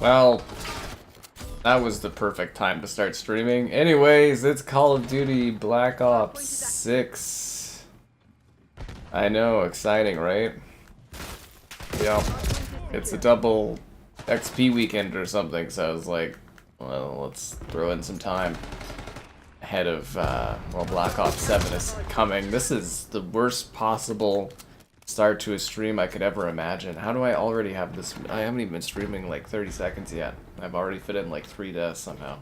Well, that was the perfect time to start streaming. Anyways, it's Call of Duty Black Ops 6. I know, exciting, right? Yeah. It's a double XP weekend or something, so I was like, well, let's throw in some time ahead of, well, Black Ops 7 is coming. This is the worst possible start to a stream I could ever imagine. How do I already have this? I haven't even been streaming like 30 seconds yet. I've already fit in like 3 deaths somehow.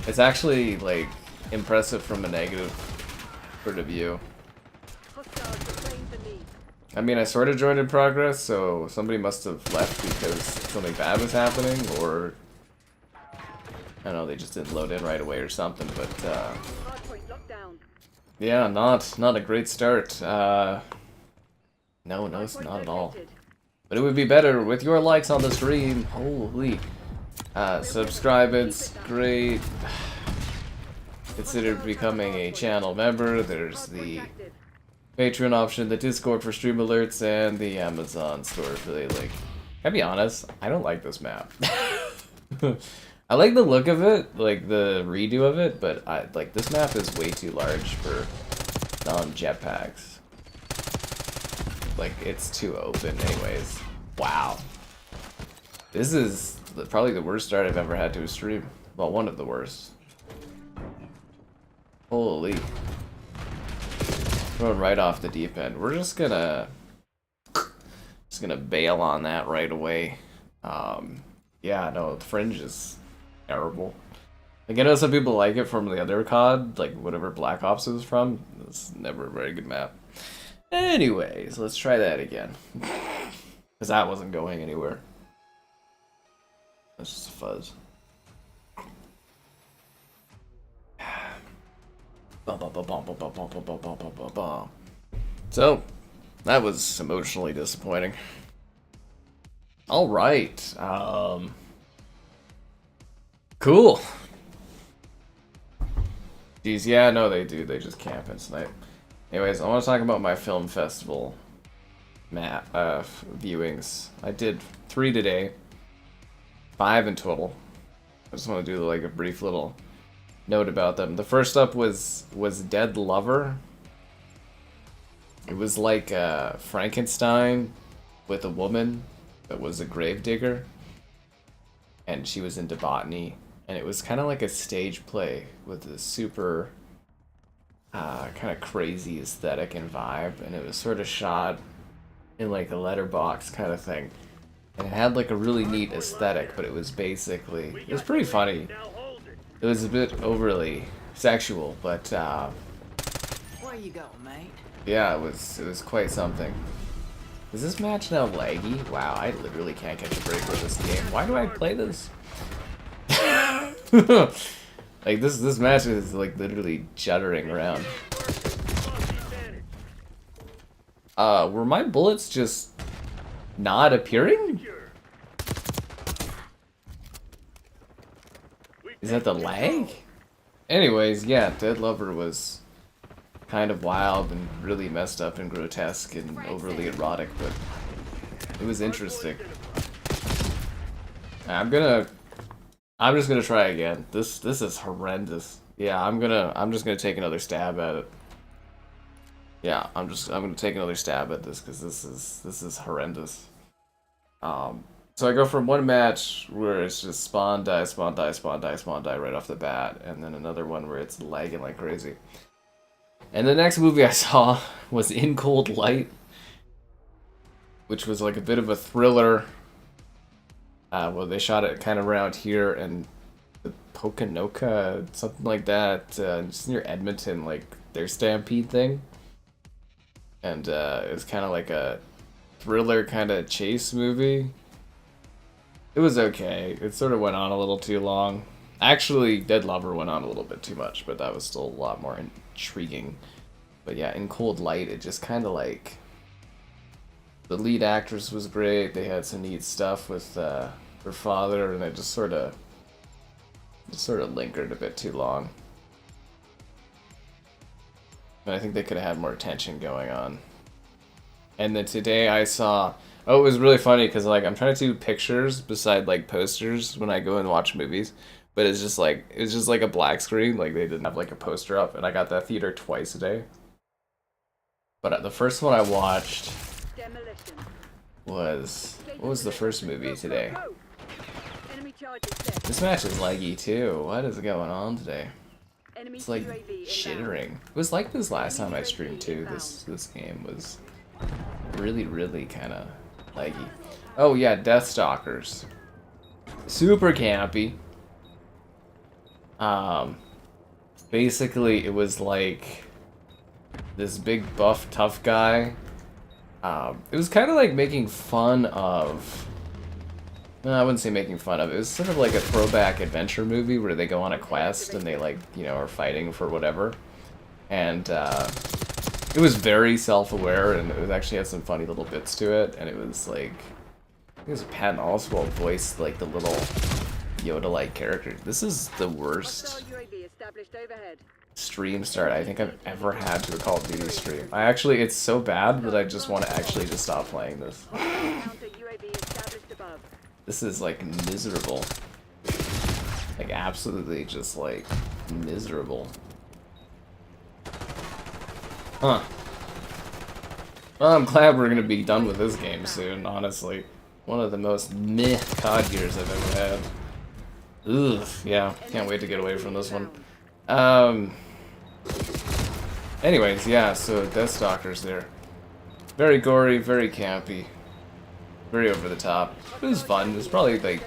It's actually like impressive from a negative point of view. I mean, I sort of joined in progress, so somebody must have left because something bad was happening, or I don't know, they just didn't load in right away or something. But yeah, not a great start. No, it's not at all. But it would be better with your likes on the stream. Holy. Subscribe, it's great. Consider becoming a channel member. There's the Patreon option, the Discord for stream alerts, and the Amazon store affiliate link. I'll be honest, I don't like this map. I like the look of it, like the redo of it, but like this map is way too large for non-jetpacks. Like, it's too open anyways. Wow. This is probably the worst start I've ever had to a stream. Well, one of the worst. Holy. Going right off the deep end. We're just gonna bail on that right away. Yeah, no, the Fringe is terrible. Like, I know some people like it from the other COD, like whatever Black Ops is from. It's never a very good map. Anyways, let's try that again. Because that wasn't going anywhere. That's just a fuzz. So, that was emotionally disappointing. Alright. Cool. Geez, yeah, no, they do. They just camp and snipe. Anyways, I want to talk about my film festival viewings. I did 3 today, 5 in total. I just want to do like a brief little note about them. The first up was Dead Lover. It was like Frankenstein with a woman that was a gravedigger, and she was into botany, and it was kind of like a stage play with a super kind of crazy aesthetic and vibe, and it was sort of shot in like a letterbox kind of thing, and it had like a really neat aesthetic, but it was basically, it was pretty funny. It was a bit overly sexual, but where you going, mate? Yeah, it was quite something. Is this match now laggy? Wow, I literally can't catch a break with this game. Why do I play this? Like this match is like literally juddering around. Were my bullets just not appearing? Is that the lag? Anyways, yeah, Dead Lover was kind of wild and really messed up and grotesque and overly erotic, but it was interesting. I'm just gonna try again. This is horrendous. Yeah, I'm just gonna take another stab at it. Yeah, I'm gonna take another stab at this because this is horrendous. So I go from one match where it's just spawn, die, spawn, die, spawn, die, spawn, die right off the bat, and then another one where it's lagging like crazy. And the next movie I saw was In Cold Light, which was like a bit of a thriller. Well, they shot it kind of around here and the Poconoka, something like that, just near Edmonton, like their Stampede thing. And it was kind of like a thriller kind of chase movie. It was okay. It sort of went on a little too long. Actually, Dead Lover went on a little bit too much, but that was still a lot more intriguing. But yeah, In Cold Light, it just kind of like... The lead actress was great. They had some neat stuff with her father, and it just sort of lingered a bit too long. But I think they could have had more tension going on. And then today I saw... Oh, it was really funny because like I'm trying to do pictures beside like posters when I go and watch movies, but it's just like a black screen. Like they didn't have like a poster up, and I got that theater twice a day. But the first one I watched was what was the first movie today? This match is laggy too. What is going on today? It's like jittering. It was like this last time I streamed too. This game was really kind of laggy. Oh yeah, Deathstalkers. Super campy. Basically it was like this big buff tough guy. It was kind of like making fun of. No, I wouldn't say making fun of it. It was sort of like a throwback adventure movie where they go on a quest and they like, you know, are fighting for whatever. And it was very self-aware and it was actually had some funny little bits to it. And it was like, I think it was Patton Oswalt voiced like the little Yoda-like character. This is the worst stream start I think I've ever had to a Call of Duty stream. It's so bad that I just want to actually just stop playing this. This is like miserable. Like absolutely just like miserable. Huh. Well, I'm glad we're gonna be done with this game soon, honestly. One of the most meh COD years I've ever had. Ugh, yeah, can't wait to get away from this one. Anyways, yeah, so Deathstalker's there. Very gory, very campy. Very over the top. It was fun. It was probably like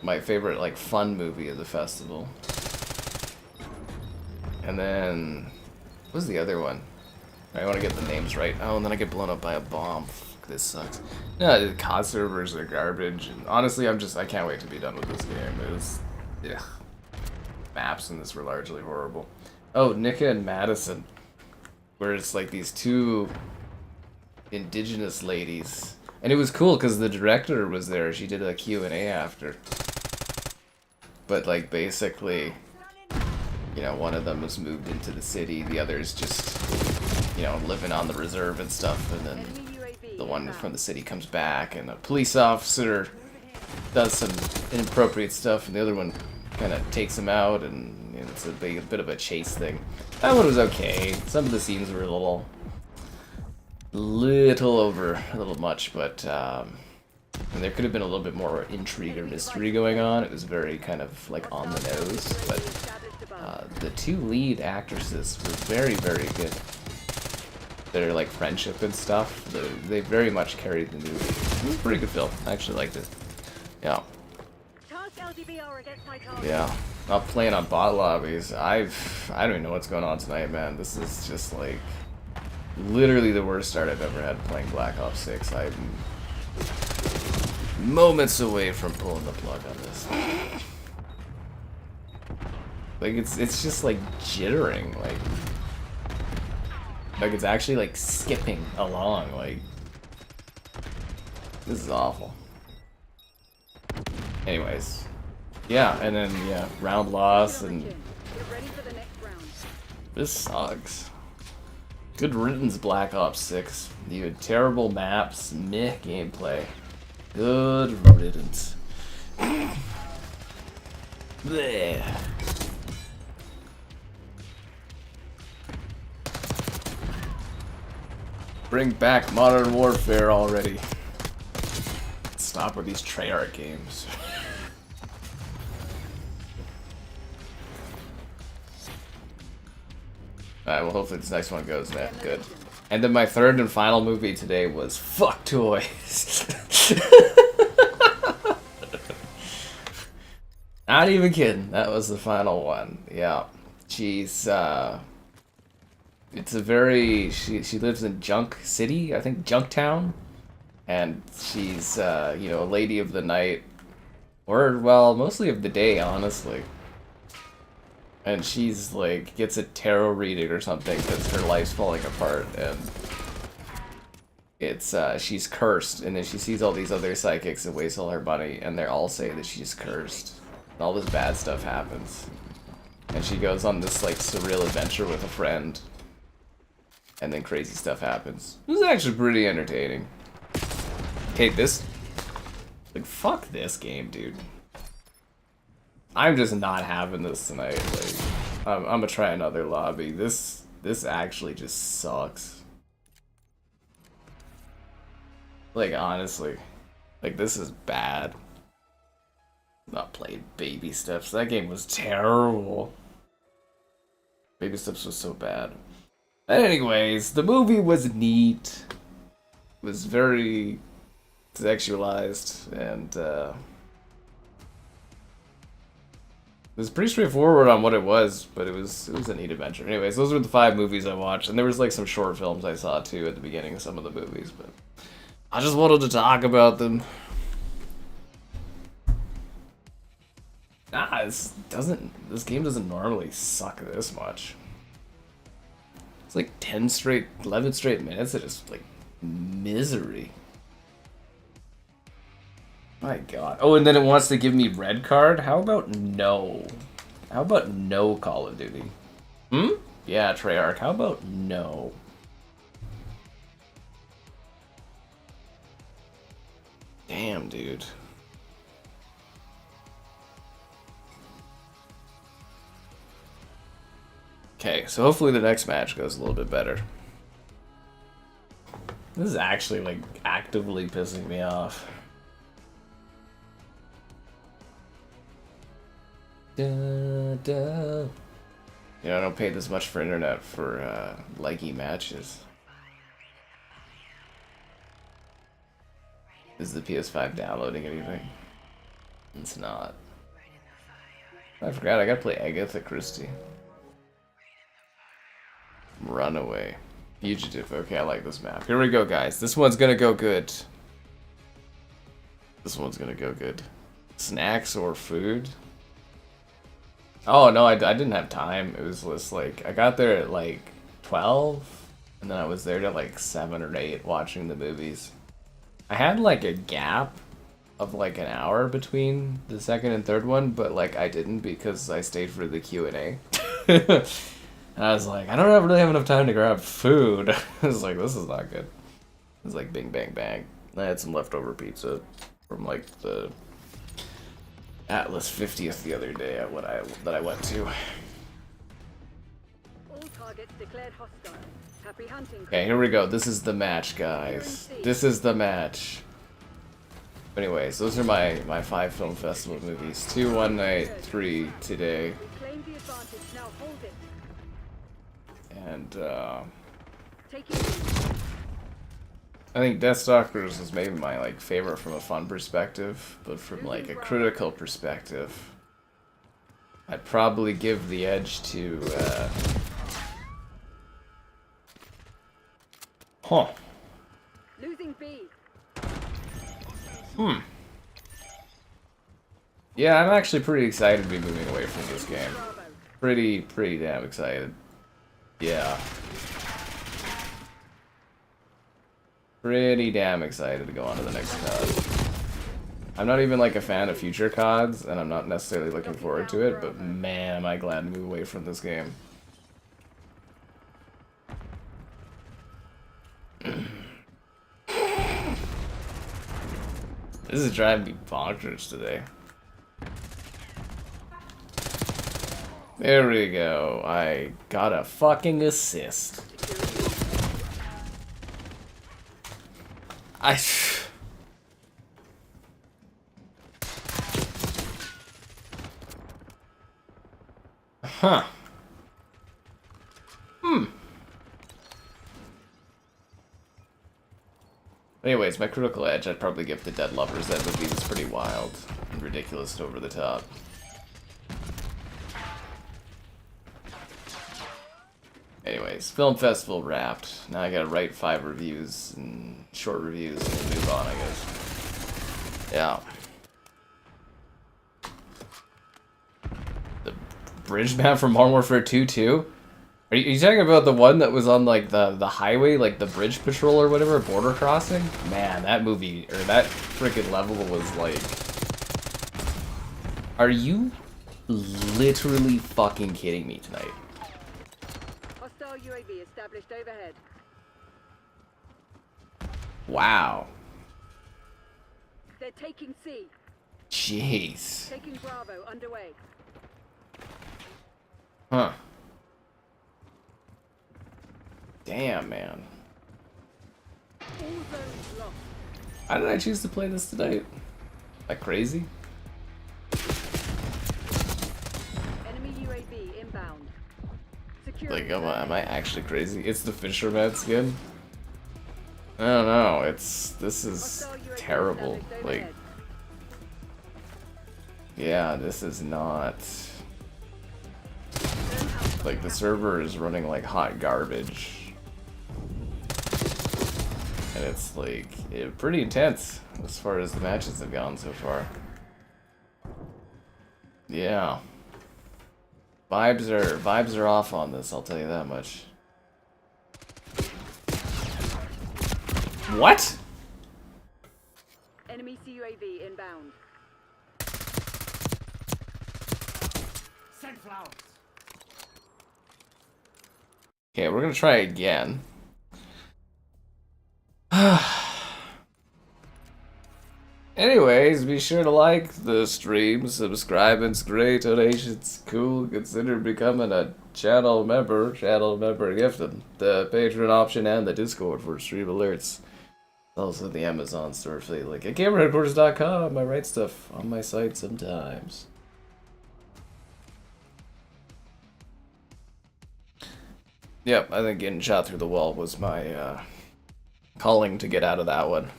my favorite like fun movie of the festival. And then what was the other one? I want to get the names right. Oh, and then I get blown up by a bomb. Fuck, this sucks. Yeah, the COD servers are garbage. And honestly, I can't wait to be done with this game. It was, yeah. Maps in this were largely horrible. Oh, Nika and Madison, where it's like these two indigenous ladies. And it was cool because the director was there. She did a Q&A after. But like basically, you know, one of them was moved into the city. The other is just, you know, living on the reserve and stuff. And then the one from the city comes back and a police officer does some inappropriate stuff. And the other one kind of takes him out. And you know, it's a bit of a chase thing. That one was okay. Some of the scenes were a little much, but and there could have been a little bit more intrigue or mystery going on. It was very kind of like on the nose, but the two lead actresses were very good. Their like friendship and stuff, they very much carried the movie. It was a pretty good film. I actually liked it. Yeah. Yeah. Not playing on bot lobbies. I don't even know what's going on tonight, man. This is just like literally the worst start I've ever had playing Black Ops 6. I'm moments away from pulling the plug on this. Like it's just like jittering, like it's actually like skipping along, like this is awful. Anyways, yeah, and then yeah, round loss and this sucks. Good riddance, Black Ops 6. You had terrible maps, meh gameplay. Good riddance. Bleh. Bring back Modern Warfare already. Stop with these Treyarch games. Alright, well hopefully this next one goes that good. And then my third and final movie today was Ftoys. Not even kidding, that was the final one. Yeah. She's it's a very she lives in Junk City, I think Junktown. And she's you know, a lady of the night. Or well, mostly of the day, honestly. And she's like gets a tarot reading or something because her life's falling apart, and it's she's cursed, and then she sees all these other psychics and wastes all her money, and they all say that she's cursed. And all this bad stuff happens, and she goes on this like surreal adventure with a friend, and then crazy stuff happens. It was actually pretty entertaining. Okay, this... Like, fuck this game, dude. I'm just not having this tonight. Like, I'm gonna try another lobby. This actually just sucks. Like, honestly. Like, this is bad. Not played Baby Steps. That game was terrible. Baby Steps was so bad. Anyways, the movie was neat. It was very sexualized, and it was pretty straightforward on what it was, but it was a neat adventure. Anyways, those were the 5 movies I watched, and there was like some short films I saw too at the beginning of some of the movies, but I just wanted to talk about them. Nah, this game doesn't normally suck this much. It's like 11 straight minutes of just like misery. My god. Oh, and then it wants to give me red card? How about no? How about no Call of Duty? Hmm? Yeah, Treyarch. How about no? Damn, dude. Okay, so hopefully the next match goes a little bit better. This is actually, like, actively pissing me off. Da, da. You know, I don't pay this much for internet for leggy matches. Is the PS5 downloading anything? It's not. I forgot, I gotta play Agatha Christie. Runaway. Fugitive. Okay, I like this map. Here we go, guys. This one's gonna go good. This one's gonna go good. Snacks or food? Oh, no, I didn't have time. It was just like, I got there at like 12, and then I was there till like 7 or 8 watching the movies. I had like a gap of like an hour between the second and third one, but like I didn't because I stayed for the Q&A. And I was like, I don't really have enough time to grab food. I was like, this is not good. It was like bing, bang, bang. I had some leftover pizza from like the Atlas 50th the other day at that I went to. All targets declared hostile. Happy hunting. Okay, here we go. This is the match, guys. This is the match. Anyways, those are my 5 film festival movies. 2 one night, 3 today. Claim the advantage. Now hold it. And Take it. I think Deathstalkers is maybe my like favorite from a fun perspective, but from like a critical perspective, I'd probably give the edge to Losing B. Yeah, I'm actually pretty excited to be moving away from this game. Pretty damn excited. Yeah. Pretty damn excited to go on to the next COD. I'm not even like a fan of future CODs, and I'm not necessarily looking forward to it, but man, am I glad to move away from this game. This is driving me bonkers today. There we go. I got a fucking assist. Huh. Anyways, my critical edge I'd probably give to Dead Lovers. That movie was pretty wild and ridiculous and over the top. Anyways, film festival wrapped. Now I gotta write 5 reviews and short reviews and move on, I guess. Yeah. The bridge map from Modern Warfare 2 too? Are you talking about the one that was on like the highway, like the bridge patrol or whatever, border crossing? Man, that movie, or that freaking level was like... Are you literally fucking kidding me tonight? Hostile UAV established overhead. Wow. They're taking C. Jeez. Taking Bravo underway. Huh. Damn, man. All zones lost. How did I choose to play this tonight? Like crazy? Enemy UAV inbound. Secure. Like, am I actually crazy? It's the Fisherman skin? I don't know, this is terrible. Like, yeah, this is not... Like, the server is running like hot garbage. And it's like, pretty intense as far as the matches have gone so far. Yeah. Vibes are off on this, I'll tell you that much. What? Enemy CUAV inbound. Send flowers. Okay, we're gonna try again. Anyways, be sure to like the stream, subscribe, and great donations. Cool. Consider becoming a channel member gifted. The Patreon option and the Discord for stream alerts. Also the Amazon store affiliate link at gamerheadquarters.com. I write stuff on my site sometimes. Yep, I think getting shot through the wall was my calling to get out of that one.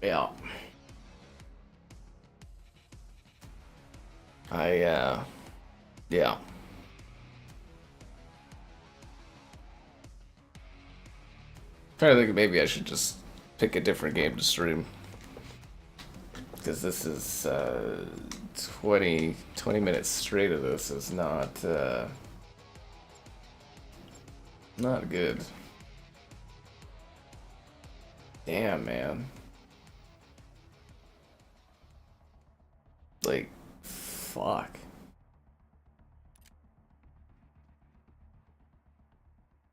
Yeah. Yeah. Trying to think maybe I should just pick a different game to stream. Because this is 20 minutes straight of this is not good. Damn, man. Like, fuck.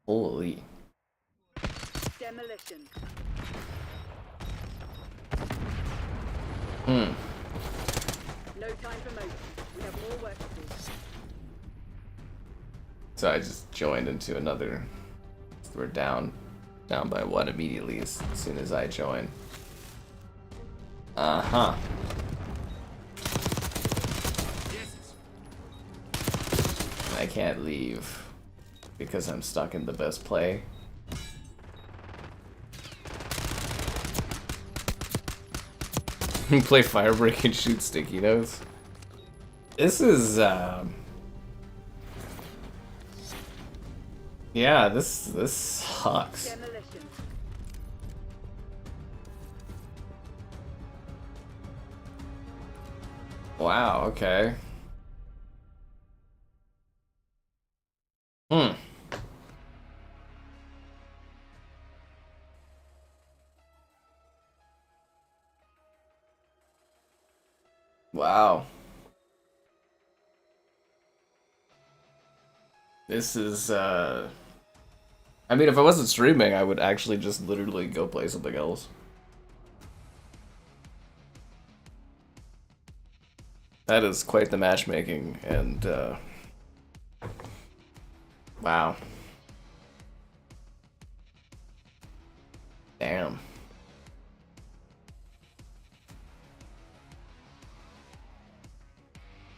Holy. Demolition. No time for motion. We have more work to do. So I just joined into another. We're down by one immediately as soon as I join. Uh-huh. I can't leave because I'm stuck in the best play. Play Firebreak and shoot sticky notes. This is yeah, this sucks. Demolition. Wow, okay. Wow. This is, I mean, if I wasn't streaming, I would actually just literally go play something else. That is quite the matchmaking, and, wow. Damn.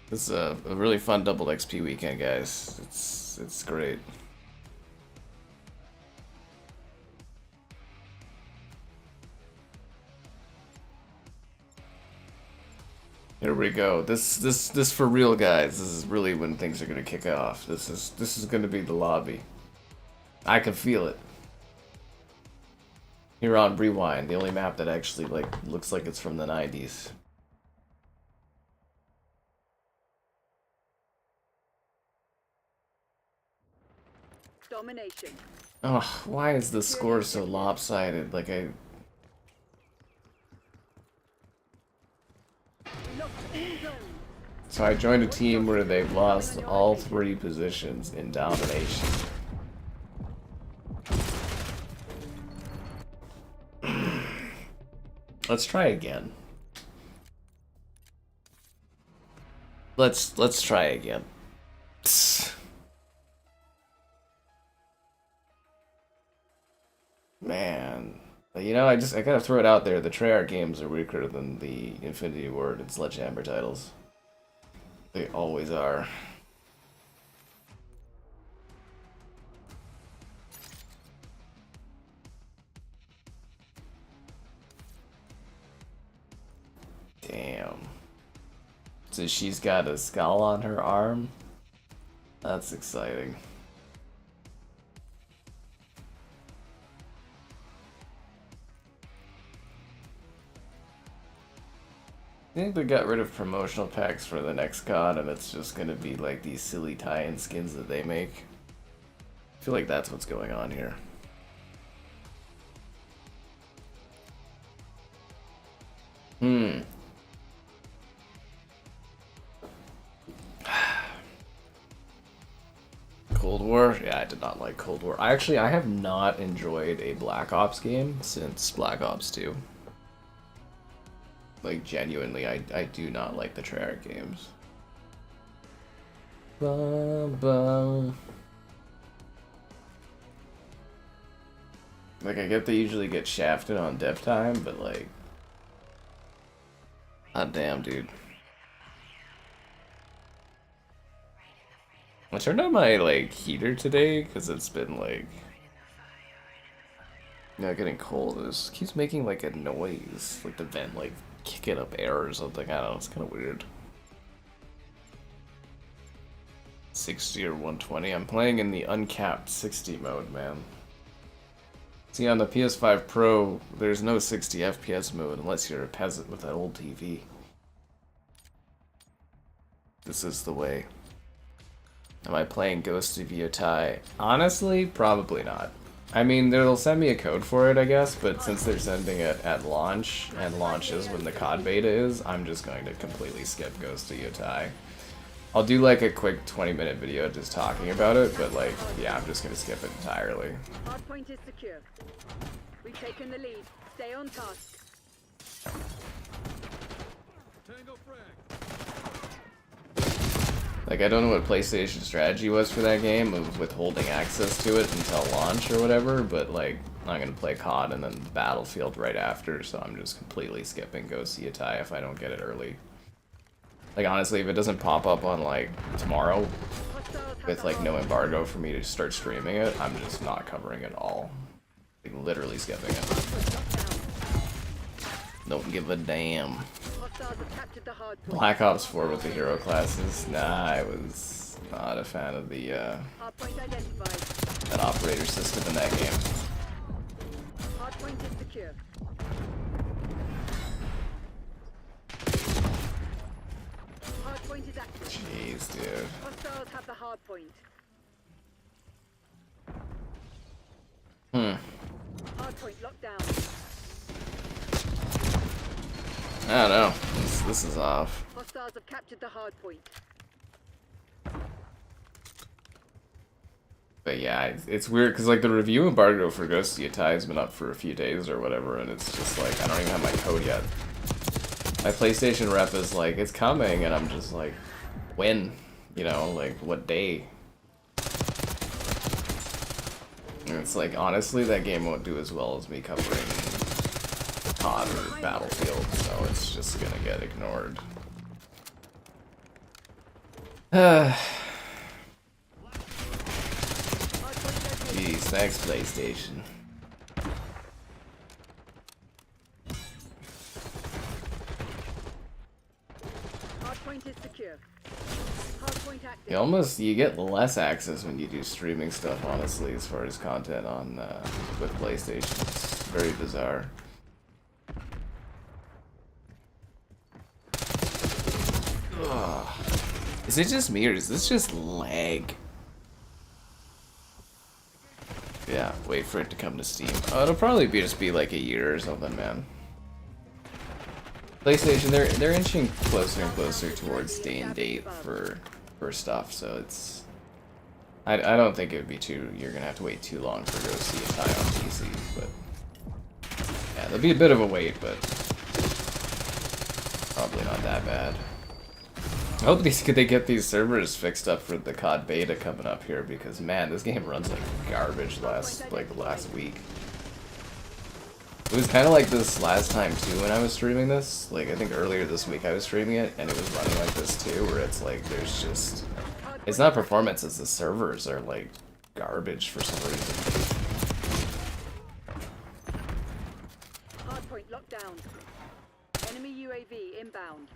This is a really fun double XP weekend, guys. It's great. Here we go. This for real, guys. This is really when things are gonna kick off. This is gonna be the lobby. I can feel it. Here on Rewind, the only map that actually like looks like it's from the 90s. Domination. Oh, why is the score so lopsided? Like We lost all zones. So I joined a team where they've lost all 3 positions in domination. Let's try again. Let's try again. Psst. Man. You know, I gotta throw it out there. The Treyarch games are weaker than the Infinity Ward and Sledgehammer titles. They always are. Damn. So she's got a skull on her arm? That's exciting. I think they got rid of promotional packs for the next COD, and it's just gonna be like these silly tie-in skins that they make. I feel like that's what's going on here. Cold War? Yeah, I did not like Cold War. I have not enjoyed a Black Ops game since Black Ops 2. Like, genuinely, I do not like the Treyarch games. Bum, bum. Like, I get they usually get shafted on dev time, but like... God damn, dude. I turned on my, like, heater today, because it's been, like... You know, getting cold. It keeps making, like, a noise. Like, the vent, like, kicking up air or something. I don't know, it's kind of weird. 60 or 120. I'm playing in the uncapped 60 mode, man. See, on the PS5 Pro, there's no 60 FPS mode unless you're a peasant with that old TV. This is the way. Am I playing Ghost of Yotai? Honestly, probably not. I mean, they'll send me a code for it, I guess, but since they're sending it at launch, and launch is when the COD beta is, I'm just going to completely skip Ghost of Yotai. I'll do like a quick 20-minute video just talking about it, but like, yeah, I'm just going to skip it entirely. Hardpoint is secure. We've taken the lead. Stay on task. Tango frag. Like, I don't know what PlayStation's strategy was for that game of withholding access to it until launch or whatever, but like, I'm gonna play COD and then Battlefield right after, so I'm just completely skipping Ghost of Yotai if I don't get it early. Like, honestly, if it doesn't pop up on, like, tomorrow, with, like, no embargo for me to start streaming it, I'm just not covering it at all. Like, literally skipping it. Don't give a damn. Black Ops 4 with the hero classes? Nah, I was not a fan of the, that operator system in that game. Hardpoint is secure. Hardpoint is active. Jeez, dude. Hostiles have the hardpoint. Hardpoint locked down. I don't know. This is off. Hostiles have captured the hardpoint. But yeah, it's weird because like the review embargo for Ghost of Yotai has been up for a few days or whatever, and it's just like I don't even have my code yet. My PlayStation rep is like, it's coming, and I'm just like, when? You know, like what day? And it's like, honestly, that game won't do as well as me covering COD or Battlefield, so it's just gonna get ignored. Jeez, thanks PlayStation. Hardpoint is secure. Hardpoint active. You get less access when you do streaming stuff, honestly, as far as content on with PlayStation. It's very bizarre. Ugh. Is it just me or is this just lag? Yeah, wait for it to come to Steam. Oh, it'll probably just be like a year or something, man. PlayStation, they're inching closer and closer towards day and date for stuff, so it's... I don't think it would be you're gonna have to wait too long for Ghost of Yotai on PC, but... Yeah, there'll be a bit of a wait, but probably not that bad. I hope they get these servers fixed up for the COD beta coming up here, because man, this game runs like garbage last week. It was kind of like this last time too when I was streaming this. Like I think earlier this week I was streaming it and it was running like this too, where it's like there's just, it's not performance, it's the servers are like garbage for some reason. Hardpoint locked down. Enemy UAV inbound.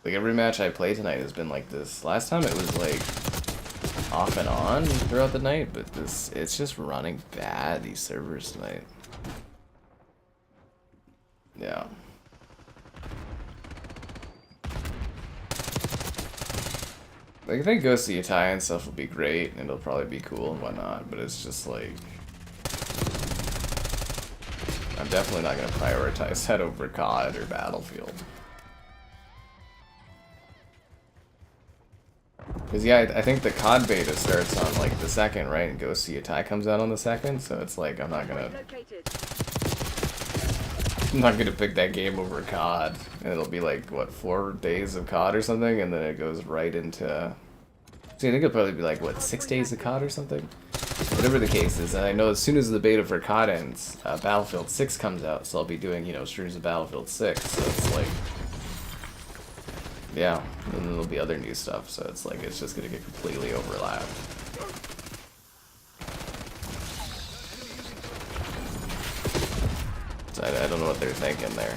Like every match I play tonight has been like this. Last time it was like off and on throughout the night, but it's just running bad, these servers tonight. Yeah. Like I think Go See Itai and stuff will be great and it'll probably be cool and whatnot, but it's just like I'm definitely not gonna prioritize that over COD or Battlefield. Cause yeah, I think the COD beta starts on like the 2nd, right? And Go See Itai comes out on the 2nd, so it's like I'm not gonna pick that game over COD. And it'll be like what, 4 days of COD or something, and then it goes right into. See, I think it'll probably be like what, 6 days of COD or something. Whatever the case is, and I know as soon as the beta for COD ends, Battlefield 6 comes out, so I'll be doing, you know, streams of Battlefield 6. So it's like. Yeah, and then there'll be other new stuff, so it's like it's just gonna get completely overlapped. So I don't know what they're thinking there.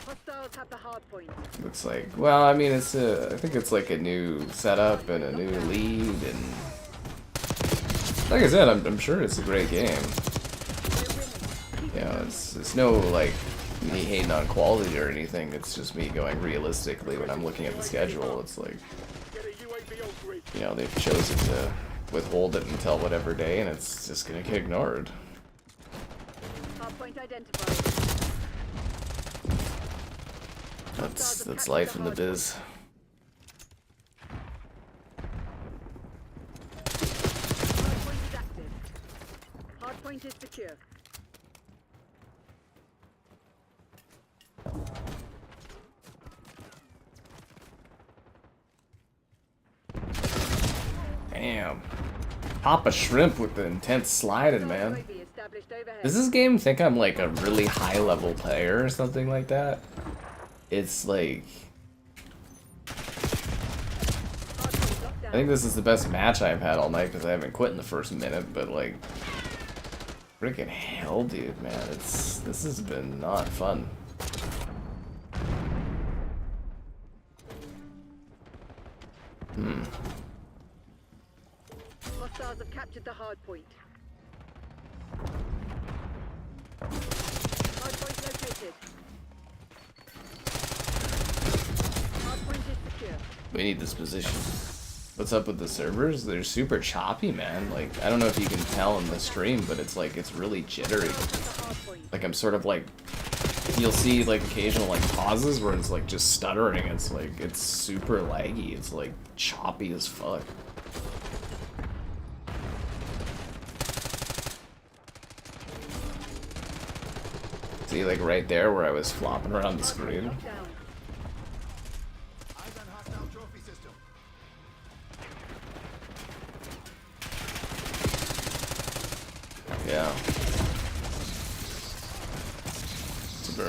Hostiles have the hard point. Looks like, well, I mean, it's I think it's like a new setup and a new lead, and like I said, I'm sure it's a great game. You know, it's no like me hating on quality or anything, it's just me going realistically when I'm looking at the schedule. It's like, you know, they've chosen to withhold it until whatever day and it's just gonna get ignored. Hardpoint identified. That's life in the biz. Hardpoint is active. Hardpoint is secure. Damn. Papa Shrimp with the intense sliding, man. Does this game think I'm like a really high level player or something like that? It's like... I think this is the best match I've had all night because I haven't quit in the first minute, but like... Freaking hell, dude, man. This has been not fun. Hostiles have captured the hard point. Hardpoint located. Hardpoint is secure. We need this position. What's up with the servers? They're super choppy, man. Like, I don't know if you can tell in the stream, but it's like, it's really jittery. Like, I'm sort of like, you'll see like occasional like pauses where it's like just stuttering. It's like, it's super laggy. It's like choppy as fuck. See, like right there where I was flopping around the screen. Yeah.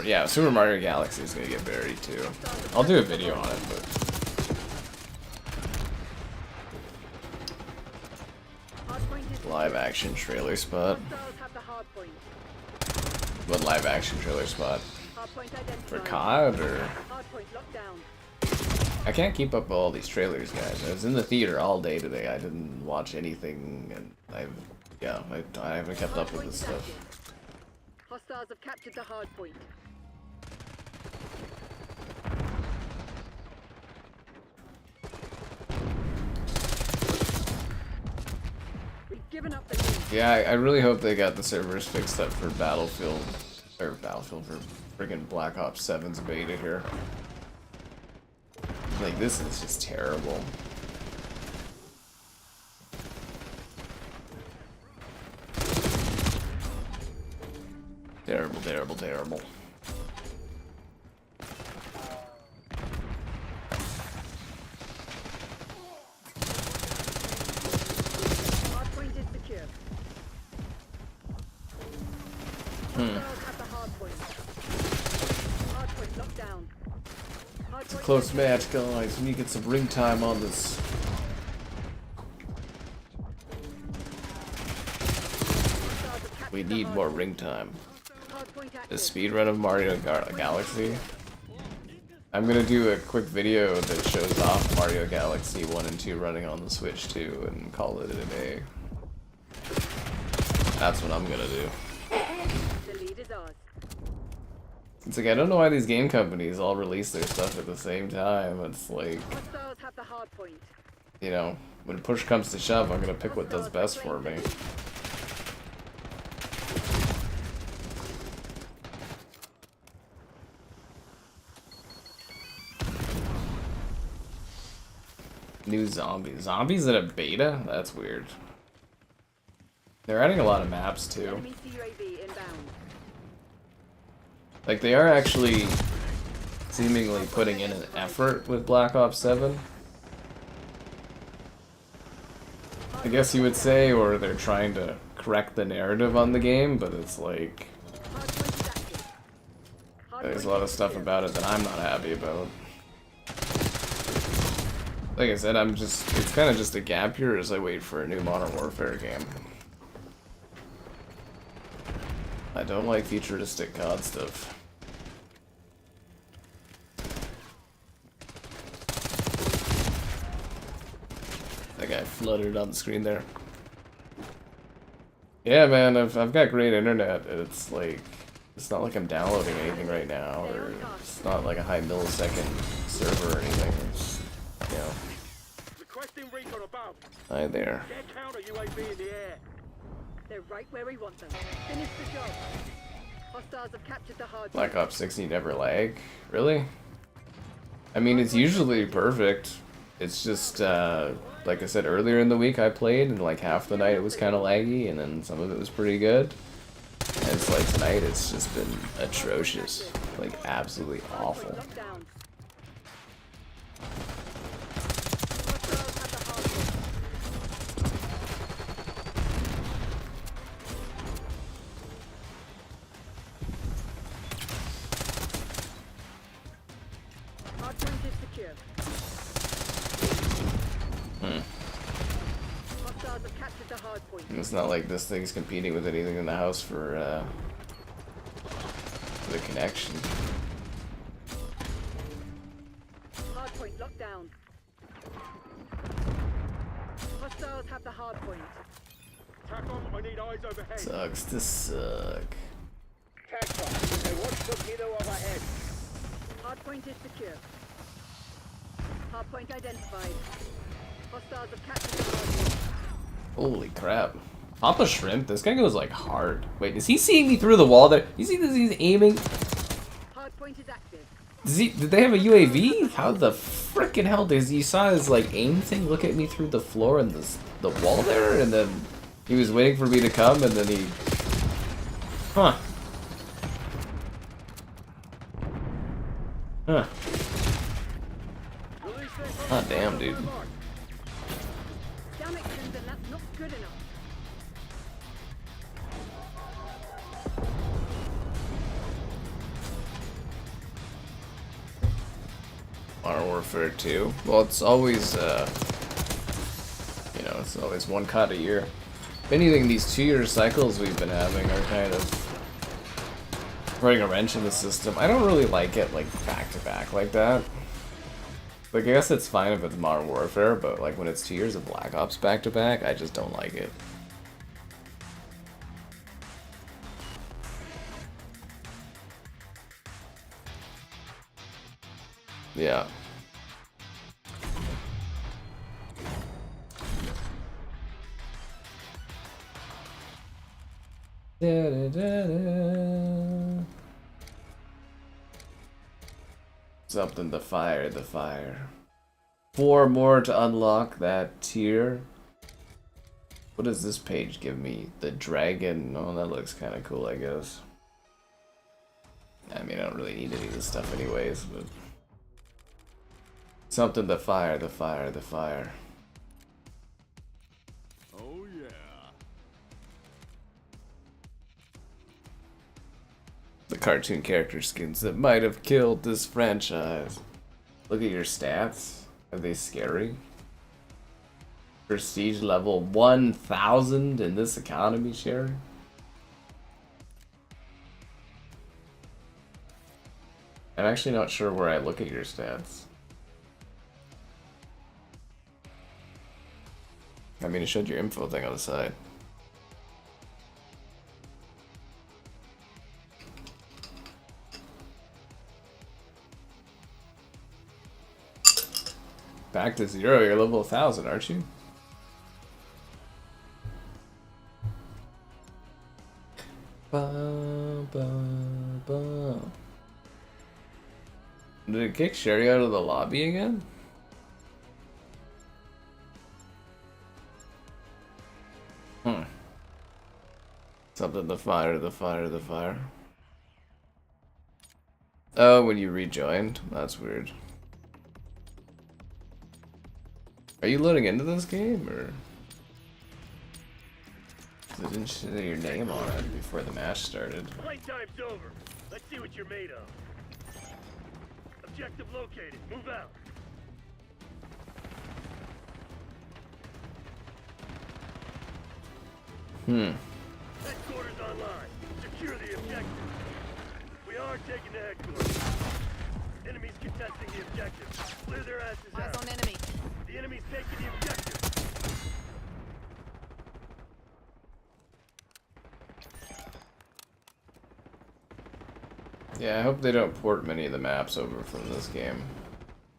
Yeah, Super Mario Galaxy is gonna get buried too. I'll do a video on it, but... Live action trailer spot. What live action trailer spot? For COD or? I can't keep up with all these trailers, guys. I was in the theater all day today. I didn't watch anything, and I haven't kept up with this stuff. Hostiles have captured the hard point. We've given up the lead. Yeah, I really hope they got the servers fixed up for Battlefield, for friggin' Black Ops 7's beta here. Like, this is just terrible. Terrible, terrible, terrible. It's a close match, guys. We need to get some ring time on this. We need more ring time. The speedrun of Mario Galaxy. I'm gonna do a quick video that shows off Mario Galaxy 1 and 2 running on the Switch 2 and call it a day. That's what I'm gonna do. It's like, I don't know why these game companies all release their stuff at the same time. It's like, you know, when push comes to shove, I'm gonna pick what does best for me. New zombies. Zombies in a beta? That's weird. They're adding a lot of maps too. Like, they are actually seemingly putting in an effort with Black Ops 7. I guess you would say, or they're trying to correct the narrative on the game, but it's like, there's a lot of stuff about it that I'm not happy about. Like I said, it's kind of just a gap year as I wait for a new Modern Warfare game. I don't like futuristic COD stuff. That guy fluttered on the screen there. Yeah, man, I've got great internet. It's like, it's not like I'm downloading anything right now, or it's not like a high millisecond server or anything. It's, you know. Hi there. They're right where we want them. Finish the job. Hostiles have captured the hard. Black Ops 6, you never lag? Really? I mean, it's usually perfect. It's just, like I said earlier in the week, I played, and like half the night it was kind of laggy, and then some of it was pretty good. And it's like tonight, it's just been atrocious. Like, absolutely awful. It's not like this thing's competing with anything in the house for the connection. Hardpoint locked down. Hostiles have the hardpoint. Tack on, I need eyes overhead. Sucks to suck. Hardpoint is secure. Hardpoint identified. Hostiles have captured the hardpoint. Holy crap. Papa Shrimp, this guy goes like hard. Wait, is he seeing me through the wall there? You see this? He's aiming. Hardpoint is active. Did they have a UAV? How the frickin' hell does you saw his like aim thing look at me through the floor and the wall there, and then he was waiting for me to come, and then he, huh? Oh damn, dude. Damn it, Crimson, that's not good enough. Modern Warfare 2. Well, it's always, you know, it's always one COD a year. If anything, these 2-year cycles we've been having are kind of throwing a wrench in the system. I don't really like it, like, back to back like that. Like, I guess it's fine if it's Modern Warfare, but, like, when it's 2 years of Black Ops back to back, I just don't like it. Yeah. Da, da, da, da. Something to fire the fire. 4 more to unlock that tier. What does this page give me? The dragon. Oh, that looks kind of cool, I guess. I mean, I don't really need any of this stuff anyways, but something to fire the fire the fire. Oh yeah. The cartoon character skins that might have killed this franchise. Look at your stats. Are they scary? Prestige level 1000 in this economy, Sherry? I'm actually not sure where I look at your stats. I mean, it showed your info thing on the side. Back to 0, you're level 1000, aren't you? Ba, ba, ba. Did it kick Sherry out of the lobby again? Something to fire, the fire, the fire. Oh, when you rejoined? That's weird. Are you loading into this game, or? It didn't show your name on it before the match started. Playtime's over. Let's see what you're made of. Objective located. Move out. Headquarters online. Secure the objective. We are taking the headquarters. Enemies contesting the objective. Clear their asses out. Eyes on enemy. The enemy's taking the objective. Yeah, I hope they don't port many of the maps over from this game.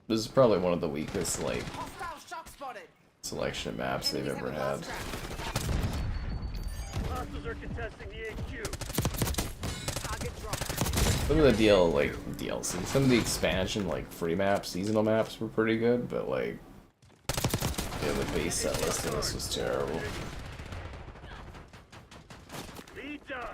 This is probably one of the weakest, like, Hostile shock spotted. selection of maps they've ever had. Hostiles are contesting the HQ. Target dropped. Some of the DLC, some of the expansion, like, free maps, seasonal maps were pretty good, but, like, yeah, the base set list of this was terrible. Lead time.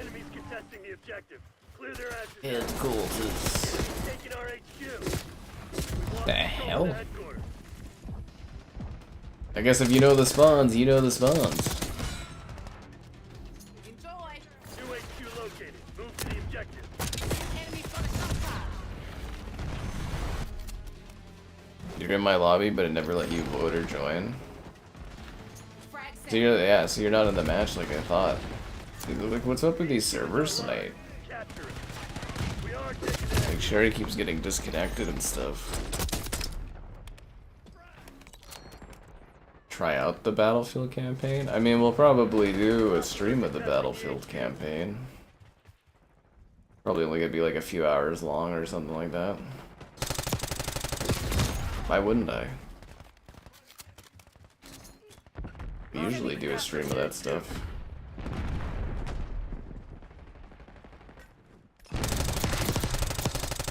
Enemies contesting the objective. Clear their asses out. It's cool, Enemies taking our HQ. We've lost The control hell? of the headquarters. I guess if you know the spawns, you know the spawns. Enjoy. New HQ located. Move to the objective. Enemy front of gunfire. You're in my lobby, but it never let you vote or join. Frag So set. you're not in the match like I thought. Dude, like, what's up with these servers tonight? Capture it. We are taking the Like, Sherry keeps getting disconnected and stuff. Try out the Battlefield campaign? I mean, we'll probably do a stream of the Battlefield campaign. Probably only gonna be like a few hours long or something like that. Why wouldn't I? We usually do a stream of that stuff.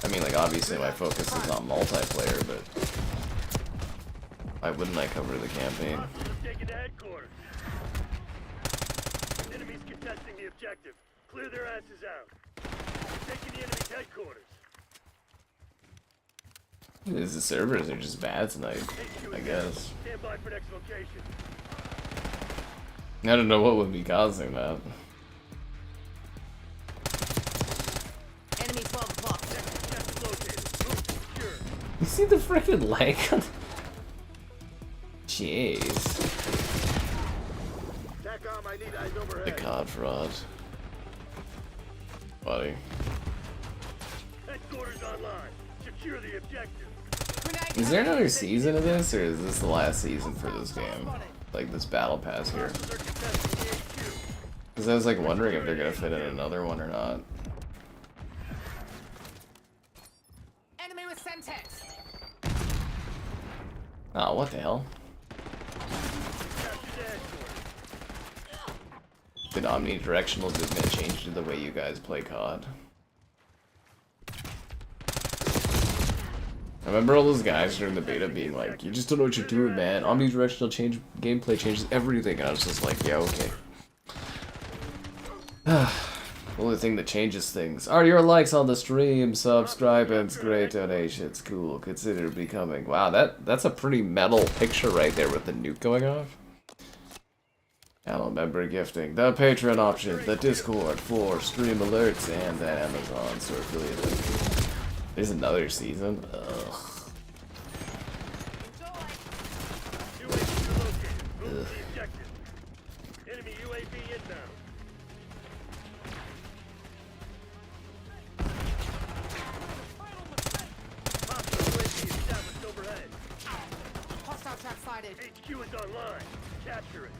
I mean, like, obviously my focus is on multiplayer, but why wouldn't I cover the campaign? hostiles have taken the headquarters. Enemies contesting the objective. Clear their asses out. Taking the enemy's headquarters. The servers are just bad tonight, HQ I is guess. stand by for next location. I don't know what would be causing that. Enemy 12 o'clock. Next objective located. Move to secure. You see the freaking lag on? Jeez. TACOM, I need eyes The overhead. COD fraud. Buddy. Headquarters online. Secure the objective. Grenade. Is there another season of this, or is this the last season for this game? Like this battle pass here? Hostiles are contesting the HQ. Because I was like wondering if they're gonna fit in another one or not. Enemy with Semtex. Oh, what the hell? Capture the headquarters. Did omnidirectional movement change to the way you guys play COD? I remember all those guys during the beta being like, you just don't know what you're doing, man. Omnidirectional gameplay changes everything. And I was just like, yeah, okay. The only thing that changes things are your likes on the stream, subscribe, and great donations. Cool. Consider becoming. Wow, that's a pretty metal picture right there with the nuke going off. Channel member gifting, the Patreon option, the Discord for stream alerts, and the Amazon store affiliate link. There's another season? Ugh. UAV located. Move to the objective. Enemy UAV inbound. Hostile UAV established overhead. Hostile trap sighted. HQ is online. Capture it.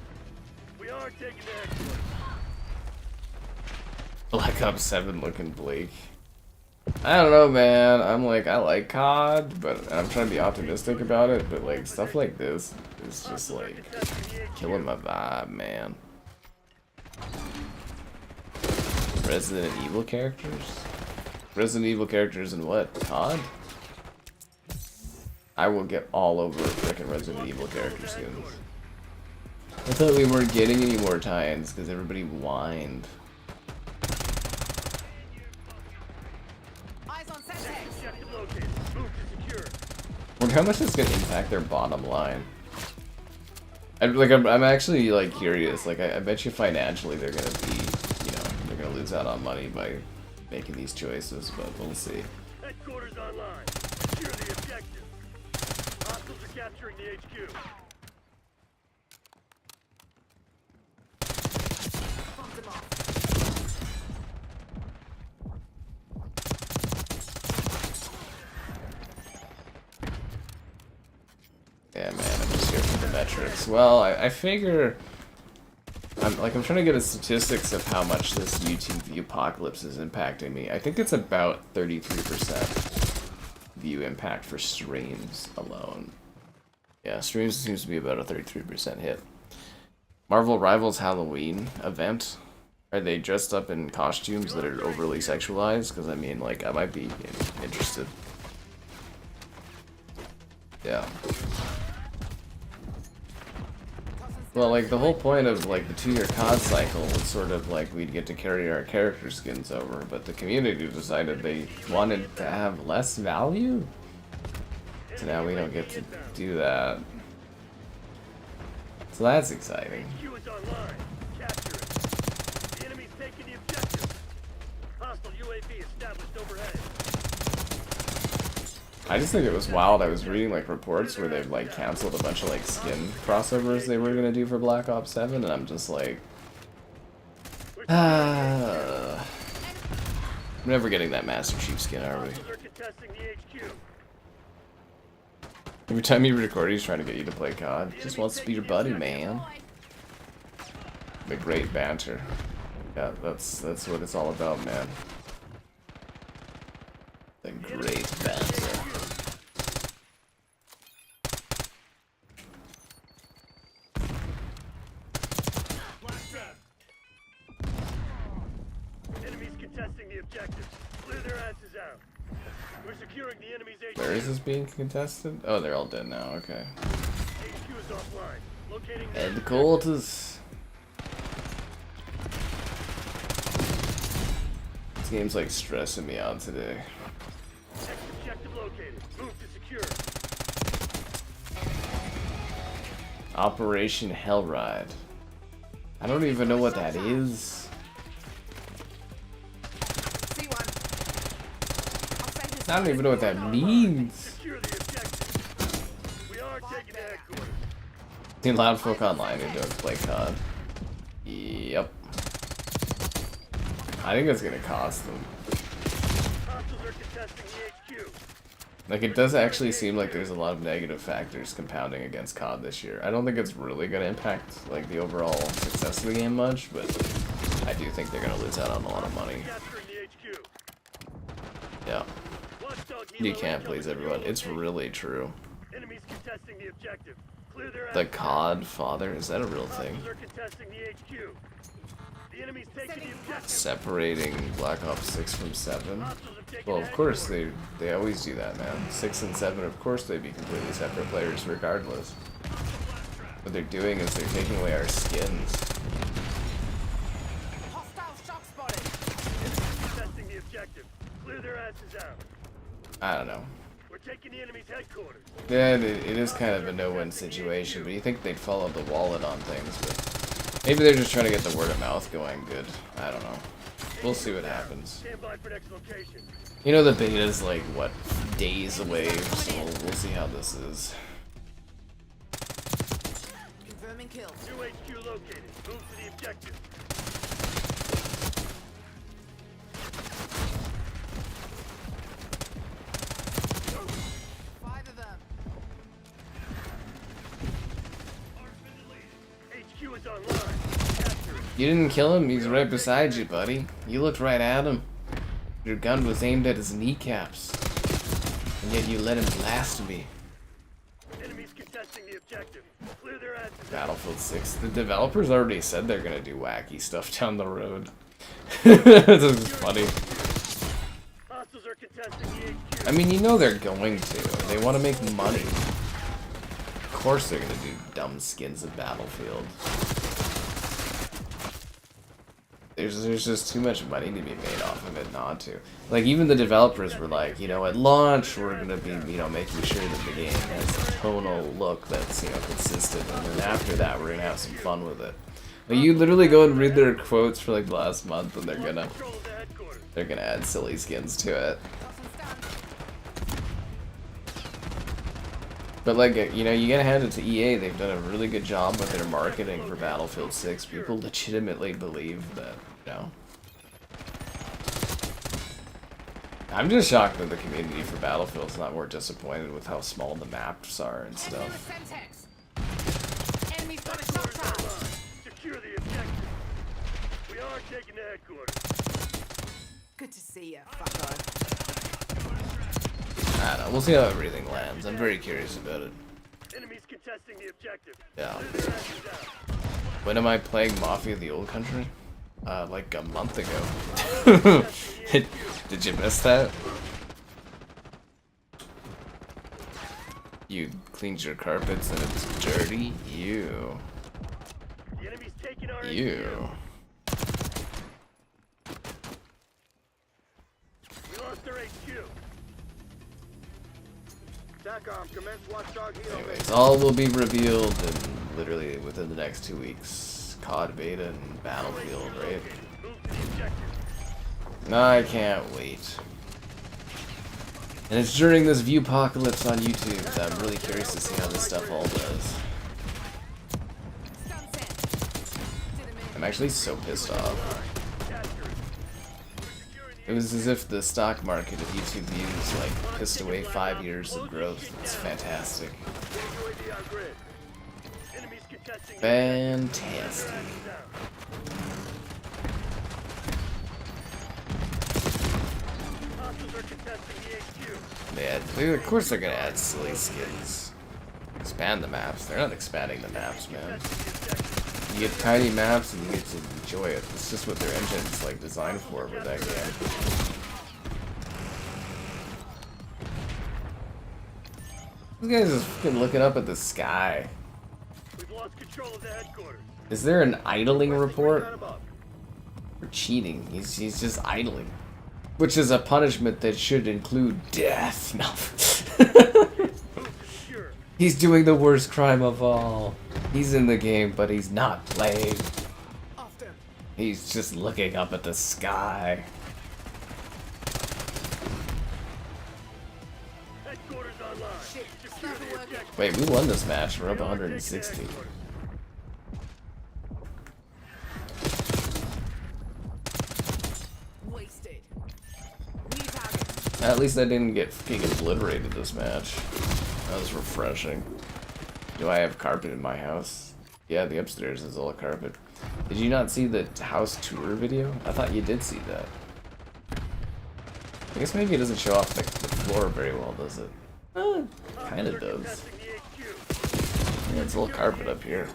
We are taking the headquarters. Black Ops 7 looking bleak. I don't know, man. I'm like, I like COD, but I'm trying to be optimistic about it, but like, stuff like this is just like killing my vibe, man. Resident Evil characters? Resident Evil characters in what? COD? I will get all over frickin' Resident Evil character skins. I thought we weren't getting any more tie-ins because everybody whined. Eyes on Sentex. Objective located. Move to secure. Wonder how much that's gonna impact their bottom line. I'm actually like curious. Like I bet you financially they're gonna be, you know, they're gonna lose out on money by making these choices, but we'll see. Headquarters online. Secure the objective. Hostiles are capturing the HQ. Bump them off. Yeah, man, I'm just here for the metrics. Well, I figure I'm trying to get a statistics of how much this YouTube view apocalypse is impacting me. I think it's about 33% view impact for streams alone. Yeah, streams seems to be about a 33% hit. Marvel Rivals Halloween event. Are they dressed up in costumes that are overly sexualized? Because I mean, like, I might be interested. Yeah. Well, like, the whole point of, like, the 2-year COD cycle was sort of like we'd get to carry our character skins over, but the community decided they wanted to have less value? So now we don't get to do that. So that's exciting. HQ is online. Capture it. The enemy's taking the objective. Hostile UAV established overhead. I just think it was wild. I was reading like reports where they've like canceled a bunch of like skin crossovers they were gonna do for Black Ops 7, and I'm just like, I'm never getting that Master Chief skin, are we? Hostiles are contesting the HQ. Every time you record, he's trying to get you to play COD. Just wants to be your buddy, man. The great banter. Yeah, that's what it's all about, man. The great banter. Enemies contesting the objective. Clear their asses out. We're securing the enemy's HQ. Where is this being contested? Oh, they're all dead now, okay. HQ is offline. Locating the Headquarters. This game's like stressing me out today. next objective located. Move to secure. Operation Hellride. I don't even know what that is. See one. I'll send this I don't even know what that means. Secure the objective. We are taking the headquarters. In Loud Folk Online who don't play COD. Yep. I think that's gonna cost them. Hostiles are contesting the HQ. Like, it does actually seem like there's a lot of negative factors compounding against COD this year. I don't think it's really gonna impact, like, the overall success of the game much, but I do think they're gonna lose out on a lot of money. Capturing the HQ. Yeah. Watchdog You helo can't is please coming to your everyone. It's location. really true. Enemies contesting the objective. Clear their The asses. COD father? Is that a real thing? Hostiles are contesting the HQ. The enemy's taking the objective. Separating Black Ops 6 from 7? Hostiles have taken Well, the of course, headquarters. they always do that, man. 6 and 7, of course they'd be completely separate players regardless. What they're doing is they're taking away our skins. hostile shock spotted. Enemies contesting the objective. Clear their asses out. I don't know. We're taking the enemy's headquarters. Yeah, it is kind of a no-win situation, but you think they'd follow the wallet on things, but Maybe they're just trying to get the word of mouth going good. I don't know. We'll see what happens. Stand by for next location. You know the beta's like, what, days away, so we'll see how this is. Confirming kill. New HQ located. Move to the objective. Five of them. HQ is online. Capture it. You didn't kill him, he's right beside you, buddy. You looked right at him. Your gun was aimed at his kneecaps. And yet you let him blast me. Enemies contesting the objective. Clear their asses. Battlefield 6. The developers already said they're gonna do wacky stuff down the road. This is funny. Hostiles are contesting the HQ. I mean, you know they're going to. They want to make money. Of course they're gonna do dumb skins of Battlefield. There's just too much money to be made off of it not to. Like, even the developers were like, you know, at launch we're gonna be, you know, making sure that the game has a tonal look that's, you know, consistent, and then after that we're gonna have some fun with it. Like, you literally go and read their quotes for like the last month, and they're gonna add silly skins to it. But like, you know, you gotta hand it to EA. They've done a really good job with their marketing for Battlefield 6. People legitimately believe that, you know. I'm just shocked that the community for Battlefield's not more disappointed with how small the maps are and stuff. Enemies got a shot charge. Secure the objective. We are taking the headquarters. Good to see you, fucko. I don't know. We'll see how everything lands. I'm very curious about it. Enemies contesting the objective. Yeah. Clear their asses out. When am I playing Mafia the Old Country? Like a month ago. Did you miss that? You cleaned your carpets and it's dirty? You. The enemy's taking our You. We lost their HQ. TACOM, commence watchdog heal. Anyways, all will be revealed in literally within the next 2 weeks. COD beta and Battlefield, right? Move to the objective. I can't wait. And it's during this viewpocalypse on YouTube that I'm really curious to see how this stuff all does. I'm actually so pissed off. It was as if the stock market of YouTube views like pissed away 5 years of growth. It's fantastic. UAV on grid. Enemies contesting the Fantastic. hostiles are contesting the HQ. Of course they're gonna add silly skins. Expand the maps. They're not expanding the maps, man. You get tiny maps and you get to enjoy it. It's just what their engine's like designed for with that game. This guy's just fucking looking up at the sky. We've lost control of the headquarters. Is there an idling report? Got 'em up. For cheating. He's just idling. Which is a punishment that should include death. No. Secure. He's doing the worst crime of all. He's in the game, but he's not playing. Off them. He's just looking up at the sky. Headquarters online. Shit, Secure start the working. objective. Wait, we won this match. We're up We are taking the 160. headquarters. Wasted. New target. At least I didn't get fucking obliterated this match. That was refreshing. Do I have carpet in my house? Yeah, the upstairs is all carpet. Did you not see the house tour video? I thought you did see that. I guess maybe it doesn't show off the floor very well, does it? Kinda does. Contesting the HQ. Yeah, it's a little carpet up here.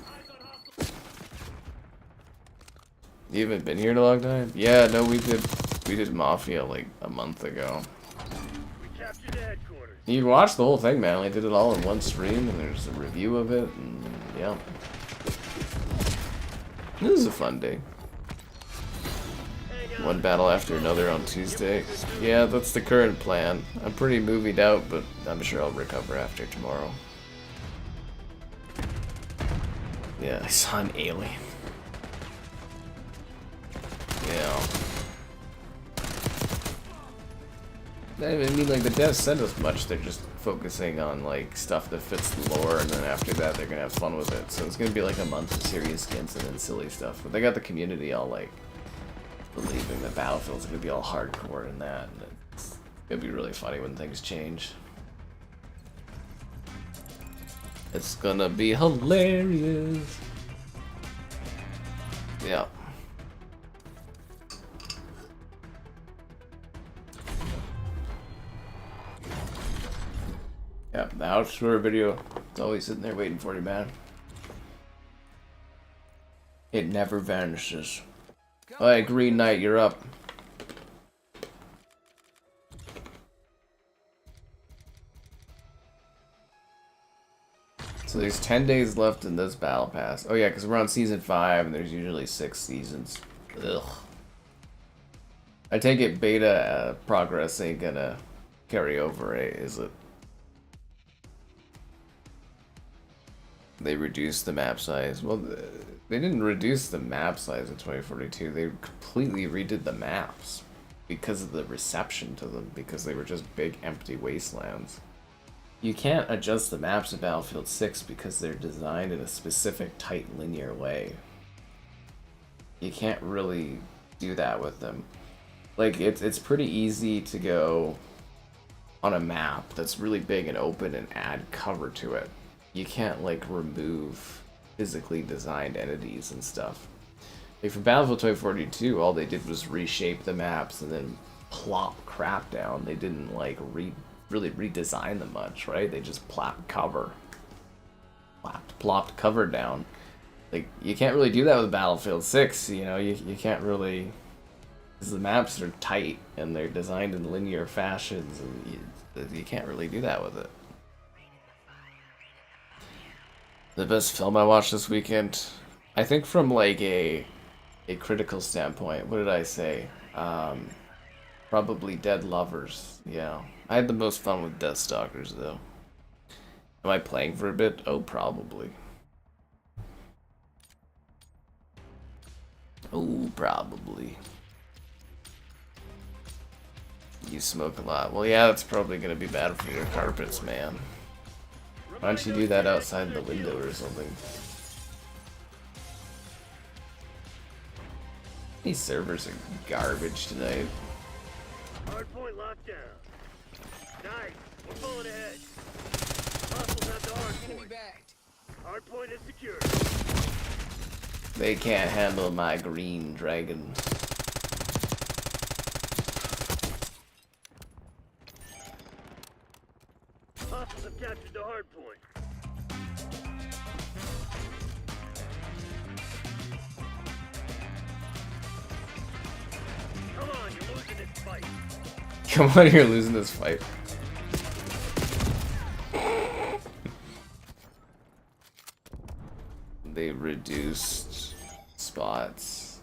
You haven't been here in a long time? Yeah, no, we did Mafia like a month ago. We captured the headquarters. You watched the whole thing, man. I did it all in one stream, and there's a review of it, and yeah. This is a fun day. One battle after another on Tuesday. Yeah, that's the current plan. I'm pretty movied out, but I'm sure I'll recover after tomorrow. Yeah, I saw an alien. Yeah. I mean, like, the devs sent us much. They're just focusing on, like, stuff that fits the lore, and then after that, they're gonna have fun with it. So it's gonna be, like, a month of serious skins and then silly stuff. But they got the community all, like, believing that Battlefield's gonna be all hardcore in that. And it's gonna be really funny when things change. It's gonna be hilarious. Yeah. Yeah, the house tour video. It's always sitting there waiting for you, man. It never vanishes. Alright, Green Knight, you're up. So there's 10 days left in this battle pass. Oh yeah, because we're on season 5 and there's usually 6 seasons. Ugh. I take it beta progress ain't gonna carry over, is it? They reduced the map size. Well, they didn't reduce the map size in 2042. They completely redid the maps because of the reception to them, because they were just big empty wastelands. You can't adjust the maps of Battlefield 6 because they're designed in a specific tight linear way. You can't really do that with them. Like, it's pretty easy to go on a map that's really big and open and add cover to it. You can't, like, remove physically designed entities and stuff. Like, for Battlefield 2042, all they did was reshape the maps and then plop crap down. They didn't, like, really redesign them much, right? They just plopped cover. Plopped cover down. Like, you can't really do that with Battlefield 6, you know? You can't really... Because the maps are tight and they're designed in linear fashions, and you can't really do that with it. The best film I watched this weekend, I think from like a critical standpoint, what did I say? Probably Dead Lovers. Yeah, I had the most fun with Deathstalkers though. Am I playing for a bit? Oh, probably. Oh, probably. You smoke a lot. Well, yeah, that's probably gonna be bad for your carpets, man. Why don't you do that outside the window or something? These servers are garbage tonight. Hardpoint locked down. Nice. We're pulling ahead. Hostiles at the hardpoint. Hardpoint is secured. They can't handle my green dragon. Hostiles have captured the hardpoint. Come on, you're losing this fight. Come on, you're losing this fight. They reduced spots.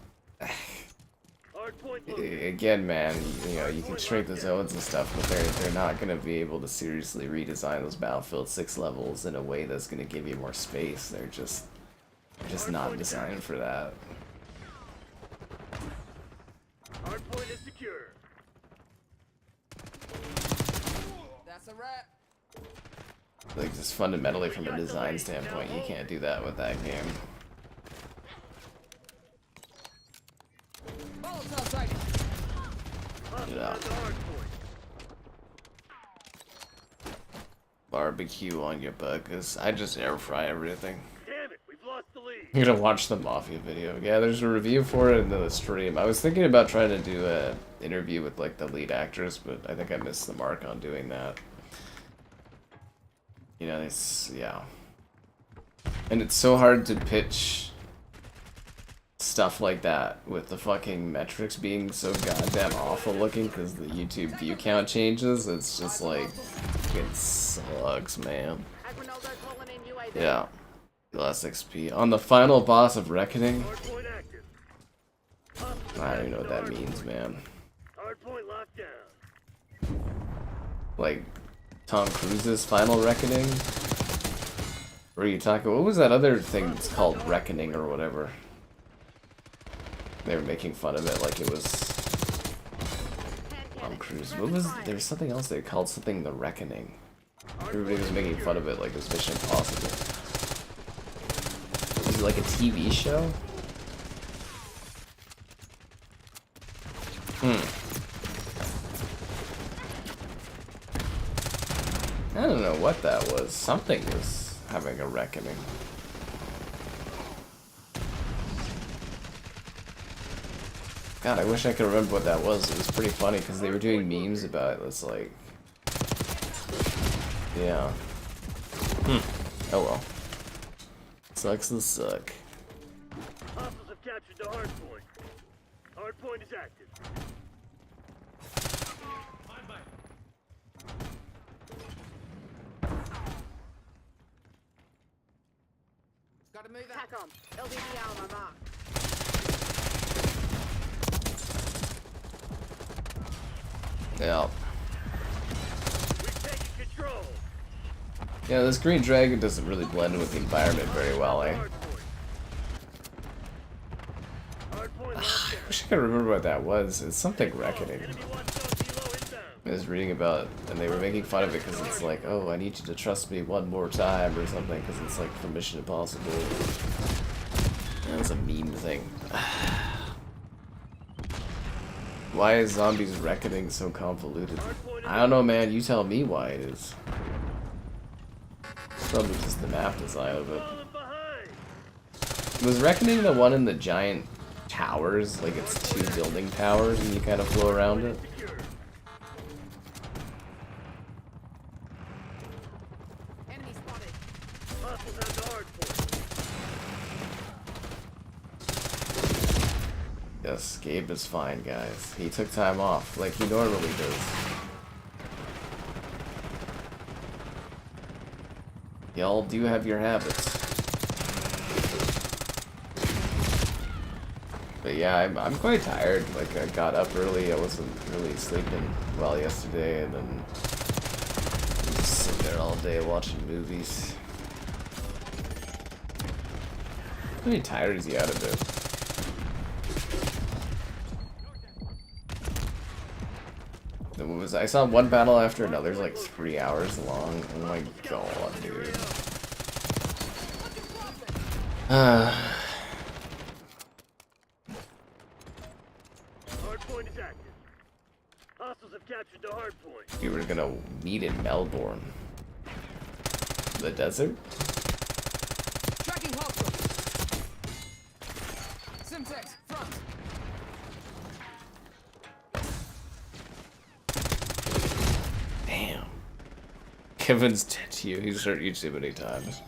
Again, man, you know, you can shrink the zones and stuff, but they're not gonna be able to seriously redesign those Battlefield 6 levels in a way that's gonna give you more space. They're just not designed for that. Hardpoint is secure. That's a wrap. Like, just fundamentally from a design standpoint, you can't do that with that game. Yeah. Barbecue on your burgers. I just air fry everything. Damn it, we've lost the lead. You're gonna watch the Mafia video. Yeah, there's a review for it in the stream. I was thinking about trying to do an interview with like the lead actress, but I think I missed the mark on doing that. You know, it's, yeah. And it's so hard to pitch stuff like that with the fucking metrics being so goddamn awful looking because the YouTube view count changes. It's just like, it sucks, man. Yeah. Less XP. On the final boss of Reckoning? I don't even know what that means, man. Hardpoint locked down. Like, Tom Cruise's final Reckoning? Or are you talking, what was that other thing that's called Reckoning or whatever? They were making fun of it like it was Tom Cruise. What was there was something else they called something The Reckoning. Everybody was making fun of it like it was Mission Impossible. Was it like a TV show? I don't know what that was. Something was having a reckoning. God, I wish I could remember what that was. It was pretty funny because they were doing memes about it. It's like, yeah. Oh well. Sucks to suck. Hostiles have captured the hardpoint. Hardpoint is active. Gotta move out. TACOM, LVDR on my mark. Yeah. We've taken control. Yeah, this green dragon doesn't really blend with the environment very well, eh? Hardpoint I locked down. wish I could remember what that was. It's something reckoning. Enemy watchdog helo inbound. I was reading about it, and they were making fun of it because it's like, oh, I need you to trust me one more time or something, because it's like from Mission Impossible. Yeah, it's a meme thing. Why is Zombies Reckoning so convoluted? I don't know, man. You tell me why it is. It's probably just the map design of it. Falling behind. Was Reckoning the one in the giant towers? Like it's two building towers and you kind of flow around it? Secure. Enemy spotted. Hostiles have the hardpoint. Yes, Gabe is fine, guys. He took time off, like he normally does. Y'all do have your habits. But yeah, I'm quite tired. Like, I got up early, I wasn't really sleeping well yesterday, and then just sitting there all day watching movies. How many tired is he out of it? I saw one battle after another, like 3 hours long. Oh my god, dude. Hardpoint is active. Hostiles have captured the hardpoint. We were gonna meet in Melbourne. The desert? Tracking hostile. Simtex, front. Damn. Kevin's dead to you. He's hurt you too many times.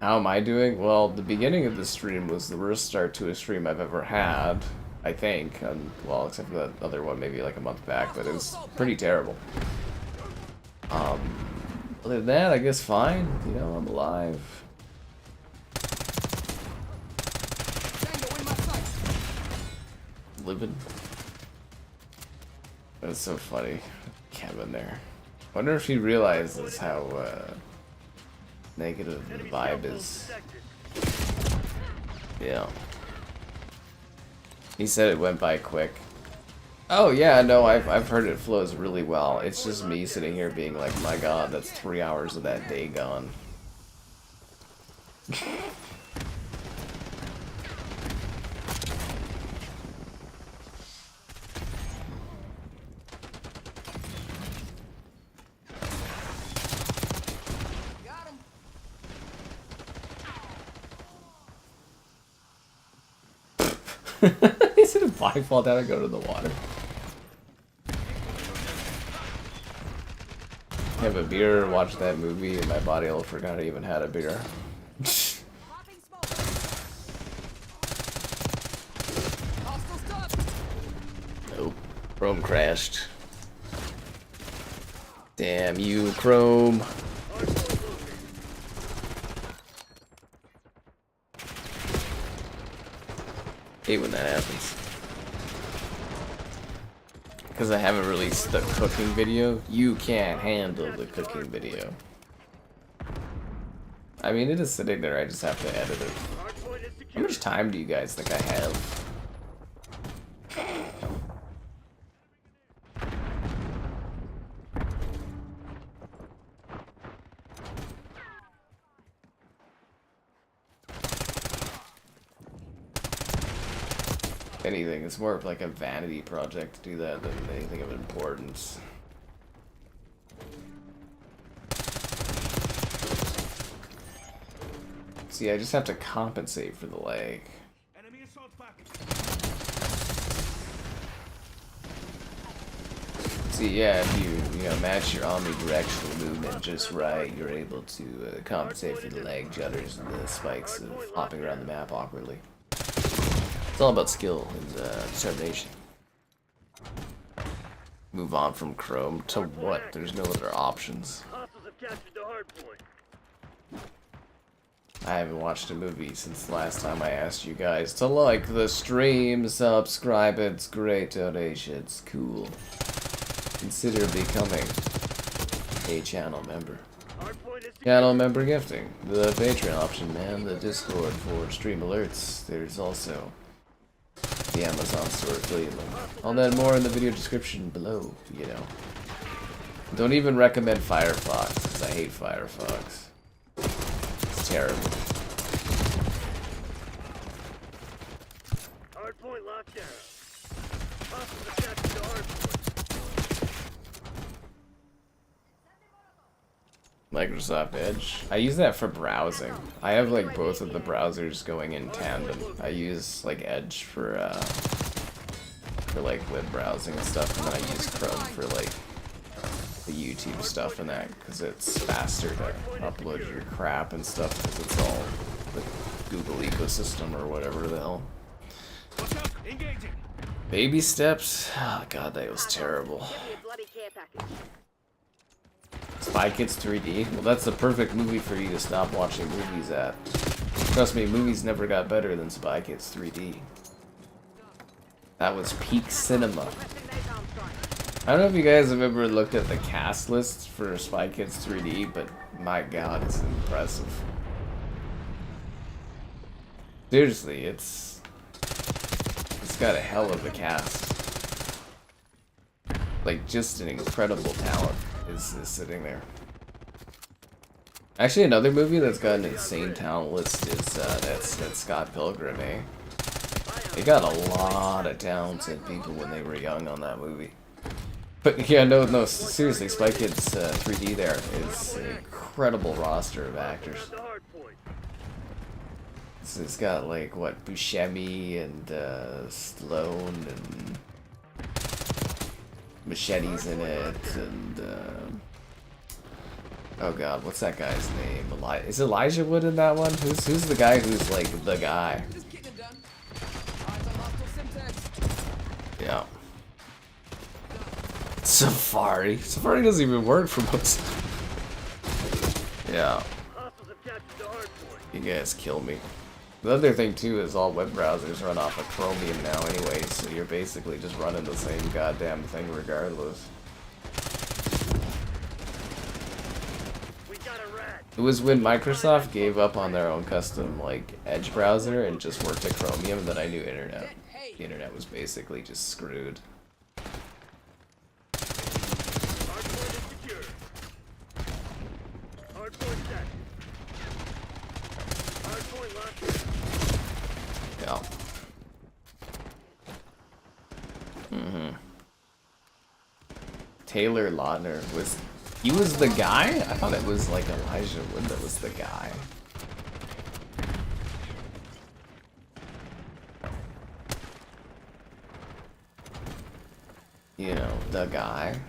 How am I doing? Well, the beginning of the stream was the worst start to a stream I've ever had, I think. Well, except for that other one maybe like a month back, but it was pretty terrible. Other than that, I guess fine. You know, I'm alive. Tango in my sight. Living. That's so funny. Kevin there. Wonder if he realizes how negative the Enemy vibe scalpel is. detected. Yeah. He said it went by quick. Oh yeah, no, I've heard it flows really well. It's just me sitting here being like, my god, that's 3 hours of that day gone. Got him. He said if I fall down, I go to the water. Have a beer, watch that movie, and my body will forget I even had a beer. Popping smoke. Hostile stop. Nope. Chrome crashed. Damn you, Chrome. Hate when that happens. Because I haven't released the cooking video. You can't handle the cooking video. I mean, it is sitting there, I just have to edit it. Hardpoint is How secure. much time do you guys think I have? If anything, it's more of like a vanity project to do that than anything of importance. See, I just have to compensate for the lag. Enemy assault package. See, yeah, if you know, match your omnidirectional movement just right, you're able to compensate for the lag jutters and the spikes of hopping around the map awkwardly. It's all about skill and determination. Move on from Chrome to what? There's no other options. Hostiles have captured the hard point. I haven't watched a movie since the last time I asked you guys to like the stream, subscribe, it's great donations, cool. Consider becoming a channel member. Hardpoint is Channel member gifting, the Patreon option, man, the Discord for stream alerts. There's also the Amazon store affiliate link. All that and more in the video description below, you know. Don't even recommend Firefox, because I hate Firefox. It's terrible. hardpoint locked down. Hostiles have captured the hard point. Microsoft Edge. I use that for browsing. I have like both of the browsers going in tandem. I use like Edge for like web browsing and stuff, and then I use Chrome for like the YouTube stuff and that, because it's faster to upload your crap and stuff, because it's all the Google ecosystem or whatever the hell. Watch out! Engaging! Baby steps. Oh god, that was terrible. Give me a bloody care package. Spy Kids 3D? Well, that's the perfect movie for you to stop watching movies at. Trust me, movies never got better than Spy Kids 3D. That was peak cinema. I don't know if you guys have ever looked at the cast list for Spy Kids 3D, but my god, it's impressive. Seriously, it's got a hell of a cast. Like, just an incredible talent is sitting there. Actually, another movie that's got an insane talent list is that's Scott Pilgrim, eh? They got a lot of talented people when they were young on that movie. But yeah, no, seriously, Spy Kids 3D there is an incredible roster of actors. The hard point. It's got like what, Buscemi and Stallone and Machetes in it, and oh god, what's that guy's name? Is Elijah Wood in that one? Who's the guy who's like the guy? Yeah. Safari doesn't even work for most. Yeah. Hostiles have captured the hard point. You guys kill me. The other thing too is all web browsers run off of Chromium now anyway, so you're basically just running the same goddamn thing regardless. We got a rat. It was when Microsoft gave up on their own custom like Edge browser and just worked at Chromium that I knew the internet was basically just screwed. Hardpoint is secure. Hardpoint set. Hardpoint locked in. Yeah. Taylor Lautner was the guy? I thought it was like Elijah Wood that was the guy. You know, the guy.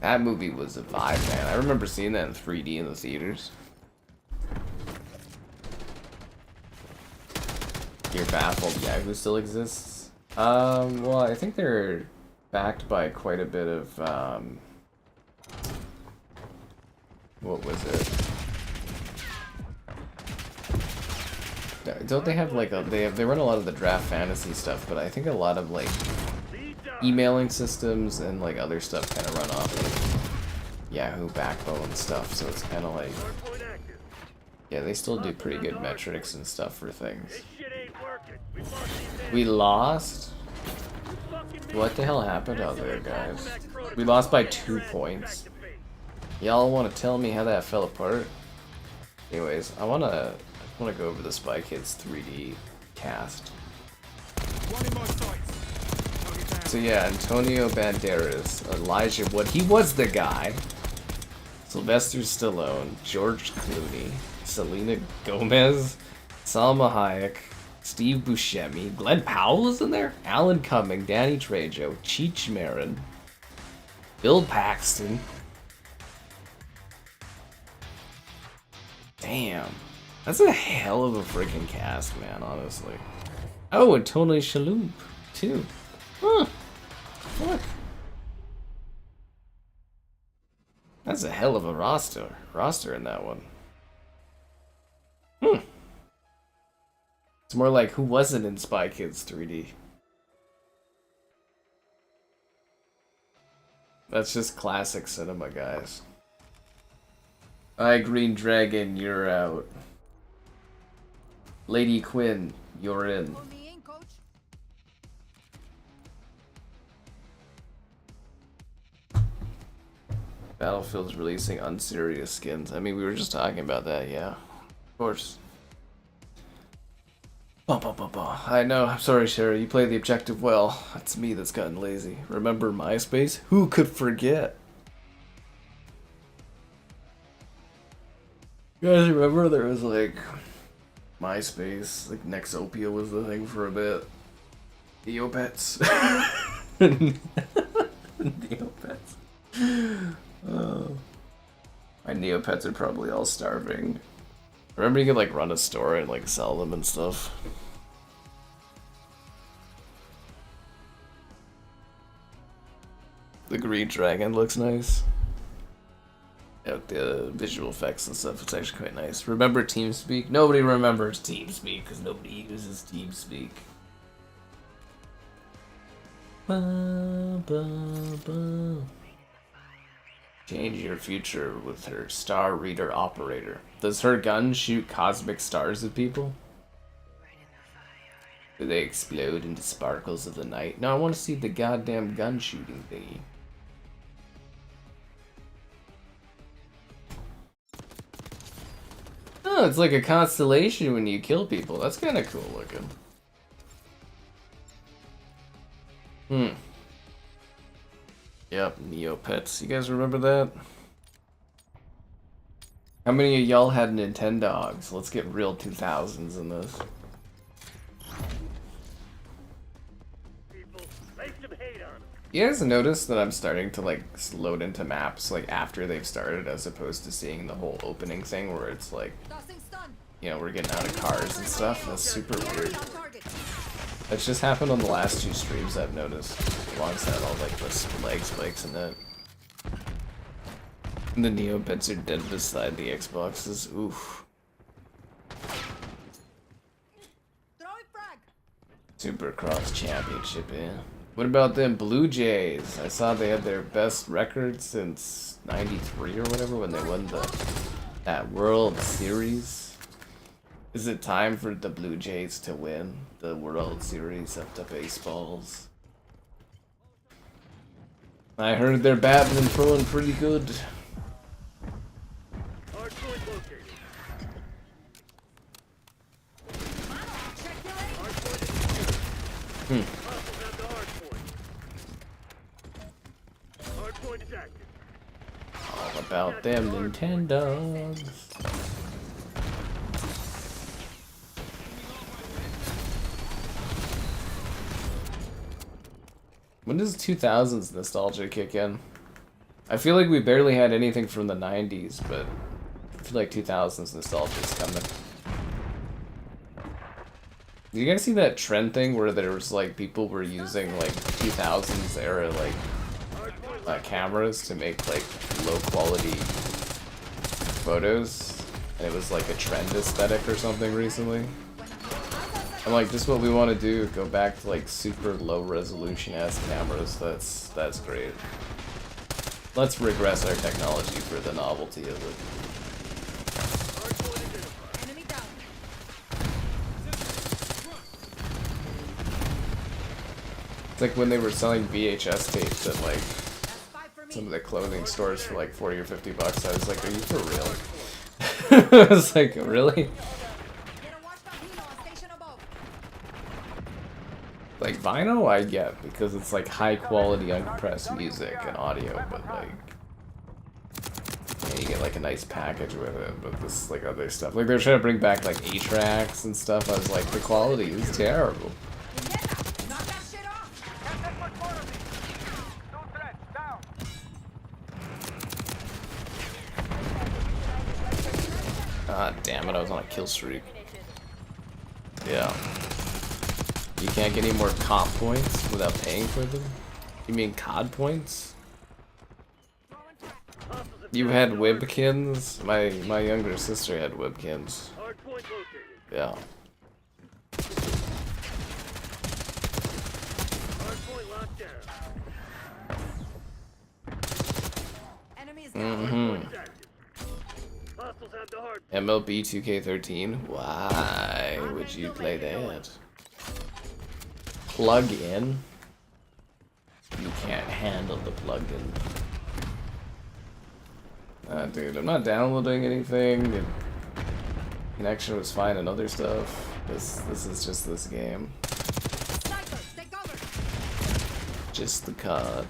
That movie was a vibe, man. I remember seeing that in 3D in the theaters. You're baffled, yeah, who still exists? Well, I think they're backed by quite a bit of, what was it? Don't they have like they run a lot of the draft fantasy stuff, but I think a lot of like emailing systems and like other stuff kind of run off of Yahoo Backbone stuff, so it's kind of like, yeah, they still do pretty good metrics and stuff for things. This shit ain't working. We lost these We lost? What the hell happened out there, guys? We lost by 2 points. Y'all want to tell me how that fell apart? Anyways, I wanna go over the Spy Kids 3D cast. So yeah, Antonio Banderas, Elijah Wood, he was the guy. Sylvester Stallone, George Clooney, Selena Gomez, Salma Hayek, Steve Buscemi, Glenn Powell is in there, Alan Cumming, Danny Trejo, Cheech Marin, Bill Paxton. Damn. That's a hell of a freaking cast, man, honestly. Oh, and Tony Shalhoub, too. Huh. Fuck. That's a hell of a roster in that one. It's more like who wasn't in Spy Kids 3D. That's just classic cinema, guys. Green Dragon, you're out. Lady Quinn, you're in. Pull me in, coach. Battlefield's releasing unserious skins. I mean, we were just talking about that, yeah. Of course. I know, I'm sorry, Sherry, you played the objective well. That's me that's gotten lazy. Remember MySpace? Who could forget? You guys remember there was like MySpace, like Nexopia was the thing for a bit. Neopets. Neopets. My Neopets are probably all starving. Remember you could like run a store and like sell them and stuff. The Green Dragon looks nice. Yeah, the visual effects and stuff, it's actually quite nice. Remember TeamSpeak? Nobody remembers TeamSpeak because nobody uses TeamSpeak. Change your future with her Star Reader operator. Does her gun shoot cosmic stars at people? Do they explode into sparkles of the night? No, I want to see the goddamn gun shooting thingy. Oh, it's like a constellation when you kill people. That's kind of cool looking. Yep, Neopets. You guys remember that? How many of y'all had Nintendogs? Let's get real 2000s in this. People, lay some hate on them. You guys notice that I'm starting to like load into maps like after they've started as opposed to seeing the whole opening thing where it's like, Tossing stun. you know, we're getting out of cars and stuff. That's super weird. On target. That's just happened on the last 2 streams I've noticed. Alongside all like the lag spikes and that. And the Neopets are dead beside the Xboxes. Oof. Throwing frag. Supercross Championship, yeah. What about them Blue Jays? I saw they had their best record since '93 or whatever when they won that World Series. Is it time for the Blue Jays to win the World Series of the baseballs? I heard they're batting and throwing pretty good. Hardpoint located. Check your aim. Hardpoint is secure. Hostiles at the hardpoint. Hardpoint is active. All about them Nintendogs. When does 2000s nostalgia kick in? I feel like we barely had anything from the 90s, but I feel like 2000s nostalgia is coming. Did you guys see that trend thing where there was like people were using like 2000s era like cameras to make like low quality photos? And it was like a trend aesthetic or something recently. I'm like, just what we want to do, go back to like super low resolution ass cameras. That's great. Let's regress our technology for the novelty of it. Hardpoint identified. Enemy down. It's like when they were selling VHS tapes at like That's 5 for me. some of the clothing stores for like 40 or 50 bucks. I was like, are you for real? I was like, really? Get a watchdown helo on station above. Like vinyl, I get because it's like high quality uncompressed music and audio, but like yeah, you get like a nice package with it. But this like other stuff, like they're trying to bring back like 8-tracks and stuff. I was like, the quality is terrible. Knock that shit off. Ah, damn it! I was on a kill streak. Yeah. You can't get any more comp points without paying for them? You mean COD points? You had webkins? My younger sister had webkins. Hardpoint located. Yeah. Hardpoint locked down. Enemy is Mm-hmm. Hostiles have the hard. MLB 2K13? Why would you play that? Plug-in? You can't handle the plug-in. Dude, I'm not downloading anything. The connection was fine and other stuff. This is just this game. sniper. Take cover. Just the COD.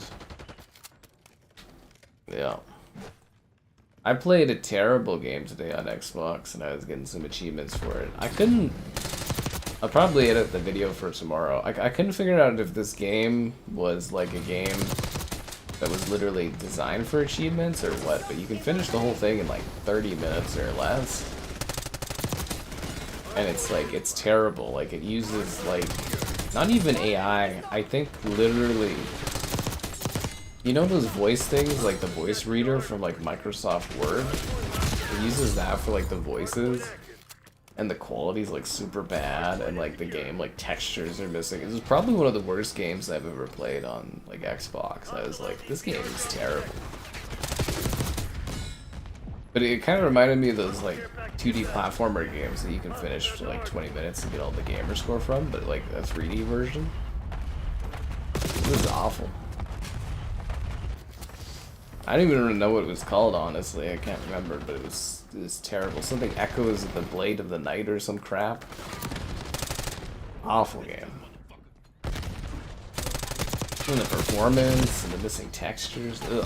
Yeah. I played a terrible game today on Xbox and I was getting some achievements for it. I'll probably edit the video for tomorrow. I couldn't figure out if this game was like a game that was literally designed for achievements or what, but you can finish the whole thing in like 30 minutes or less. And it's like, it's terrible. Like, it uses like, not even AI, I think literally, you know those voice things, like the voice reader from like Microsoft Word? It uses that for like the voices. And the quality's like super bad, and like the game, like textures are missing. This is probably one of the worst games I've ever played on like Xbox. I was like, this game is terrible. But it kind of reminded me of those like 2D platformer games that you can finish for like 20 minutes and get all the gamer score from, but like a 3D version. This is awful. I don't even know what it was called, honestly. I can't remember, but it was terrible. Something Echoes of the Blade of the Night or some crap. Awful game. And the performance and the missing textures. Ugh.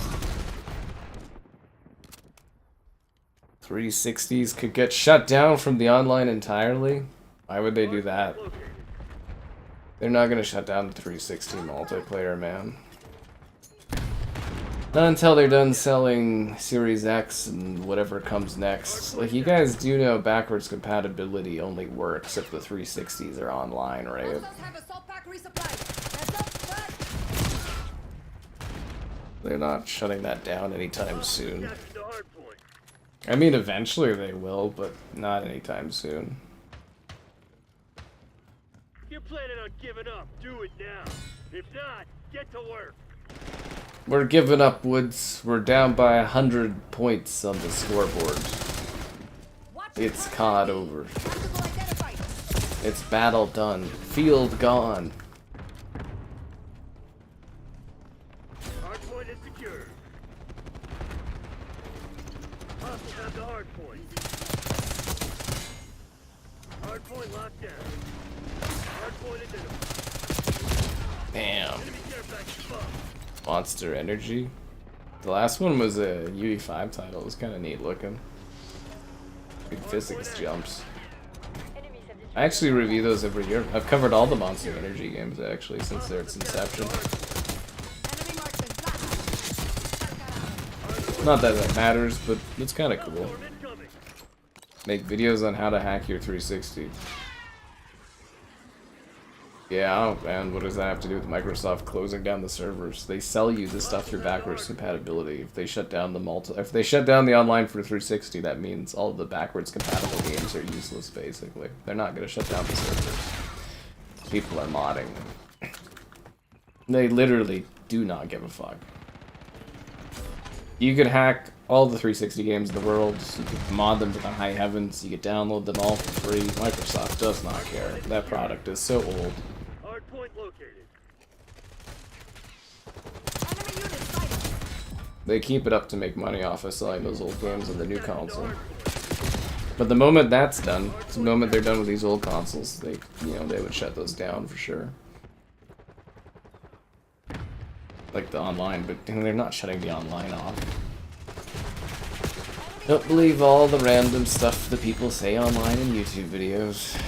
360s could get shut down from the online entirely. Why would they do that? They're not gonna shut down the 360 multiplayer, man. Not until they're done selling Series X and whatever comes next. Like, you guys do know backwards compatibility only works if the 360s are online, right? Hostiles have assault pack resupply. Heads up, front. They're not shutting that down anytime soon. Captured the hardpoint. I mean, eventually they will, but not anytime soon. If you're planning on giving up, do it now. If not, get to work. We're giving up, Woods. We're down by 100 points on the scoreboard. It's COD over. Tactical identified. It's battle done. Field gone. Hardpoint is secure. Hostiles have the hardpoint. Hardpoint locked down. Hardpoint identified. Damn. Enemy care package buff. Monster Energy. The last one was a UE5 title. It was kind of neat looking. Big physics jumps. I actually review those every year. I've covered all the Monster Energy games actually since their inception. Enemy marksman flat. Not that that matters, but it's kind of cool. Storm incoming. Make videos on how to hack your 360. Yeah, and what does that have to do with Microsoft closing down the servers? They sell you the stuff through backwards compatibility. If they shut down the if they shut down the online for 360, that means all of the backwards compatible games are useless, basically. They're not going to shut down the servers. People are modding them. They literally do not give a fuck. You could hack all the 360 games in the world, you could mod them to the high heavens, you could download them all for free. Microsoft does not care. That product is so old. Hardpoint located. Enemy unit sighted. They keep it up to make money off of selling those old games on the new console. But the moment that's done, the moment they're done with these old consoles, they would shut those down for sure. like the online, but they're not shutting the online off. Don't believe all the random stuff that people say online in YouTube videos.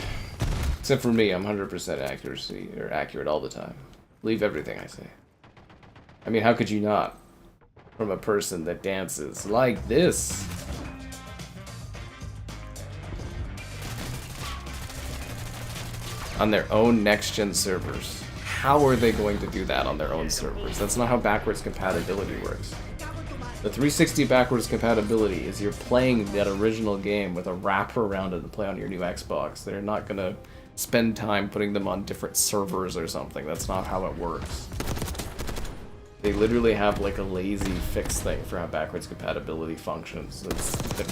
Except for me, I'm 100% accurate all the time. Believe everything I say. I mean, how could you not? From a person that dances like this. On their own next-gen servers. How are they going to do that on their own servers? That's not how backwards compatibility works. The 360 backwards compatibility is you're playing that original game with a wrapper around it to play on your new Xbox. They're not gonna spend time putting them on different servers or something. That's not how it works. They literally have like a lazy fix thing for how backwards compatibility functions.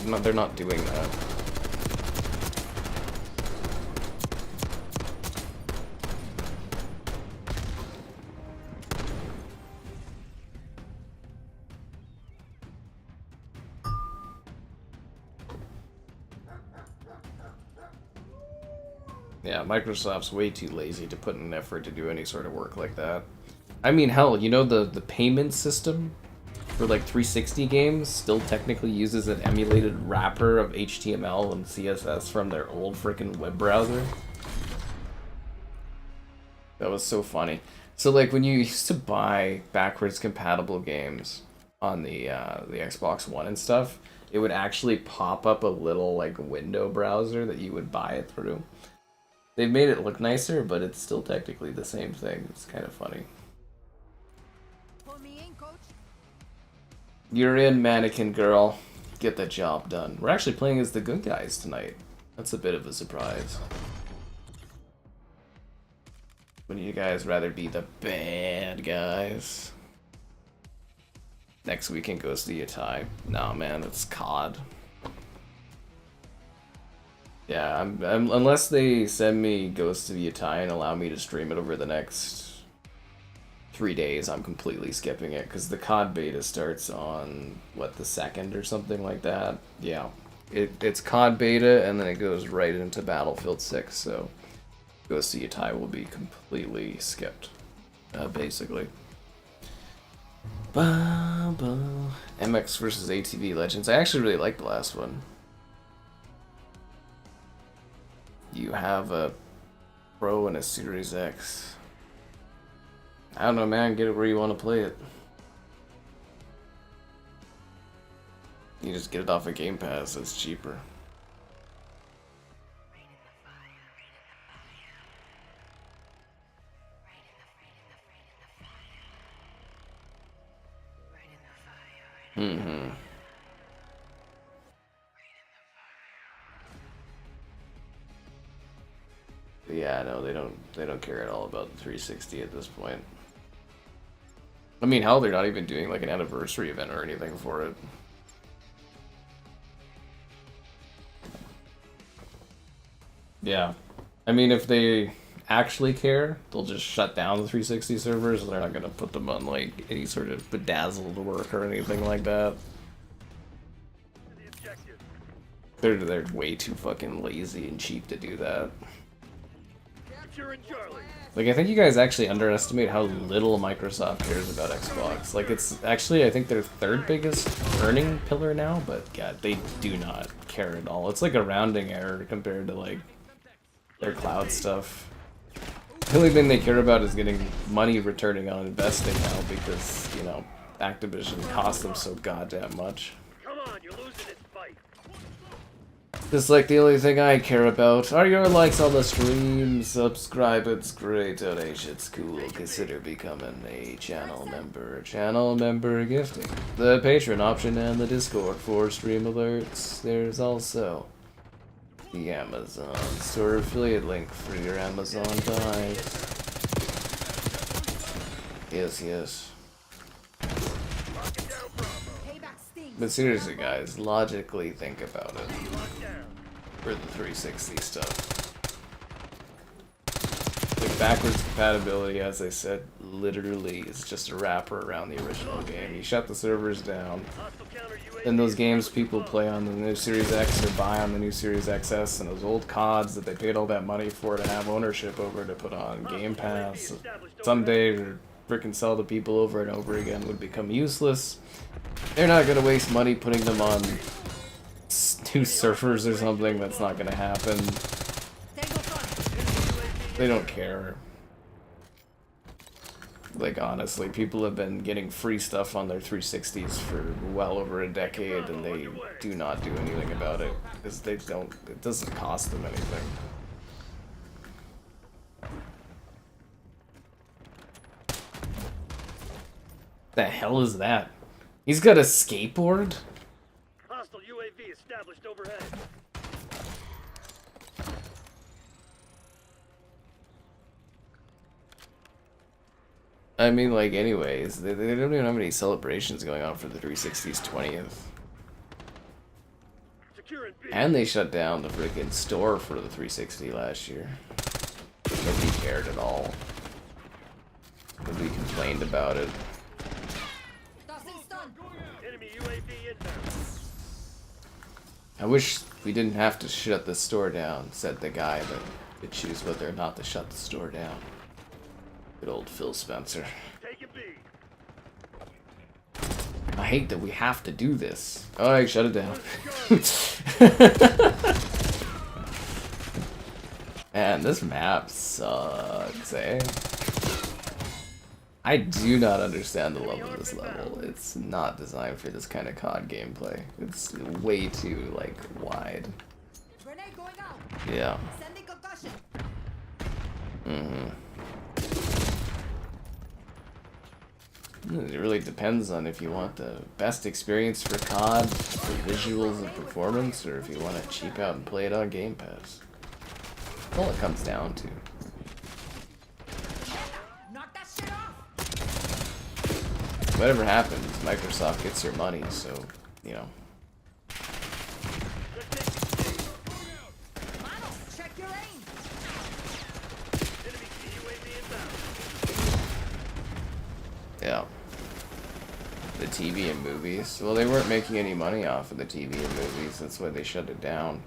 They're not doing that. Yeah, Microsoft's way too lazy to put in an effort to do any sort of work like that. I mean, hell, you know the payment system for like 360 games still technically uses an emulated wrapper of HTML and CSS from their old freaking web browser? That was so funny. So like when you used to buy backwards compatible games on the Xbox One and stuff, it would actually pop up a little like window browser that you would buy it through. They've made it look nicer, but it's still technically the same thing. It's kind of funny. You're in, mannequin girl. Get the job done. We're actually playing as the good guys tonight. That's a bit of a surprise. Wouldn't you guys rather be the bad guys? Next weekend goes to Yatai. Nah, man, it's COD. Yeah, unless they send me Ghost of Yatai and allow me to stream it over the next 3 days, I'm completely skipping it, because the COD beta starts on, what, the 2nd or something like that? Yeah. It's COD beta, and then it goes right into Battlefield 6, so Ghost of Yatai will be completely skipped, basically. MX versus ATV Legends. I actually really like the last one. You have a Pro and a Series X. I don't know, man. Get it where you want to play it. You just get it off of Game Pass. It's cheaper. Mm-hmm. Yeah, no, they don't care at all about the 360 at this point. I mean, hell, they're not even doing like an anniversary event or anything for it. Yeah. I mean, if they actually care, they'll just shut down the 360 servers. They're not gonna put them on like any sort of bedazzled work or anything like that. They're way too fucking lazy and cheap to do that. Like, I think you guys actually underestimate how little Microsoft cares about Xbox. Like, it's actually, I think, their third biggest earning pillar now, but God, they do not care at all. It's like a rounding error compared to, like, their cloud stuff. The only thing they care about is getting money returning on investing now because, you know, Activision cost them so goddamn much. Come on, you're losing this fight. It's like the only thing I care about are your likes on the stream, subscribe, it's great, donations, cool, consider becoming a channel member gifting, the Patreon option, and the Discord for stream alerts. There's also the Amazon store affiliate link for your Amazon buys. Yes. But seriously, guys, logically think about it. For the 360 stuff. Like, backwards compatibility, as I said, literally is just a wrapper around the original game. You shut the servers down, and those games people play on the new Series X or buy on the new Series XS, and those old CODs that they paid all that money for to have ownership over to put on Game Pass someday, or frickin' sell to people over and over again would become useless. They're not gonna waste money putting them on two surfers or something. That's not gonna happen. They don't care. Like, honestly, people have been getting free stuff on their 360s for well over a decade, and they do not do anything about it because they don't. It doesn't cost them anything. The hell is that? He's got a skateboard? Hostile UAV established overhead. I mean, like, anyways, they don't even have any celebrations going on for the 360's 20th. Secure and B. And they shut down the freaking store for the 360 last year. Nobody cared at all. Nobody complained about it. Enemy UAV inbound. I wish we didn't have to shut the store down, said the guy that could choose whether or not to shut the store down. Good old Phil Spencer. Taking B. I hate that we have to do this. Alright, shut it down. Man, this map sucks, eh? I do not understand the love of this level. It's not designed for this kind of COD gameplay. It's way too, like, wide. Grenade going out. Yeah. Sending concussion. It really depends on if you want the best experience for COD, for visuals and performance, or if you want to cheap out and play it on Game Pass. That's all it comes down to. Knock that shit off. Whatever happens, Microsoft gets your money, so, you know. Mano, check your aim. Enemy UAV inbound. Yeah. The TV and movies. Well, they weren't making any money off of the TV and movies. That's why they shut it down.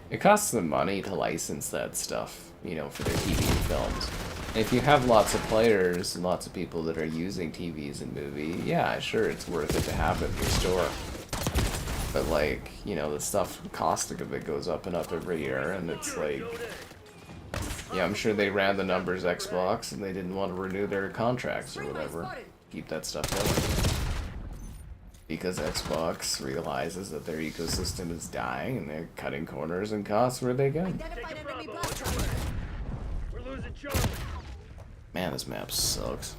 It costs them money to license that stuff, you know, for their TV and films. And if you have lots of players and lots of people that are using TVs and movies, yeah, sure, it's worth it to have it in your store. But, like, you know, the stuff, cost of it goes up and up every year, and it's like... Yeah, I'm sure they ran the numbers Xbox, and they didn't want to renew their contracts or whatever. Keep that stuff going. Because Xbox realizes that their ecosystem is dying and they're cutting corners and costs where they can. Identified enemy Bravo, blast on your target. way. We're losing Charlie. Man, this map sucks.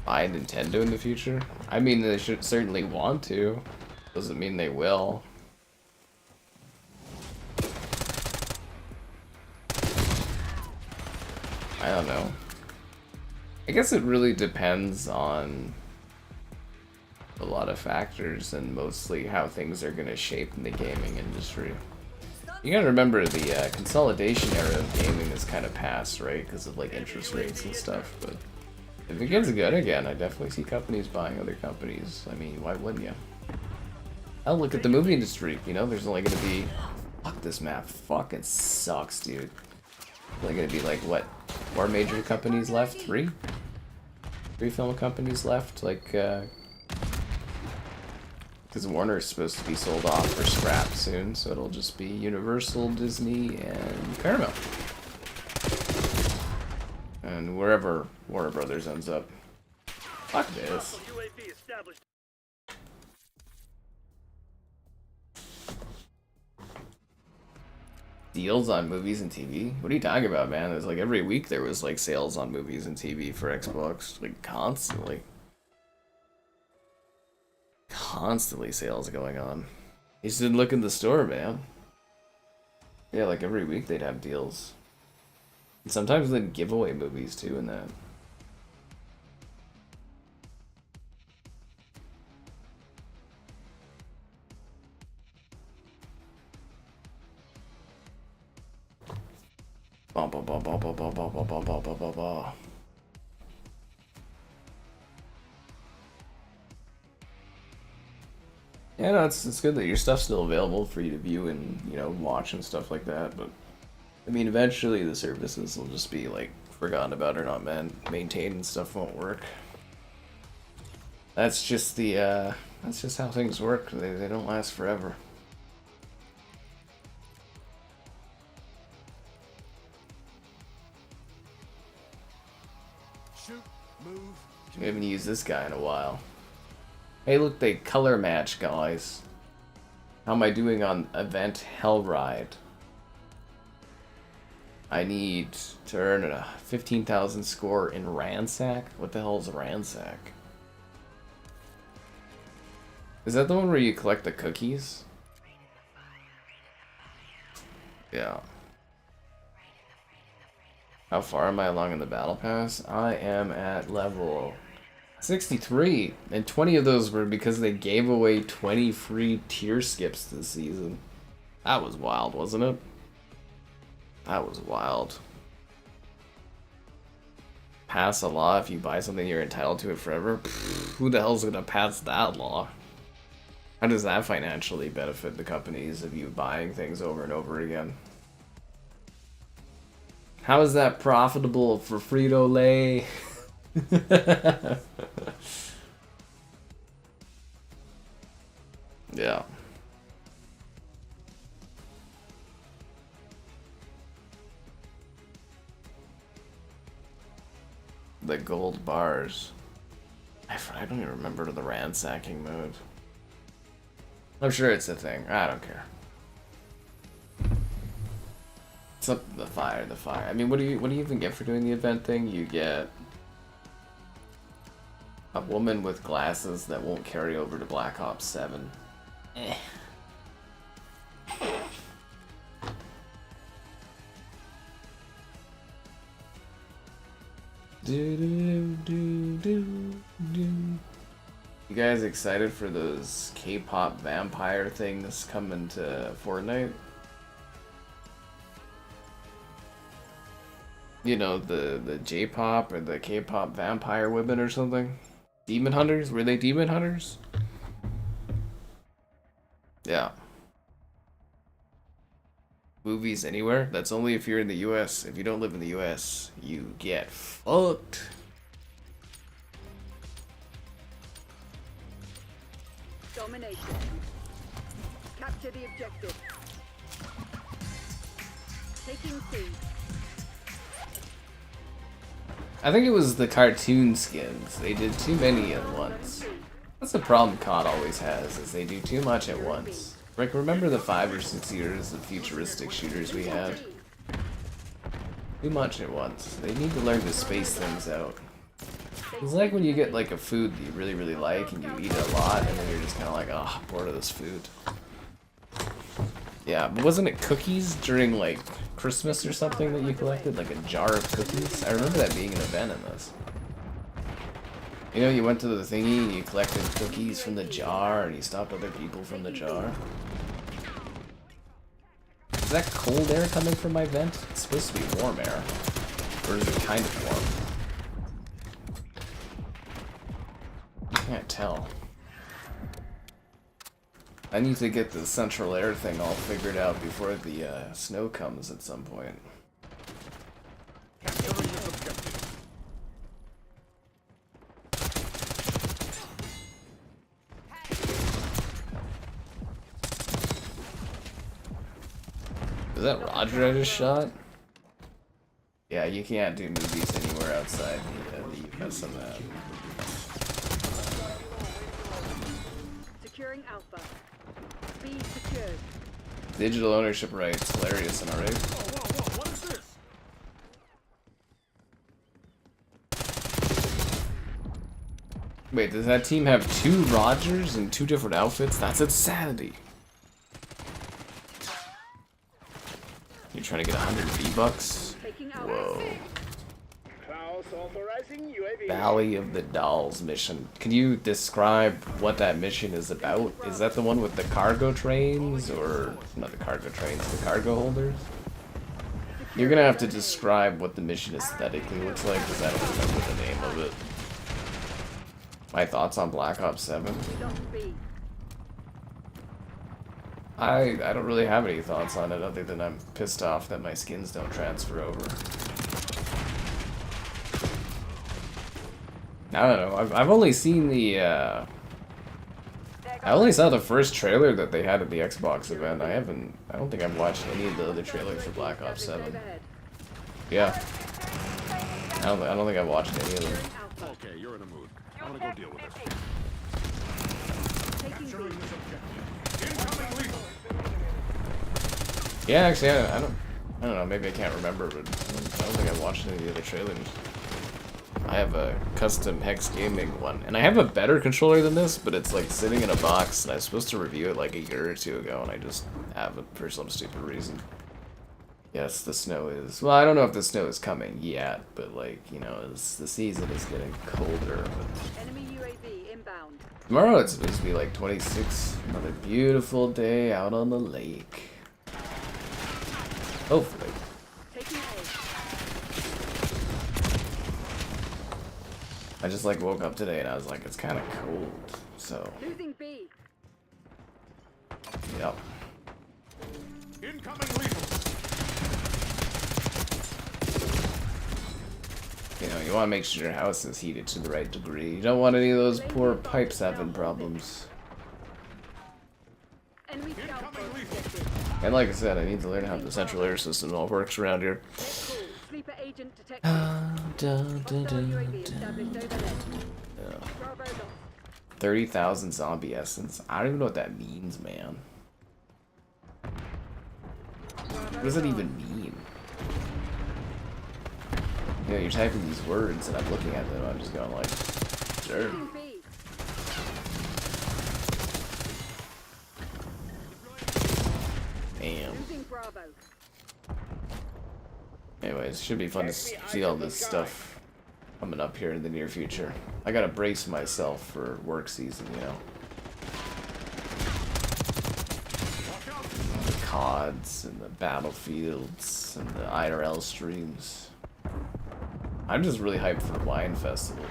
Buy Nintendo in the future? I mean, they should certainly want to. Doesn't mean they will. I don't know. I guess it really depends on a lot of factors and mostly how things are going to shape in the gaming industry. You gotta remember the consolidation era of gaming is kind of past, right? Because of like interest rates and stuff. But if it gets good again, I definitely see companies buying other companies. I mean, why wouldn't you? I'll look at the movie industry. You know, there's only gonna be... Fuck, this map fucking sucks, dude. Only gonna be like, what, 4 major companies left? 3? 3 film companies left? Like, because Warner's supposed to be sold off for scrap soon, so it'll just be Universal, Disney, and Paramount. And wherever Warner Brothers ends up. Fuck this. UAV established. Deals on movies and TV? What are you talking about, man? There's like every week there was like sales on movies and TV for Xbox. Like constantly. Constantly sales going on. You just didn't look in the store, man. Yeah, like every week they'd have deals. And sometimes they'd give away movies too in that. Ba ba ba ba ba ba ba ba ba ba ba ba ba. Yeah, no, it's good that your stuff's still available for you to view and, you know, watch and stuff like that, but I mean, eventually the services will just be like Forgotten about or not, man. Maintain and stuff won't work. That's just the, that's just how things work. They don't last forever. Shoot, move. We haven't used this guy in a while. Hey, look, they color match, guys. How am I doing on Event Hellride? I need to earn a 15,000 score in Ransack. What the hell is Ransack? Is that the one where you collect the cookies? Yeah. How far am I along in the battle pass? I am at level 63, and 20 of those were because they gave away 20 free tier skips this season. That was wild, wasn't it? That was wild. Pass a law if you buy something you're entitled to it forever? Pfft, who the hell's gonna pass that law? How does that financially benefit the companies of you buying things over and over again? How is that profitable for Frito-Lay? Yeah. The gold bars. I don't even remember the ransacking mode. I'm sure it's a thing. I don't care. It's up the fire, the fire. I mean, what do you even get for doing the event thing? You get a woman with glasses that won't carry over to Black Ops 7. Eh. You guys excited for those K-pop vampire things coming to Fortnite? You know, the J-pop or the K-pop vampire women or something? Demon hunters? Were they demon hunters? Yeah. Movies anywhere? That's only if you're in the US. If you don't live in the US, you get fucked. Domination. Capture the objective. Taking C. I think it was the cartoon skins. They did too many at once. That's the problem COD always has, is they do too much at once. Like, remember the 5 or 6 years of futuristic shooters we had? Too much at once. They need to learn to space things out. It's like when you get like a food that you really, really like and you eat it a lot and then you're just kind of like, oh, I'm bored of this food. Yeah, but wasn't it cookies during like Christmas or something that you collected? Like a jar of cookies? I remember that being an event in this. You know, you went to the thingy and you collected cookies from the jar and you stopped other people from the jar. Is that cold air coming from my vent? It's supposed to be warm air. Or is it kind of warm? I can't tell. I need to get the central air thing all figured out before the snow comes at some point. Is that Roger I just shot? Yeah, you can't do movies anywhere outside the US on that. Securing Alpha. B secured. Digital ownership rights, hilarious, alright? Whoa, what is this? Wait, does that team have 2 Rogers and 2 different outfits? That's insanity. You're trying to get 100 V-Bucks? Whoa. Valley of the Dolls mission. Can you describe what that mission is about? Is that the one with the cargo trains? Or, not the cargo trains, the cargo holders? You're gonna have to describe what the mission aesthetically looks like, because I don't remember the name of it. My thoughts on Black Ops 7? I don't really have any thoughts on it other than I'm pissed off that my skins don't transfer over. I don't know. I've only seen the. I only saw the first trailer that they had at the Xbox event. I don't think I've watched any of the other trailers for Black Ops 7. Yeah. I don't think I've watched any of them. Okay, you're in a mood. I'm gonna go deal with this. Capturing this objective. Incoming lethal. Yeah, actually, I don't know. Maybe I can't remember, but I don't think I've watched any of the other trailers. I have a custom Hex Gaming one, and I have a better controller than this, but it's like sitting in a box, and I was supposed to review it like a year or two ago, and I just haven't for some stupid reason. Yes, the snow is. Well, I don't know if the snow is coming yet, but like, you know, the season is getting colder. But Enemy UAV inbound. tomorrow it's supposed to be like 26. Another beautiful day out on the lake. Hopefully. Taking A. I just like woke up today and I was like, it's kind of cold. So, Losing B. yep. Incoming lethal. You know, you want to make sure your house is heated to the right degree. You don't want any of those poor pipes having problems. Enemy scout Incoming boat lethal. detected. And like I said, I need to learn how the central air system all works around here. Cool. Sleeper agent detected. Hostile UAV established overhead. Bravo lost. 30,000 zombie essence. I don't even know what that means, man. What does it even mean? You know, you're typing these words and I'm looking at them, I'm just going like, sure. Losing B. Damn. Losing Bravo. Anyways, should be fun to see all this stuff coming up here in the near future. I gotta brace myself for work season, you know. The CODs and the battlefields and the IRL streams. I'm just really hyped for Wine Festival.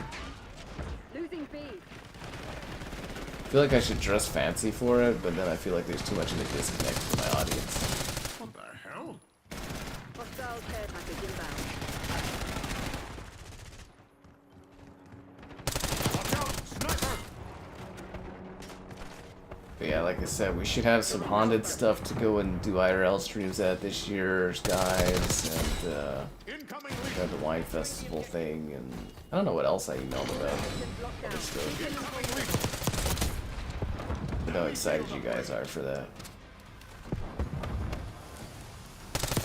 Losing B. I feel like I should dress fancy for it, but then I feel like there's too much of a disconnect from my audience. What the hell? Hostile care package inbound. Watch out! Sniper! But yeah, like I said, we should have some haunted stuff to go and do IRL streams at this year, guys, and Incoming we lethal. have the Wine Festival thing, and I don't know what else I emailed about. Lockdown. Still, Incoming lethal. I know how excited you guys are for that.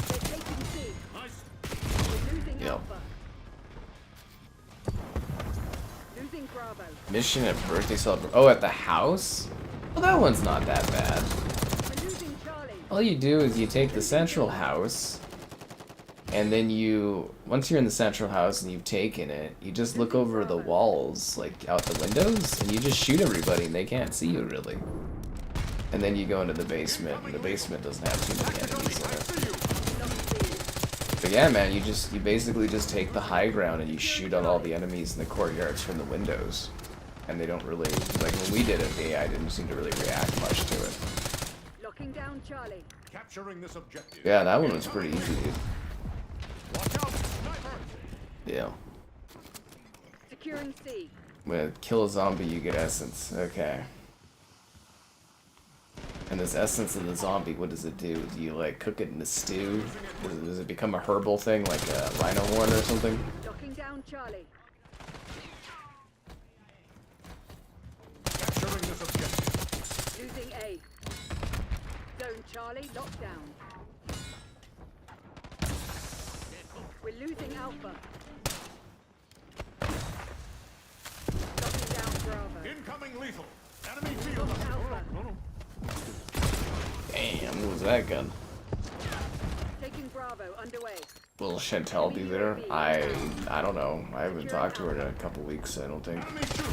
They're taking C. Nice. We're losing Yep. Alpha. Losing Bravo. Mission at birthday celebration. Oh, at the house? Well, that one's not that bad. We're losing Charlie. All you do is you take the central house, and then you, once you're in the central house and you've taken it, you just look over the walls, like out the windows, and you just shoot everybody and they can't see you really. And then you go into the basement, and the basement doesn't have too many enemies in it. Lost B. But yeah, man, you basically just take the high ground and you shoot on all the enemies in the courtyards from the windows. And they don't really, like when we did it, the AI didn't seem to really react much to it. Locking down Charlie. Capturing this objective. Yeah, that one was pretty easy, dude. Watch out! Sniper! Yeah. Securing C. When kill a zombie, you get essence. Okay. And this essence of the zombie, what does it do? Do you like cook it in a stew? Does it become a herbal thing, like a rhino horn or something? Locking down Charlie. Capturing this objective. Losing A. Zone Charlie locked down. We're losing Alpha. Locking down Bravo. Incoming lethal. Enemy field. Alpha. Damn, what was that gun? Taking Bravo underway. Will Chantel be there? I don't know. I haven't talked to her in a couple weeks, I don't think. Enemy shoot.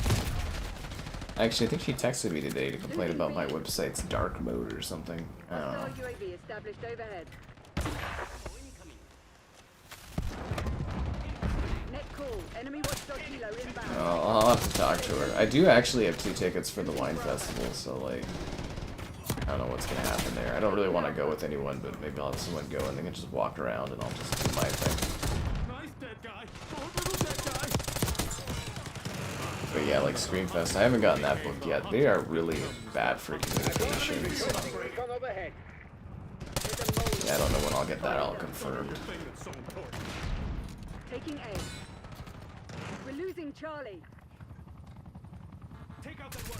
Actually, I think she texted me today to complain about my website's dark mode or something. I don't know. Hostile UAV established overhead. Net call. Enemy watchdog helo inbound. I'll have to talk to her. I do actually have 2 tickets for the wine festival, so like, I don't know what's gonna happen there. I don't really want to go with anyone, but maybe I'll have someone go and they can just walk around and I'll just do my thing. Nice dead guy. Oh, little dead guy. yeah, like Screamfest. I haven't gotten that book yet. They are really bad for communications. Recon overhead. Yeah, I don't know when I'll get that all confirmed. Thing that's so important. Taking A. We're losing Charlie. Take out that one.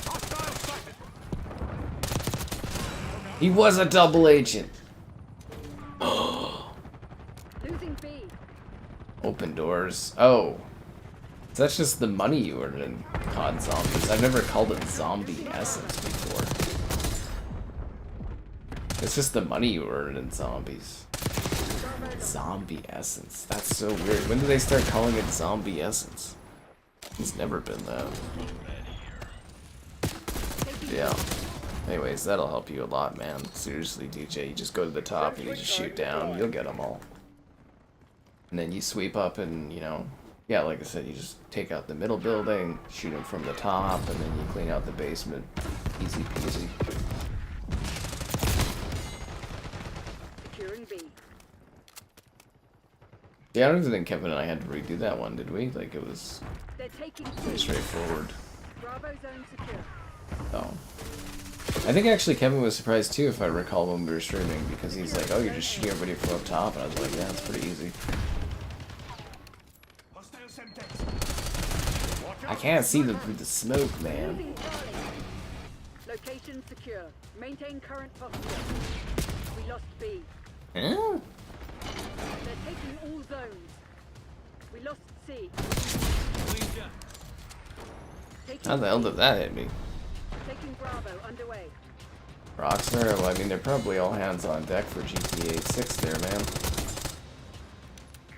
Hostile sighted. He was a double agent. Losing B. Open doors. Oh. That's just the money you earn in COD Zombies. I've never called it zombie essence before. It's just the money you earn in zombies. Zombie essence. That's so weird. When did they start calling it zombie essence? It's never been that. Yeah. Anyways, that'll help you a lot, man. Seriously, DJ. You just go to the top and you just shoot down. You'll get them all. And then you sweep up and, you know, yeah, like I said, you just take out the middle building, shoot them from the top, and then you clean out the basement. Easy peasy. Securing B. Yeah, I don't even think Kevin and I had to redo that one, did we? Like, it was They're taking pretty C. straightforward. Bravo zone secure. Oh. I think actually Kevin was surprised too, if I recall, when we were streaming, because he's like, oh, you're just shooting everybody from up top, and I was like, yeah, it's pretty easy. Hostile Semtex. Watch I out. can't see them through the smoke, man. Losing Charlie. Location secure. Maintain current posture. We lost B. Huh? They're taking all zones. We lost C. Taking How the hell did that hit me? Taking Bravo underway. Rockstar? Well, I mean, they're probably all hands on deck for GTA 6 there, man.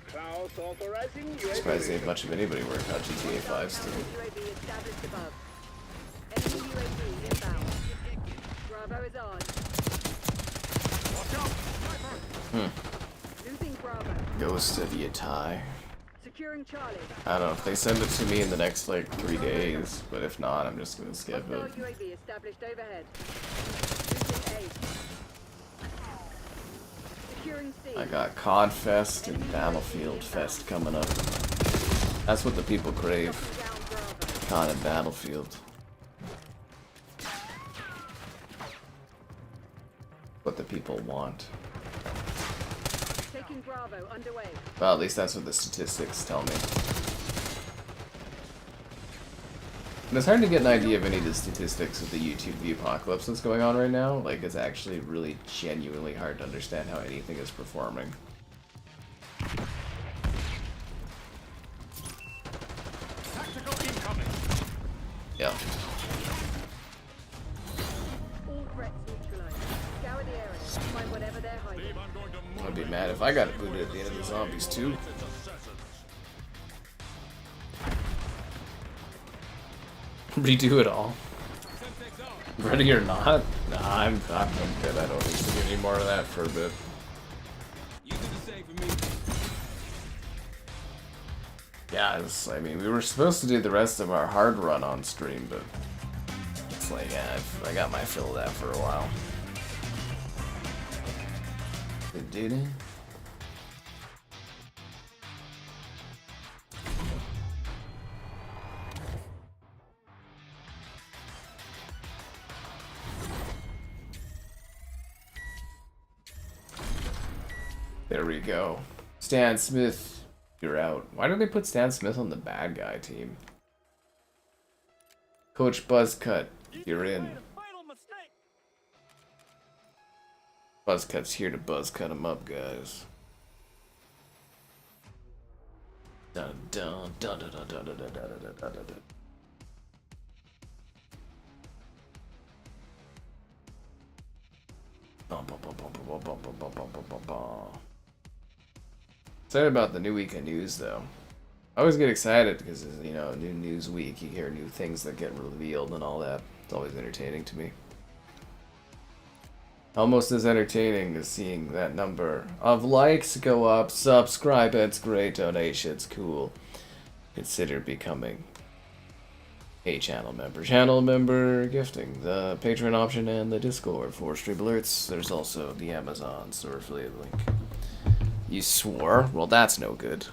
Klaus authorizing UAV. Surprised they have much of anybody work on GTA 5 still. UAV established above. Enemy UAV inbound. Bravo is on. Watch out. Sniper. Losing Bravo. Ghost of Yatai. Securing Charlie. I don't know if they send it to me in the next, like, 3 days, but if not, I'm just gonna skip Hostile it. UAV established overhead. Losing A. Securing C. I got COD Fest and Battlefield Fest coming up. That's what the people crave. Down Bravo. COD and Battlefield. What the people want. Taking Bravo underway. Well, at least that's what the statistics tell me. And it's hard to get an idea of any of the statistics with the YouTube the apocalypse that's going on right now. Like, it's actually really genuinely hard to understand how anything is performing. Tactical incoming. Yeah. All threats neutralized. Scour the area. Find whatever they're hiding. Babe, I'm going to I'd be mad if I got booted at the end of the zombies too. Redo it all. Ready or not? Nah, I'm good. I don't need to do any more of that for a bit. You do the same for me. Yeah, I mean, we were supposed to do the rest of our hard run on stream, but it's like, yeah, I got my fill of that for a while. Did it? There we go. Stan Smith, you're out. Why did they put Stan Smith on the bad guy team? Coach Buzzcut, you're in. Buzzcut's here to buzzcut him up, guys. Dun dun dun dun dun dun dun dun dun dun dun dun. Bum, bum, bum, bum, bum, bum, bum, bum, bum, bum, bum, bum. Excited about the new week of news, though. I always get excited because, you know, new news week, you hear new things that get revealed and all that. It's always entertaining to me. Almost as entertaining as seeing that number of likes go up, subscribe, it's great, donations, cool. Consider becoming a channel member. Channel member gifting, the Patreon option, and the Discord for stream alerts. There's also the Amazon store affiliate link. You swore? Well, that's no good.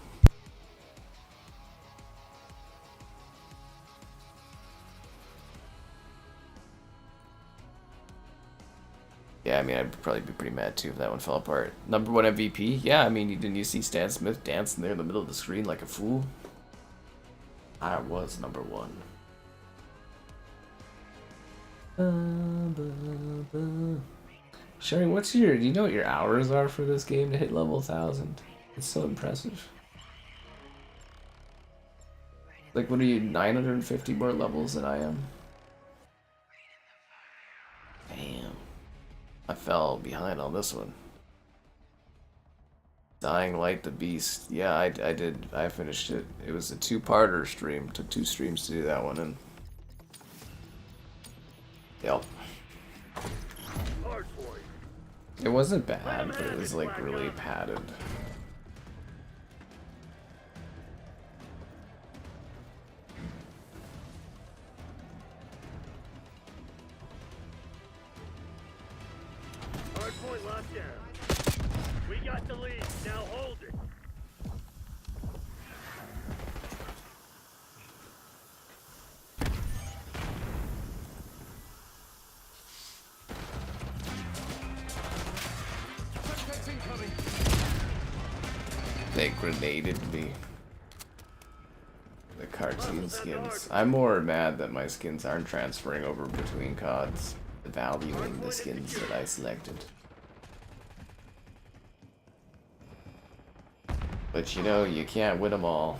Yeah, I mean, I'd probably be pretty mad too if that one fell apart. Number 1 MVP? Yeah, I mean, didn't you see Stan Smith dancing there in the middle of the screen like a fool? I was number 1. Sherry, do you know what your hours are for this game to hit level 1000? It's so impressive. Like, what are you, 950 more levels than I am? Damn. I fell behind on this one. Dying Light the Beast. Yeah, I did. I finished it. It was a 2-parter stream. Took 2 streams to do that one, and yep. It wasn't bad, but it was like really padded. Hardpoint locked down. We got the lead. Now hold it. They grenaded me. The cartoon skins. I'm more mad that my skins aren't transferring over between CODs. The value in the skins that I selected. But you know, you can't win them all.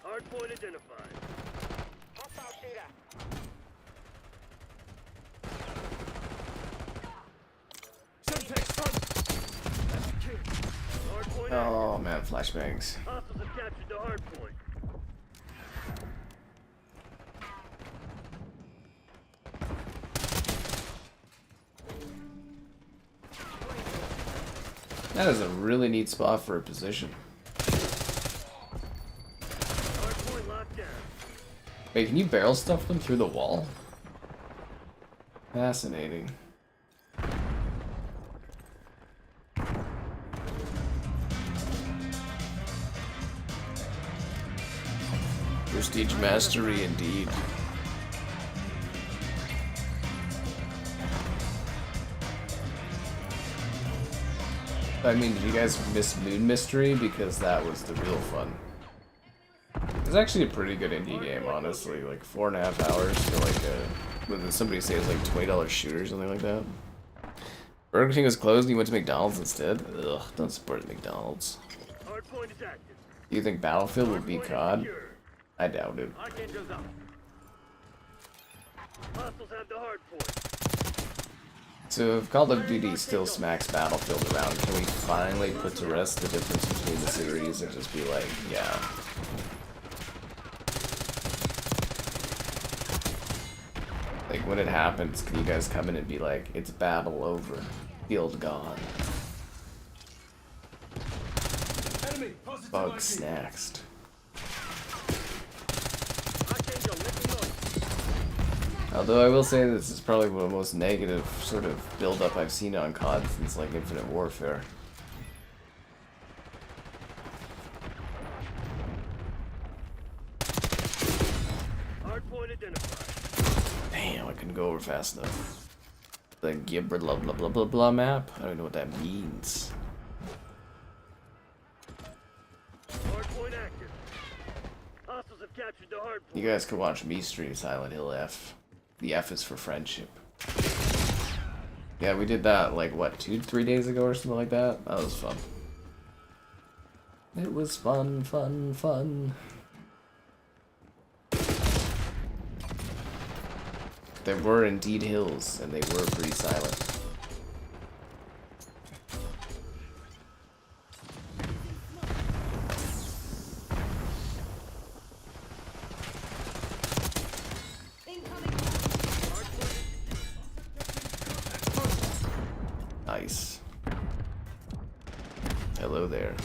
Hardpoint identified. Oh man, flashbangs. Hostiles have captured the hardpoint. That is a really neat spot for a position. Hardpoint locked down. Wait, can you barrel stuff them through the wall? Fascinating. Prestige mastery indeed. I mean, did you guys miss Moon Mystery? Because that was the real fun. It's actually a pretty good indie game, honestly. Like 4.5 hours for like a... What did somebody say it was like $20 shooter or something like that? Burger King was closed and you went to McDonald's instead? Ugh, don't support McDonald's. Hardpoint is active. Do you think Battlefield will beat COD? I doubt it. Archangel's up. Hostiles have the hardpoint. So if Call of Duty still smacks Battlefield around, can we finally put to rest the difference between the series and just be like, yeah. Like when it happens, can you guys come in and be like, it's battle over, field gone. Bug snaxed. Although I will say this is probably the most negative sort of build-up I've seen on COD since like Infinite Warfare. Hardpoint identified. Damn, I couldn't go over fast enough. The Gibber blah blah blah blah blah map? I don't even know what that means. Hardpoint active. Hostiles have captured the hardpoint. You guys could watch me stream Silent Hill F. The F is for friendship. Yeah, we did that like what, 2-3 days ago or something like that? That was fun. It was fun, fun, fun. There were indeed hills, and they were pretty silent. Nice. Hello there.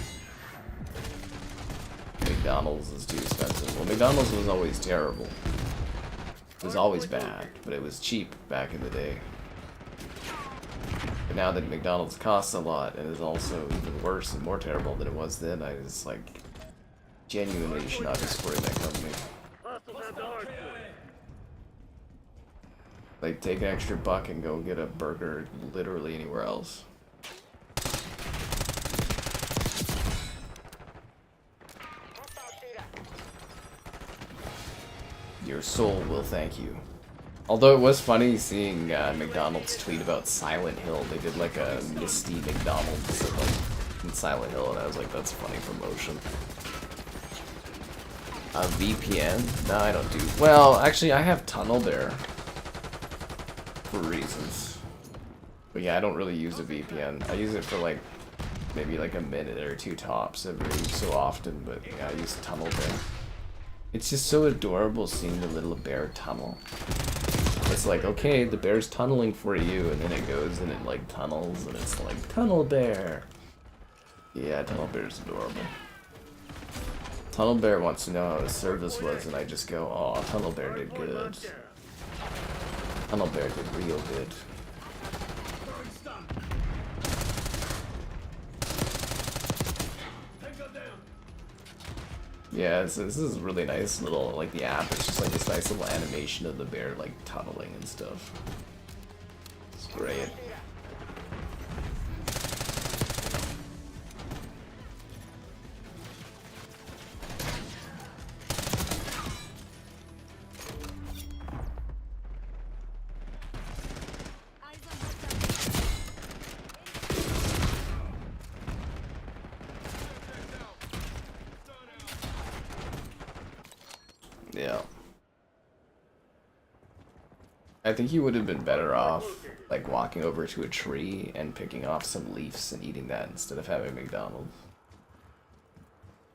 McDonald's is too expensive. Well, McDonald's was always terrible. It was always bad, but it was cheap back in the day. But now that McDonald's costs a lot and is also even worse and more terrible than it was then, I just like genuinely should not be supporting that company. Hostiles have the hardpoint. Like, take an extra buck and go get a burger literally anywhere else. Your soul will thank you. Although it was funny seeing McDonald's tweet about Silent Hill. They did like a Misty McDonald's in Silent Hill, and I was like, that's funny promotion. A VPN? No, I don't do. Well, actually, I have Tunnel Bear for reasons. But yeah, I don't really use a VPN. I use it for like maybe like a minute or two tops every so often. But yeah, I use Tunnel Bear. It's just so adorable seeing the little bear tunnel. It's like, okay, the bear's tunneling for you, and then it goes and it like tunnels, and it's like, Tunnel Bear. Yeah, Tunnel Bear's adorable. Tunnel Bear wants to know how his service was, and I just go, oh, Tunnel Bear did good. Tunnel Bear did real good. Yeah, this is really nice little, like the app, it's just like this nice little animation of the bear like tunneling and stuff. It's great. Yeah. I think you would have been better off, like, walking over to a tree and picking off some leaves and eating that instead of having McDonald's.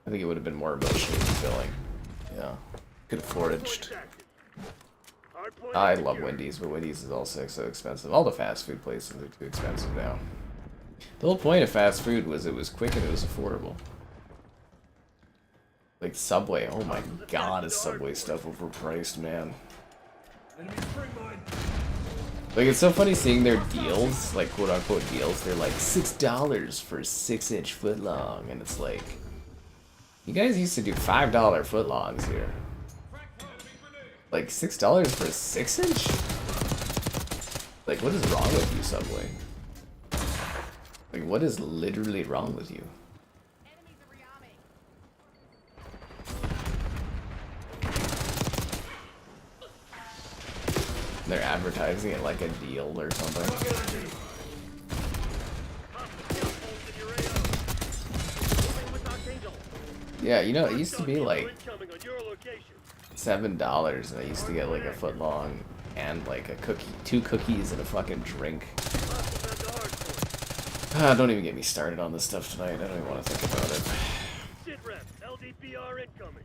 I think it would have been more emotionally fulfilling. Yeah. Could have foraged. I love Wendy's, but Wendy's is also so expensive. All the fast food places are too expensive now. The whole point of fast food was it was quick and it was affordable. Like Subway, oh my god, is Subway stuff overpriced, man. Like, it's so funny seeing their deals, like quote-unquote deals. They're like $6 for 6-inch footlong, and it's like, you guys used to do $5 footlongs here. Like $6 for a 6-inch? Like, what is wrong with you, Subway? Like, what is literally wrong with you? They're advertising it like a deal or something. Yeah, you know, it used to be like $7, and I used to get like a foot long and like a cookie, 2 cookies and a fucking drink. Don't even get me started on this stuff tonight. I don't even want to think about it. Sit rep, LDPR incoming.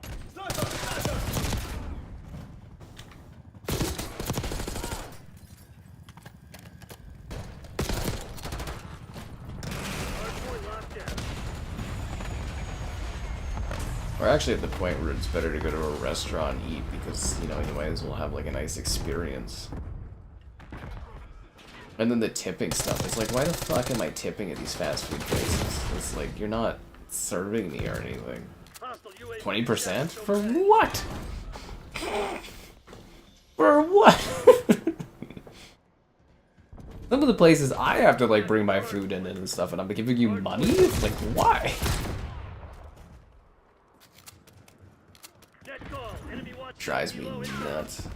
We're actually at the point where it's better to go to a restaurant and eat because, you know, you might as well have like a nice experience. And then the tipping stuff. It's like, why the fuck am I tipping at these fast food places? It's like, you're not serving me or anything. 20%? For what? For what? Some of the places I have to like bring my food in and stuff, and I'm giving you money? It's like, why? Drives me nuts.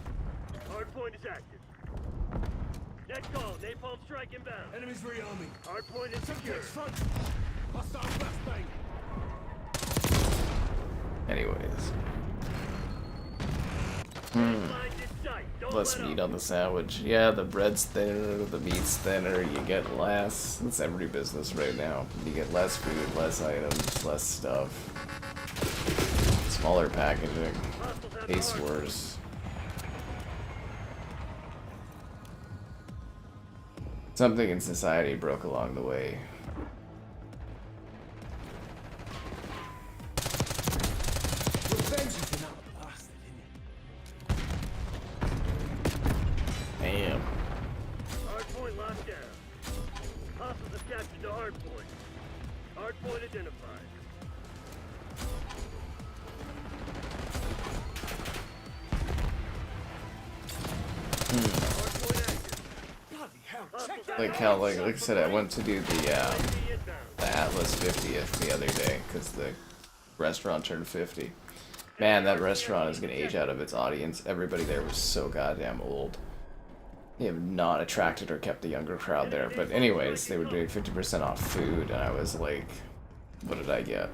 Hardpoint is active. Next call, napalm strike inbound. Enemies rearming. Hardpoint is secure. Front. Hostile flashbang. Anyways. Less meat on the sandwich. Yeah, the bread's thinner, the meat's thinner, you get less. That's every business right now. You get less food, less items, less stuff. Smaller packaging. Taste worse. Something in society broke along the way. Damn. Hardpoint locked down. Hostiles have captured the hardpoint. Hardpoint identified. Hardpoint like how like I said, I went to do the Atlas 50th the other day because the restaurant turned 50. Man, that restaurant is gonna age out of its audience. Everybody there was so goddamn old. They have not attracted or kept the younger crowd there. But anyways, they were doing 50% off food, and I was like, what did I get?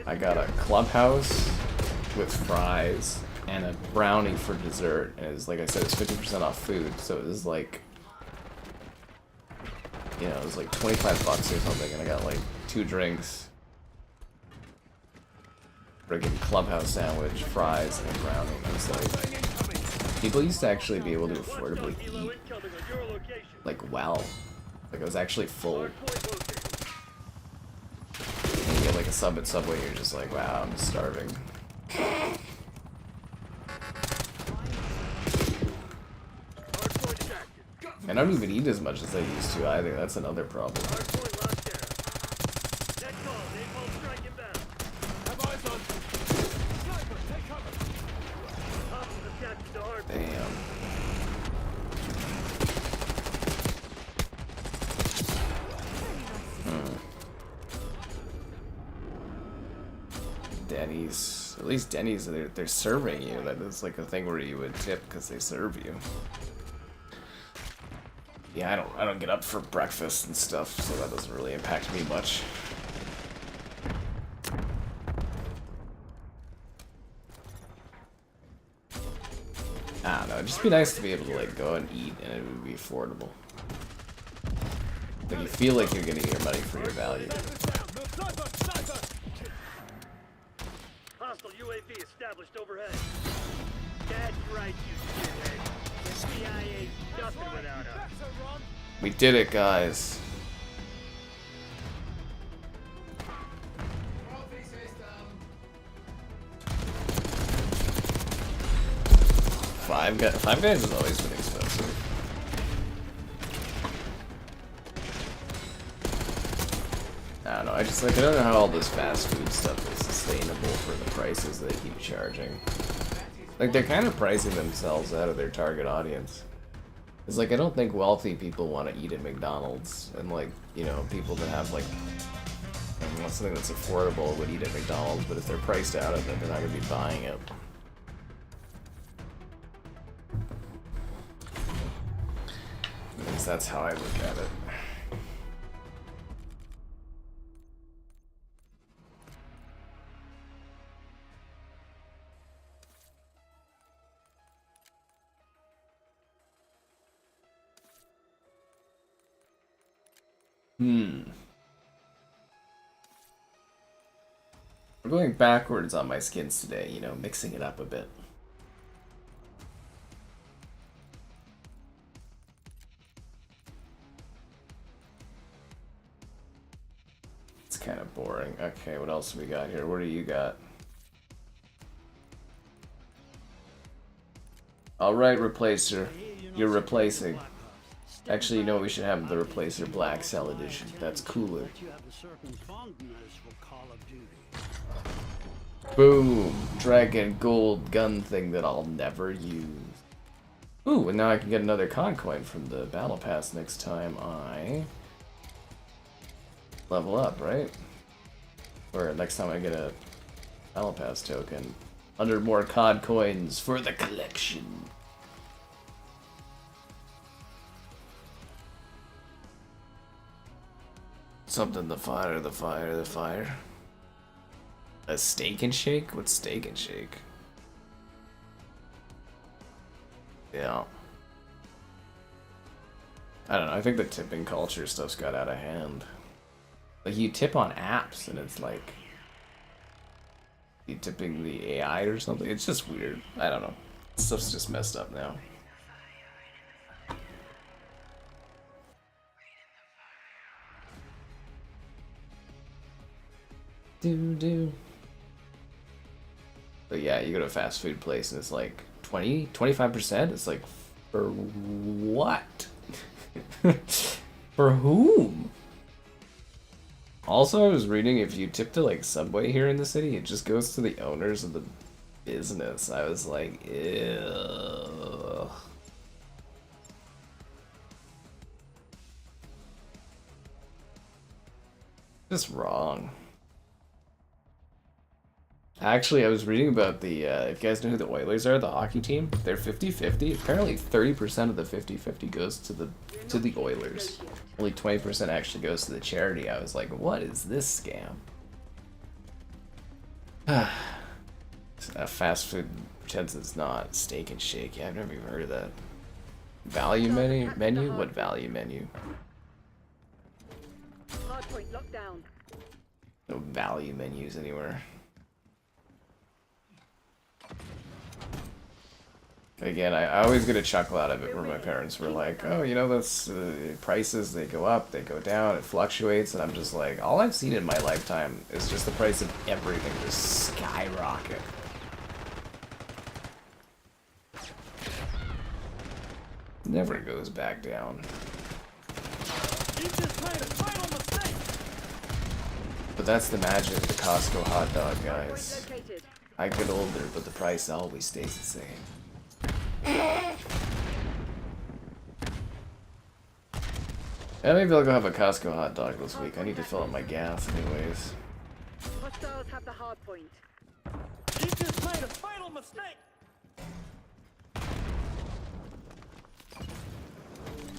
I got a clubhouse with fries and a brownie for dessert. And it was, like I said, it's 50% off food, so it was like, you know, it was like 25 bucks or something, and I got like 2 drinks. Friggin' clubhouse sandwich, fries, and brownie. And I was like, people used to actually be able to affordably eat, like, well. Like, I was actually full. And you get like a sub at Subway, you're just like, wow, I'm starving. I don't even eat as much as I used to either. That's another problem. Damn. Denny's. At least Denny's, they're serving you. That is like a thing where you would tip because they serve you. Yeah, I don't get up for breakfast and stuff, so that doesn't really impact me much. I don't know, it'd just be nice to be able to like go and eat and it would be affordable. Like you feel like you're getting your money for your value. Hostile UAV established overhead. That's right, you shithead. The CIA's nothing without us. We did it, guys. Five Guys has always been expensive. I don't know, I just like I don't know how all this fast food stuff is sustainable for the prices they keep charging. Like they're kind of pricing themselves out of their target audience. It's like I don't think wealthy people want to eat at McDonald's, and like, you know, people that have like something that's affordable would eat at McDonald's, but if they're priced out of it, they're not gonna be buying it. At least that's how I look at it. We're going backwards on my skins today, you know, mixing it up a bit. It's kind of boring. Okay, what else we got here? What do you got? Alright, Replacer. You're replacing. Actually, you know what we should have? The Replacer Black Cell Edition. That's cooler. Boom! Dragon gold gun thing that I'll never use. Ooh, and now I can get another con coin from the battle pass next time I level up, right? Or next time I get a battle pass token. 100 more COD coins for the collection. Something the fire, the fire, the fire. A steak and shake? What's steak and shake? Yeah. I don't know, I think the tipping culture stuff's got out of hand. Like, you tip on apps, and it's like... you tipping the AI or something? It's just weird. I don't know. Stuff's just messed up now. Do. But yeah, you go to a fast food place and it's like 25%? It's like, for what? For whom? Also, I was reading if you tip to like Subway here in the city, it just goes to the owners of the business. I was like, ew. Just wrong. Actually, I was reading about the, if you guys know who the Oilers are, the hockey team, they're 50-50. Apparently 30% of the 50-50 goes to the Oilers. Only 20% actually goes to the charity. I was like, what is this scam? Fast food pretends it's not. Steak and Shake. Yeah, I've never even heard of that. Value menu? What value menu? Hardpoint locked down. No value menus anywhere. Again, I always get a chuckle out of it where my parents were like, oh, you know, that's prices, they go up, they go down, it fluctuates, and I'm just like, all I've seen in my lifetime is just the price of everything just skyrocket. Never goes back down. But that's the magic of the Costco hot dog, guys. I get older, but the price always stays the same. Yeah, maybe I'll go have a Costco hot dog this week. I need to fill up my gas anyways. Hostiles have the hard point. You just made a fatal mistake.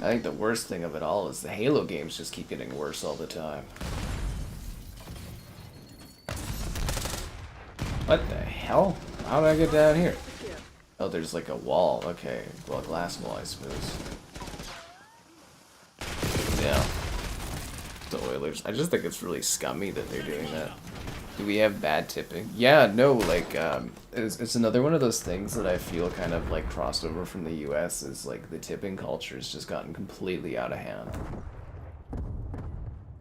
I think the worst thing of it all is the Halo games just keep getting worse all the time. What the hell? How did I get down here? Oh, there's like a wall. Okay, well, a glass wall, I suppose. Yeah. The Oilers. I just think it's really scummy that they're doing that. Do we have bad tipping? Yeah, no, like, it's another one of those things that I feel kind of like crossed over from the US is like the tipping culture has just gotten completely out of hand.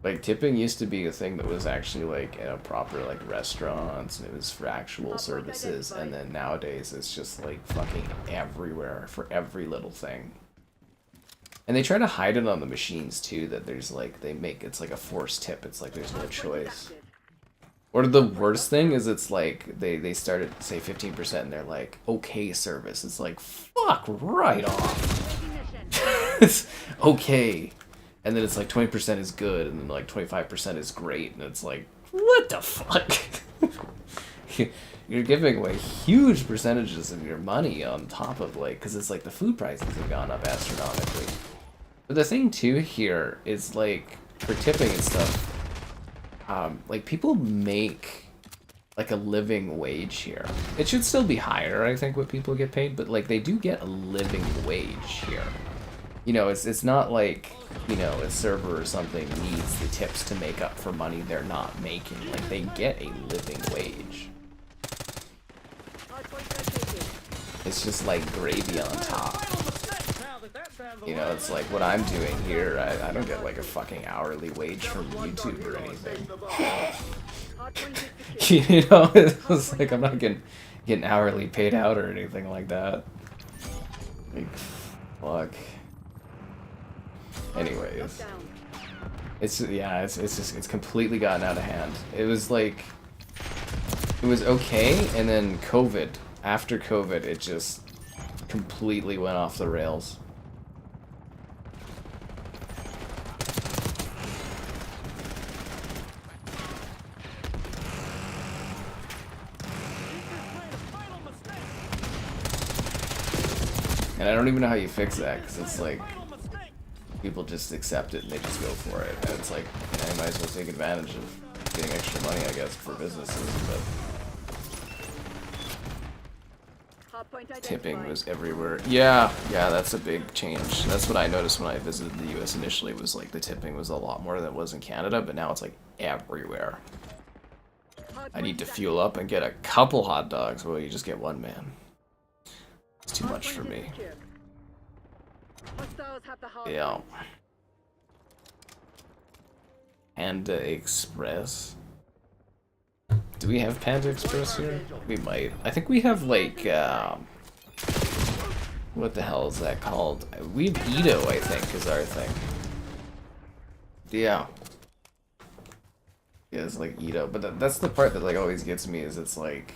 Like, tipping used to be a thing that was actually like in a proper like restaurants and it was for actual services, and then nowadays it's just like fucking everywhere for every little thing. And they try to hide it on the machines too, that there's like, they make it's like a forced tip, it's like there's no choice. Or the worst thing is it's like they started say 15% and they're like, okay service. It's like, fuck right off. It's okay. And then it's like 20% is good and then like 25% is great, and it's like, what the fuck? You're giving away huge percentages of your money on top of like, because it's like the food prices have gone up astronomically. But the thing too here is like for tipping and stuff, like people make like a living wage here. It should still be higher, I think, what people get paid, but like they do get a living wage here. You know, it's not like, you know, a server or something needs the tips to make up for money they're not making. Like, they get a living wage. It's just like gravy on top. You know, it's like what I'm doing here, I don't get like a fucking hourly wage from YouTube or anything. You know, it's like I'm not getting hourly paid out or anything like that. Like, fuck. Anyways, it's completely gotten out of hand. It was like, it was okay, and then COVID. After COVID, it just completely went off the rails. And I don't even know how you fix that, because it's like, people just accept it and they just go for it. And it's like, you know, you might as well take advantage of getting extra money, I guess, for businesses, but tipping was everywhere. Yeah, that's a big change. That's what I noticed when I visited the US initially, was like the tipping was a lot more than it was in Canada, but now it's like everywhere. I need to fuel up and get a couple hot dogs. Well, you just get one, man. It's too much for me. Yeah. Panda Express. Do we have Panda Express here? We might. I think we have like, what the hell is that called? We have Edo, I think, is our thing. Yeah. Yeah, it's like Edo. But that's the part that like always gets me, is it's like,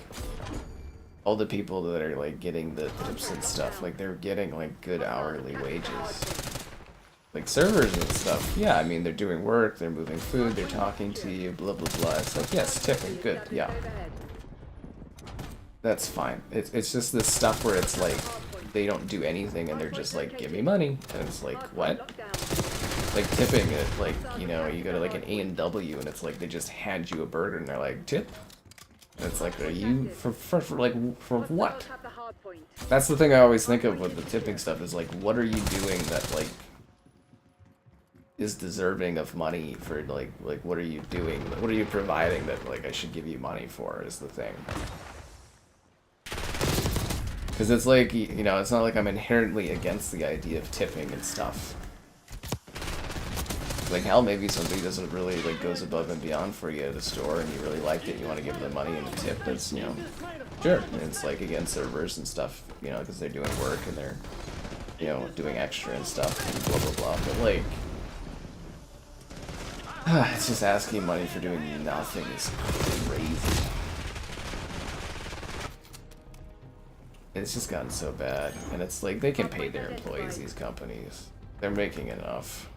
all the people that are like getting the tips and stuff, like they're getting like good hourly wages. like servers and stuff, yeah, I mean, they're doing work, they're moving food, they're talking to you, blah, blah, blah. It's like, yes, tipping, good, yeah. That's fine. It's just this stuff where it's like, they don't do anything and they're just like, give me money. And it's like, what? Like tipping it, like, you know, you go to like an A&W and it's like, they just hand you a burger and they're like, tip? And it's like, are you, for what? That's the thing I always think of with the tipping stuff is like, what are you doing that like, is deserving of money for like what are you doing? What are you providing that like I should give you money for is the thing. Because it's like, you know, it's not like I'm inherently against the idea of tipping and stuff. Like, hell, maybe somebody doesn't really, like, goes above and beyond for you at a store and you really like it, you want to give them money and a tip, that's, you know, sure. And it's, like, against servers and stuff, you know, because they're doing work and they're, you know, doing extra and stuff and blah, blah, blah. But, like, it's just asking money for doing nothing is crazy. It's just gotten so bad, and it's like they can pay their employees, these companies. They're making enough.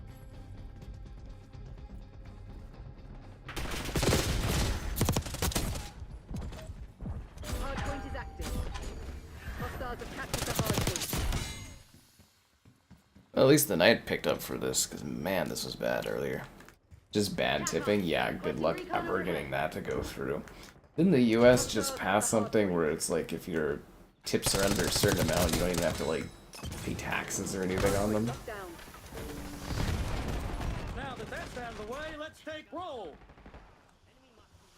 Hardpoint is active. Hostiles have captured the hardpoint. Well, at least the night picked up for this, because man, this was bad earlier. Just bad tipping? Yeah, good luck ever getting that to go through. Didn't the US just pass something where it's like if your tips are under a certain amount, you don't even have to like pay taxes or anything on them? Now that that's out of the way, let's take roll.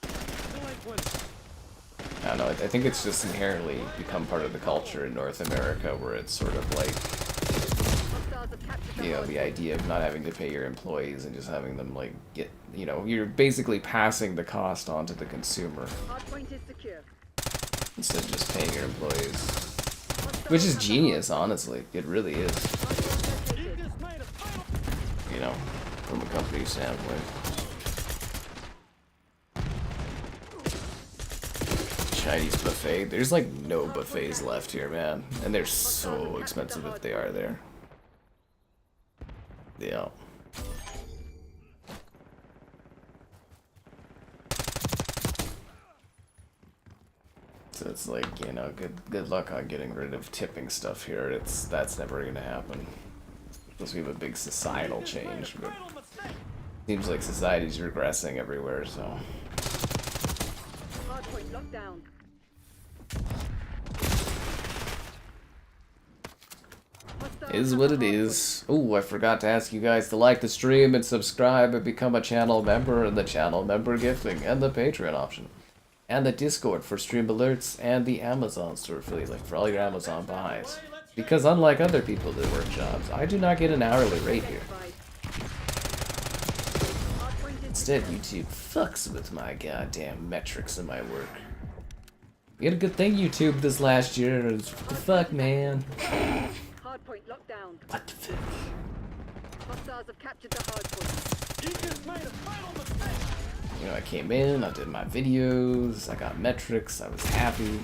Delinquent. I don't know, I think it's just inherently become part of the culture in North America where it's sort of like, you know, the idea of not having to pay your employees and just having them like get, you know, you're basically passing the cost on to the consumer. Hardpoint is secure. Instead of just paying your employees. Which is genius, honestly. It really is. You know, from a company standpoint. Chinese buffet. There's like no buffets left here, man. And they're so expensive if they are there. Yeah. So it's like, you know, good luck on getting rid of tipping stuff here. That's never gonna happen. Unless we have a big societal change, but seems like society's regressing everywhere, so. Hardpoint locked down. Is what it is. Oh, I forgot to ask you guys to like the stream and subscribe and become a channel member, and the channel member gifting, and the Patreon option, and the Discord for stream alerts, and the Amazon store affiliate link for all your Amazon buys. Because unlike other people that work jobs, I do not get an hourly rate here. Instead, YouTube fucks with my goddamn metrics in my work. We had a good thing, YouTube, this last year. What the fuck, man? Hardpoint locked down. What the fuck? Hostiles have captured the hardpoint. You just made a final mistake. You know, I came in, I did my videos, I got metrics, I was happy.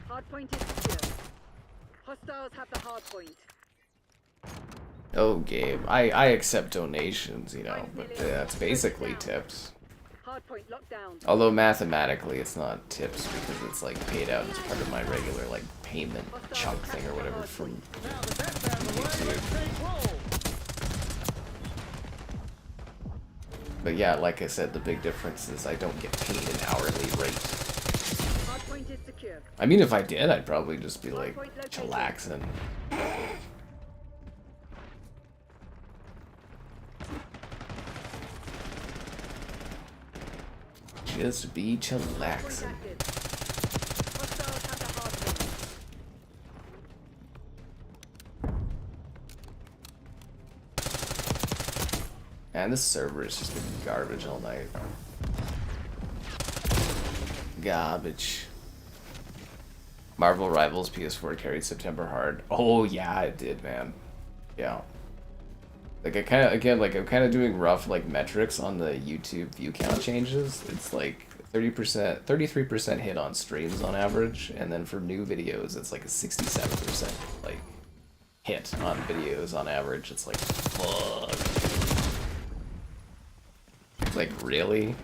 Hardpoint is secure. Hostiles have the hardpoint. Oh, Gabe, I accept donations, you know, but that's basically tips. Hardpoint locked down. Although mathematically it's not tips because it's like paid out as part of my regular like payment chunk thing or whatever from Now that that's out of the way, let's YouTube. take roll. But yeah, like I said, the big difference is I don't get paid an hourly rate. Hardpoint is secure. I mean, if I did, I'd probably just be like chillaxing. Just be chillaxing. Active. Hostiles have the hardpoint. Man, this server has just been garbage all night. Garbage. Marvel Rivals PS4 carried September hard. Oh yeah, it did, man. Yeah. Like I'm kind of doing rough like metrics on the YouTube view count changes. It's like 30%, 33% hit on streams on average, and then for new videos, it's like a 67% like hit on videos on average. It's like, fuck. It's like, really?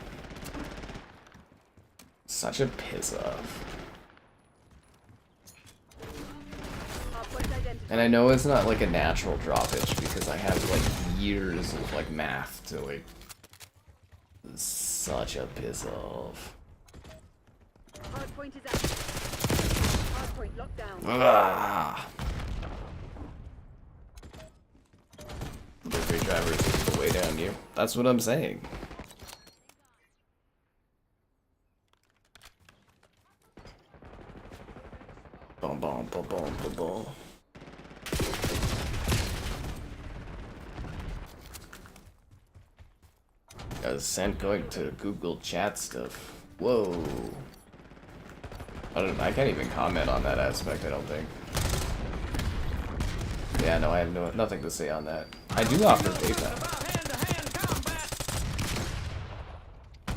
Such a piss off. And I know it's not like a natural droppage because I have like years of like math to like. Such a piss off. Hardpoint is out. Hardpoint locked down. Ah. Delivery drivers is the way down you. That's what I'm saying. Boom, boom, boom, boom, boom, boom. Sent going to Google chat stuff. Whoa. I can't even comment on that aspect, I don't think. Yeah, no, I have nothing to say on that. I do offer PayPal. About hand-to-hand combat.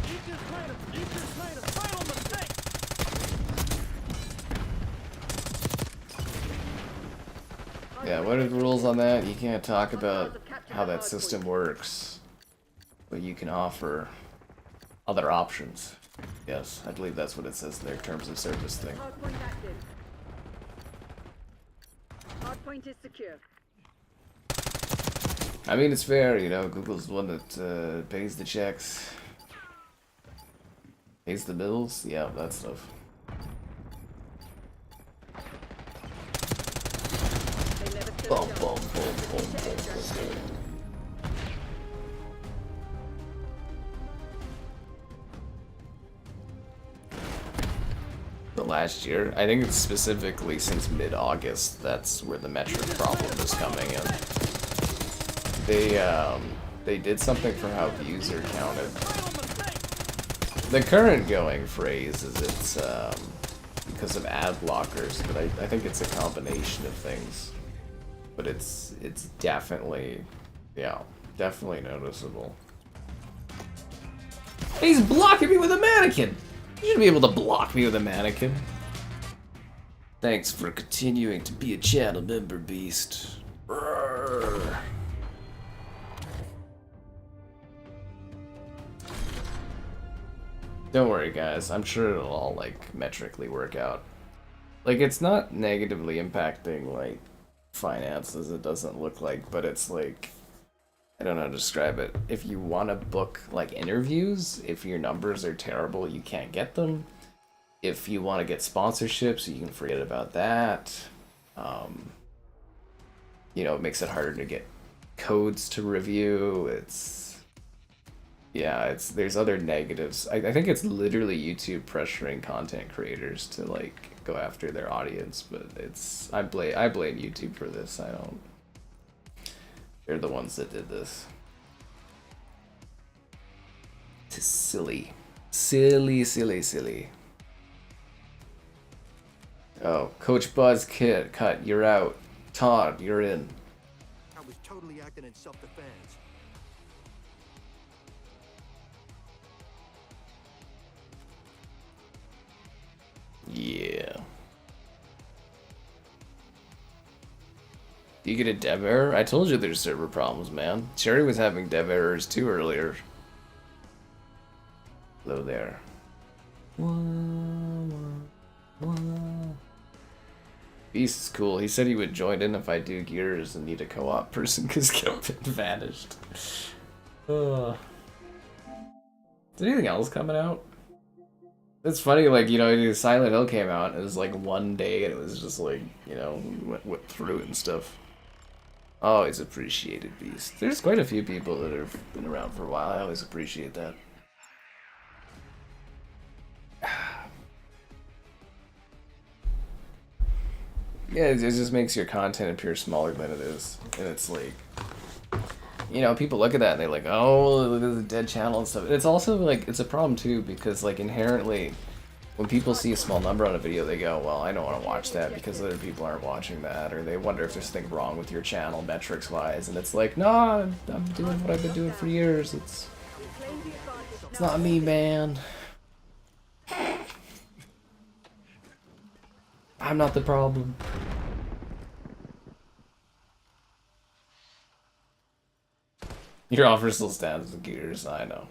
You just made a fatal mistake. Yeah, what are the rules on that? You can't talk about how that system works, but you can offer other options. Yes, I believe that's what it says in their terms of service thing. Hardpoint active. Hardpoint is secure. I mean, it's fair, you know, Google's the one that pays the checks. Pays the bills? Yeah, that stuff. They never stood Boom, a boom, chance. boom, boom, boom, boom, boom. The last year, I think it's specifically since mid-August, that's where the metric problem is coming in. They did something for how views are counted. The current going phrase is it's because of ad blockers, but I think it's a combination of things. But it's definitely, yeah, definitely noticeable. He's blocking me with a mannequin! You should be able to block me with a mannequin. Thanks for continuing to be a channel member, Beast. Brrr. Don't worry, guys. I'm sure it'll all, like, metrically work out. Like, it's not negatively impacting, like, finances, it doesn't look like, but it's like, I don't know how to describe it. If you want to book, like, interviews, if your numbers are terrible, you can't get them. If you want to get sponsorships, you can forget about that. You know, it makes it harder to get codes to review. There's other negatives. I think it's literally YouTube pressuring content creators to, like, go after their audience, but I blame YouTube for this. They're the ones that did this. It's silly. Silly, silly, silly. Oh, Coach Buzz cut, you're out. Todd, you're in. I was totally acting in self-defense. Yeah. You get a dev error? I told you there's server problems, man. Cherry was having dev errors too earlier. Hello there. Beast is cool. He said he would join in if I do gears and need a co-op person because Kelvin vanished. Is anything else coming out? It's funny, like, you know, Silent Hill came out, and it was like one day, and it was just like, you know, went through it and stuff. Always appreciated Beast. There's quite a few people that have been around for a while. I always appreciate that. Yeah, it just makes your content appear smaller than it is. And it's like, you know, people look at that and they're like, oh, look at the dead channel and stuff. It's also like, it's a problem too, because like inherently, when people see a small number on a video, they go, well, I don't want to watch that because other people aren't watching that, or they wonder if there's something wrong with your channel metrics wise, and it's like, no, I'm doing what I've been doing for years. It's not me, man. I'm not the problem. Your offer still stands with Gears, I know.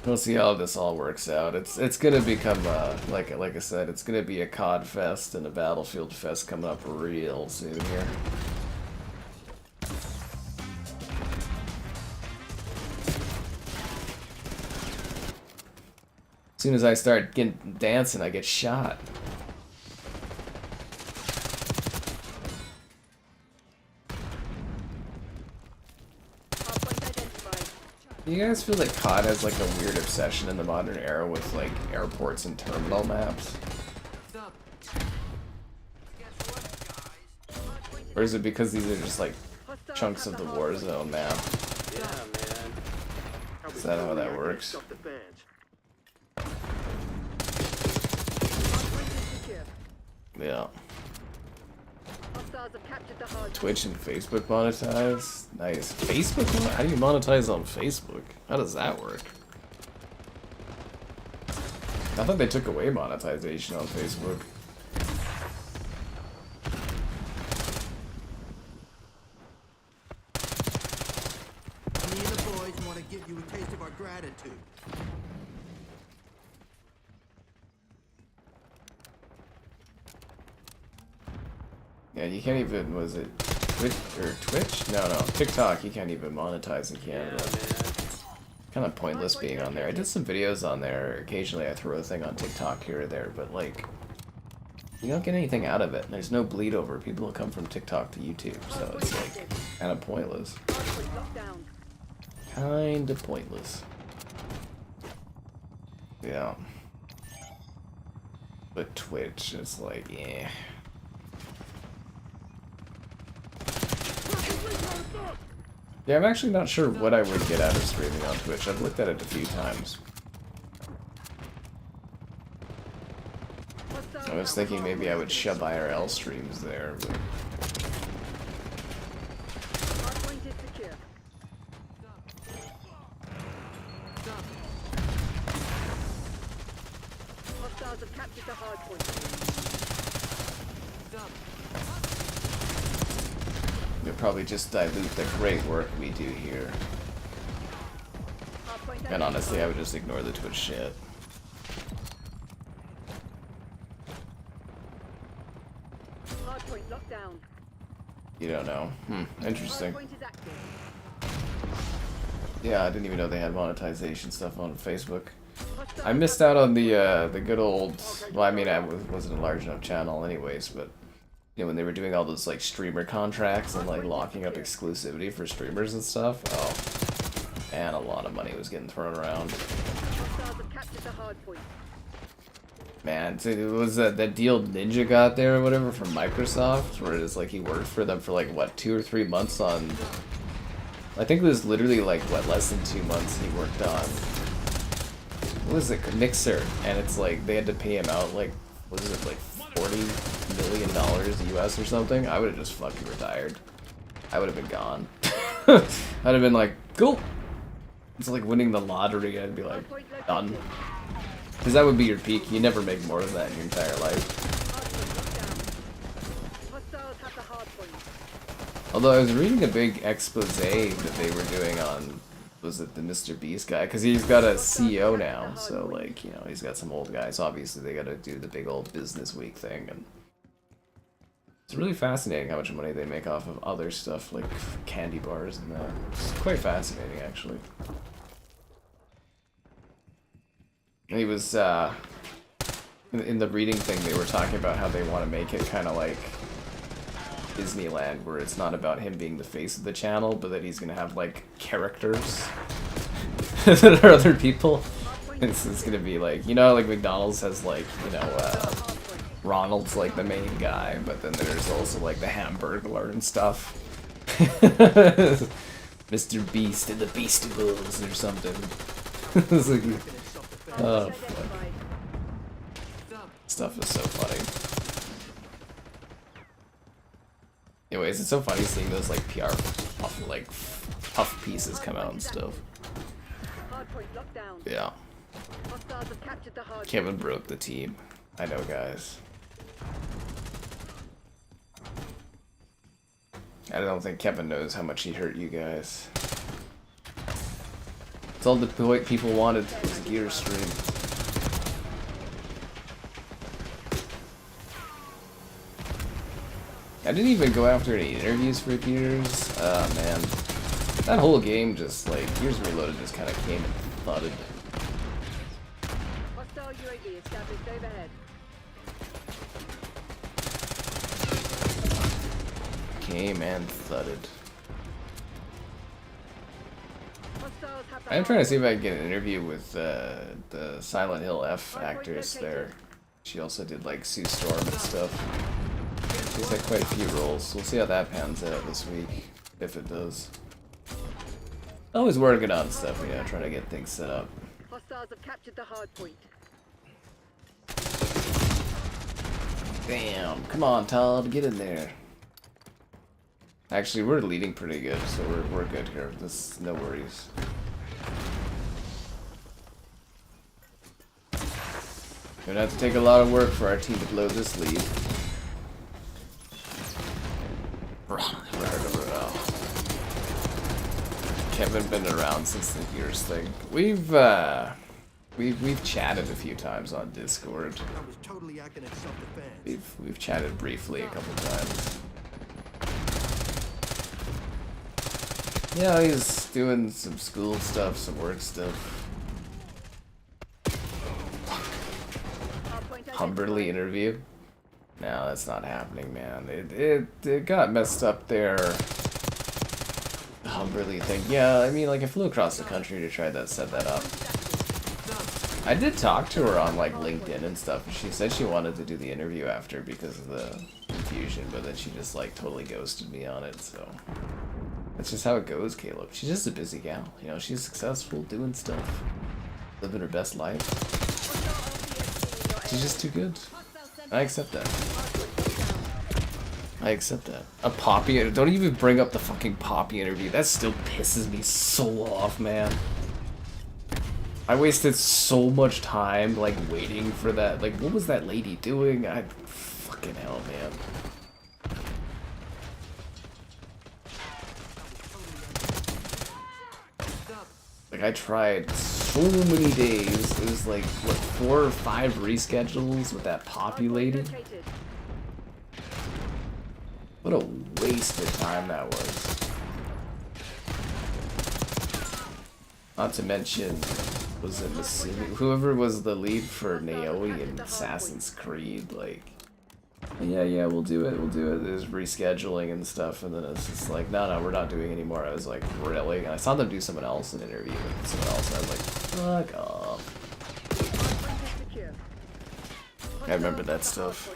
We'll see how this all works out. It's gonna become like I said, it's gonna be a COD fest and a Battlefield fest coming up real soon here. As soon as I start getting dancing, I get shot. Do you guys feel like COD has like a weird obsession in the modern era with like airports and terminal maps? Or is it because these are just like chunks of the Warzone map? Yeah, man. Is that how that works? Stuff the fans. Yeah. Hostiles have captured the hard Twitch and Facebook monetize? Nice. Facebook? How do you monetize on Facebook? How does that work? I thought they took away monetization on Facebook. Me and the boys want to give you a taste of our gratitude. Yeah, you can't even, was it Twitch or Twitch? No, TikTok, you can't even monetize in Canada. Kind of pointless being on there. I did some videos on there. Occasionally I throw a thing on TikTok here or there, but like, you don't get anything out of it. There's no bleed over. People will come from TikTok to YouTube, so it's like kind of pointless. Kind of pointless. Yeah. But Twitch, it's like, yeah. Yeah, I'm actually not sure what I would get out of streaming on Twitch. I've looked at it a few times. I was thinking maybe I would shove IRL streams there, but... Hostiles have captured the hard point. You'll probably just dilute the great work we do here. And honestly, I would just ignore the Twitch shit. Hardpoint locked down. You don't know. Interesting. Hardpoint is active. Yeah, I didn't even know they had monetization stuff on Facebook. I missed out on the good old... Well, I mean, I wasn't a large enough channel anyways, but... You know, when they were doing all those, like, streamer contracts and, like, locking up exclusivity for streamers and stuff. Oh. And a lot of money was getting thrown around. Hostiles have captured the hard point. Man, so it was that deal Ninja got there or whatever from Microsoft, where it's like he worked for them for, like, what, 2 or 3 months on... I think it was literally, like, what, less than 2 months he worked on. What was it? Mixer. And it's like, they had to pay him out, like, what is it, like, $40 million US or something? I would have just fucking retired. I would have been gone. I'd have been like, cool. It's like winning the lottery. I'd be like, done. Because that would be your peak. You never make more than that in your entire life. Hostiles have the hard point. Although I was reading a big expose that they were doing on, was it the Mr. Beast guy? Because he's got a CEO now, so like, you know, he's got some old guys. Obviously, they got to do the big old business week thing, and it's really fascinating how much money they make off of other stuff like candy bars and that. It's quite fascinating, actually. He was in the reading thing. They were talking about how they want to make it kind of like Disneyland, where it's not about him being the face of the channel, but that he's gonna have like characters that are other people. It's gonna be like, you know, like McDonald's has like, you know, Ronald's like the main guy, but then there's also like the Hamburglar and stuff. Mr. Beast and the Beastables or something. It's like, oh fuck. Stuff is so funny. Anyways, it's so funny seeing those like PR puff pieces come out and stuff. Hardpoint locked down. Yeah. Hostiles have captured the hard Kevin broke the team. I know, guys. I don't think Kevin knows how much he hurt you guys. It's all the point people wanted was a gear stream. I didn't even go after any interviews for Gears. Oh man. That whole game just like, Gears Reloaded just kind of came and thudded. Hostile UAV established overhead. Came and thudded. Hostiles have the I'm trying to see if hardpoint. I can get an interview with the Silent Hill F actress there. She also did like Sue Storm and stuff. She's had quite a few roles. We'll see how that pans out this week, if it does. Always working on stuff, you know, trying to get things set up. Hostiles have captured the hard point. Damn, come on, Todd, get in there. Actually, we're leading pretty good, so we're good here. This no worries. Gonna have to take a lot of work for our team to blow this lead. Kevin been around since the Gears thing. We've chatted a few times on Discord. I was totally acting in self-defense. We've chatted briefly a couple times. Yeah, he's doing some school stuff, some work stuff. Humberly interview? No, that's not happening, man. It got messed up there. Humberly thing. Yeah, I mean, like, I flew across the country to try to set that up. I did talk to her on, like, LinkedIn and stuff, and she said she wanted to do the interview after because of the confusion, but then she just, like, totally ghosted me on it, so... That's just how it goes, Caleb. She's just a busy gal, you know, she's successful, doing stuff, living her best life. She's just too good. I accept that. I accept that. A Poppy, don't even bring up the fucking Poppy interview. That still pisses me so off, man. I wasted so much time, like, waiting for that. Like, what was that lady doing? Fucking hell, man. Like, I tried so many days. It was like, what, 4 or 5 reschedules with that Poppy lady? What a waste of time that was. Not to mention, was it whoever was the lead for Naomi in Assassin's Creed, like, yeah, we'll do it. There's rescheduling and stuff, and then it's just like, no, we're not doing anymore. I was like, really? And I saw them do someone else an interview with someone else, and I was like, fuck off. I remember that stuff.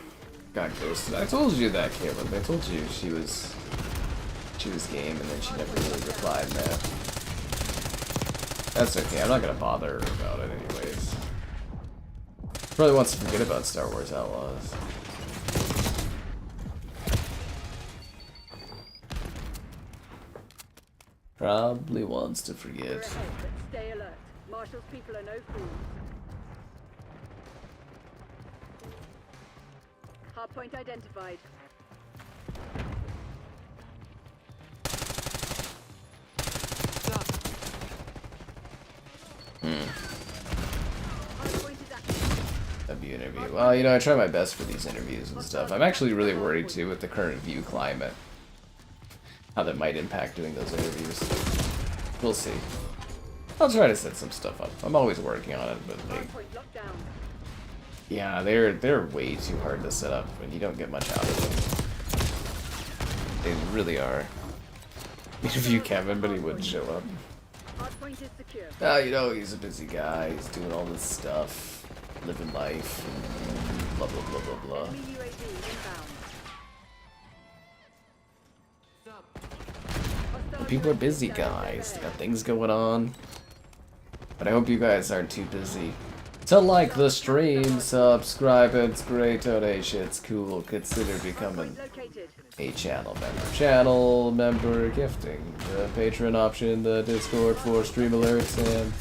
Got ghosted. I told you that, Caleb. I told you she was game, and then she never really replied that. That's okay. I'm not gonna bother her about it anyways. Probably wants to forget about Star Wars Outlaws. Probably wants to forget. Stay alert. Marshall's people are no fools. Hardpoint identified. Hardpoint is active. W interview. Well, you know, I try my best for these interviews and stuff. I'm actually really worried too with the current view climate. How that might impact doing those interviews. We'll see. I'll try to set some stuff up. I'm always working on it, but like, Hardpoint locked down. yeah, they're way too hard to set up, and you don't get much out of them. They really are. Interview Kevin, but he wouldn't show up. Hardpoint is secure. Ah, you know, he's a busy guy. He's doing all this stuff, living life, and blah blah blah blah blah. Enemy UAV inbound. Hostile People are UAV busy, established guys. They overhead. got things going on. But I hope you guys aren't too busy to like the stream, subscribe, it's great donation, it's cool. Consider becoming Located. a channel member. Channel member gifting, the Patreon option, the Discord for stream alerts, and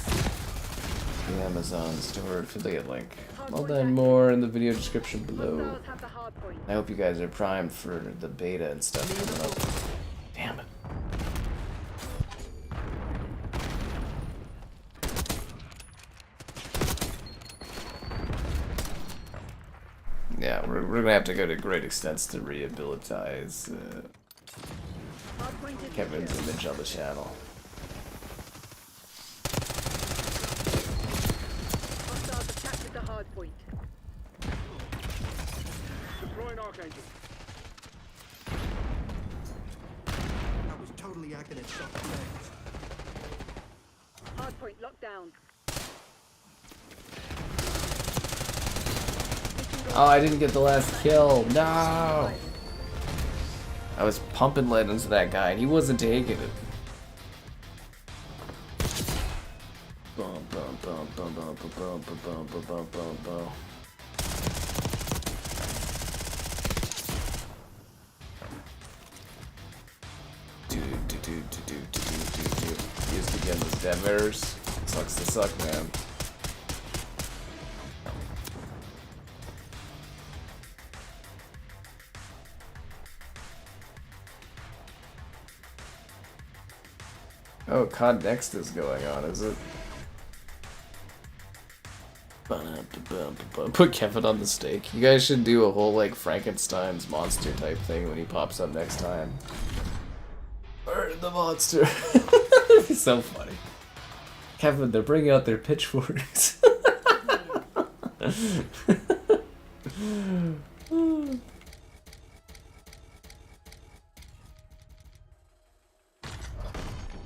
the Amazon store affiliate link. All that and more in the video description below. Hostiles have the hard point. I hope you guys are primed for the beta and stuff coming up. Damn it. Yeah, we're gonna have to go to great extents to rehabilitize Hard point is Kevin's secure. image on the channel. Hostiles have captured the hard point. Deploying Archangel. I was totally acting at self-defense. Hard point locked down. Oh, I didn't get the last kill. No! I was pumping lead into that guy and he wasn't taking it. Bum, bum, bum, bum, bum, bum, bum, bum, bum, bum, bum, bum. Used again those dev errors. Sucks to suck, man. Oh, COD Next is going on, is it? Put Kevin on the stake. You guys should do a whole, like, Frankenstein's monster type thing when he pops up next time. Burn the monster. That'd be so funny. Kevin, they're bringing out their pitchforks.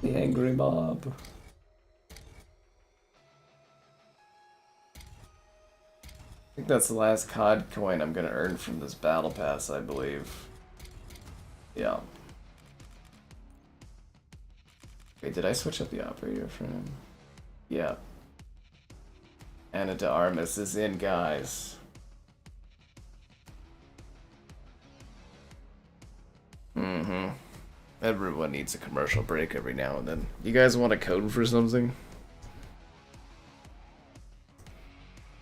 The angry mob. I think that's the last COD coin I'm gonna earn from this battle pass, I believe. Yeah. Wait, did I switch up the operator for him? Yeah. Anna de Armas is in, guys. Mm-hmm. Everyone needs a commercial break every now and then. You guys want a code for something?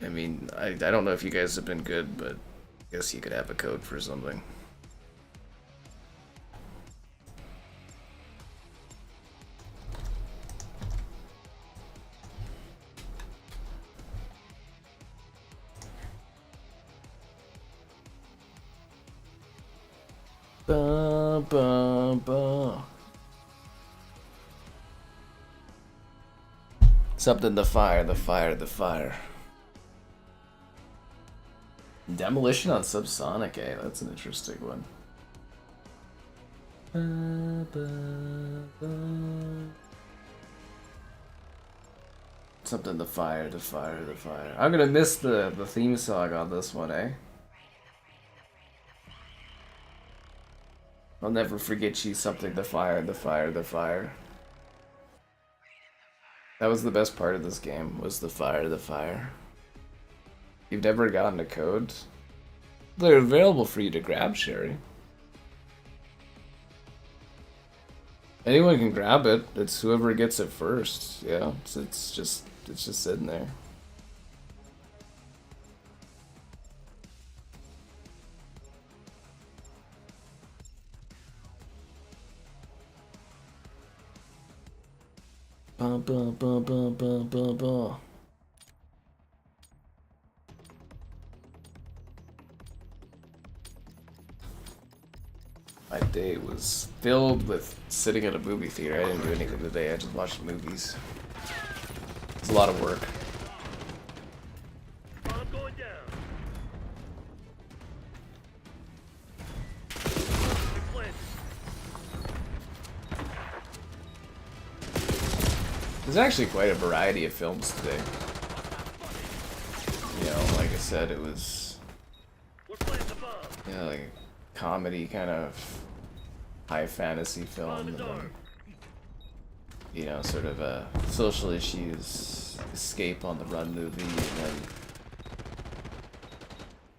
I mean, I don't know if you guys have been good, but I guess you could have a code for something. Ba, ba, ba. Something the fire, the fire, the fire. Demolition on Subsonic, eh? That's an interesting one. Ba, ba, ba. Something the fire, the fire, the fire. I'm gonna miss the theme song on this one, eh? I'll never forget you, something the fire, the fire, the fire. That was the best part of this game, was the fire, the fire. You've never gotten a code? They're available for you to grab, Sherry. Anyone can grab it. It's whoever gets it first. Yeah, it's just sitting there. Ba, ba, ba, ba, ba, ba, ba. My day was filled with sitting at a movie theater. I didn't do anything today. I just watched movies. It's a lot of work. Bomb going down. Planted. There's actually quite a variety of films today. You know, like I said, it was, We're planting the bomb. you know, like a comedy kind of high fantasy film, Bomb and is armed. then, you know, sort of a social issues, escape on the run movie, and then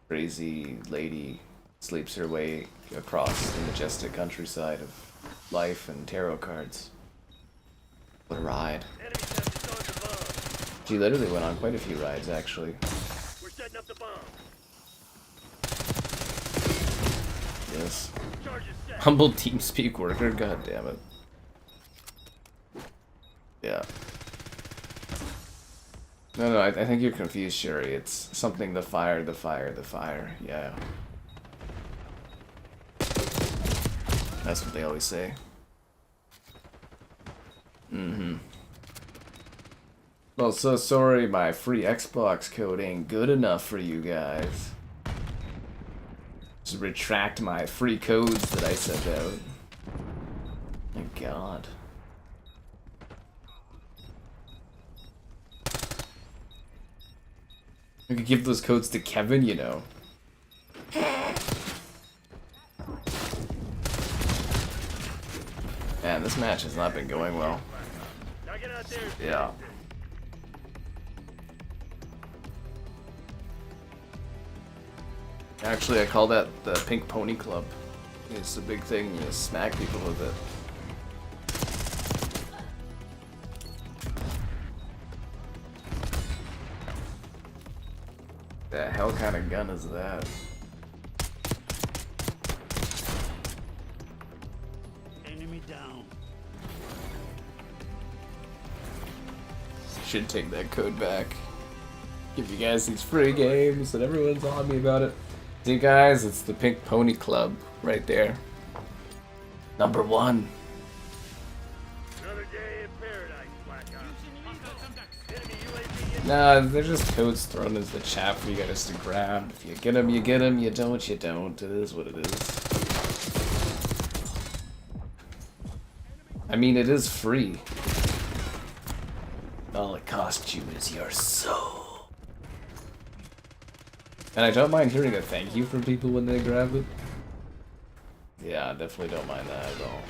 crazy lady sleeps her way across the majestic countryside of life and tarot cards. What a ride. Enemies have disarmed the bomb. She literally went on quite a few rides, actually. We're setting up this. Charges set. Humble TeamSpeak worker? God damn it. Yeah. No, I think you're confused, Sherry. It's something the fire. Yeah. That's what they always say. Well, so sorry my free Xbox code ain't good enough for you guys. Just retract my free codes that I sent out. My god. I could give those codes to Kevin, you know. Man, this match has not been going well. Now get out there. Yeah. Actually, I call that the Pink Pony Club. It's a big thing, you smack people with it. The hell kind of gun is that? Enemy down. Should take that code back. Give you guys these free games, and everyone's on me about it. See, guys, it's the Pink Pony Club right there. Number 1. Another day in paradise, Black Ops. Enemy UAV in. Nah, they're just codes thrown into the chat for you guys to grab. If you get them, you get them. You don't, you don't. It is what it is. I mean, it is free. All it costs you is your soul. And I don't mind hearing a thank you from people when they grab it. Yeah, I definitely don't mind that at all.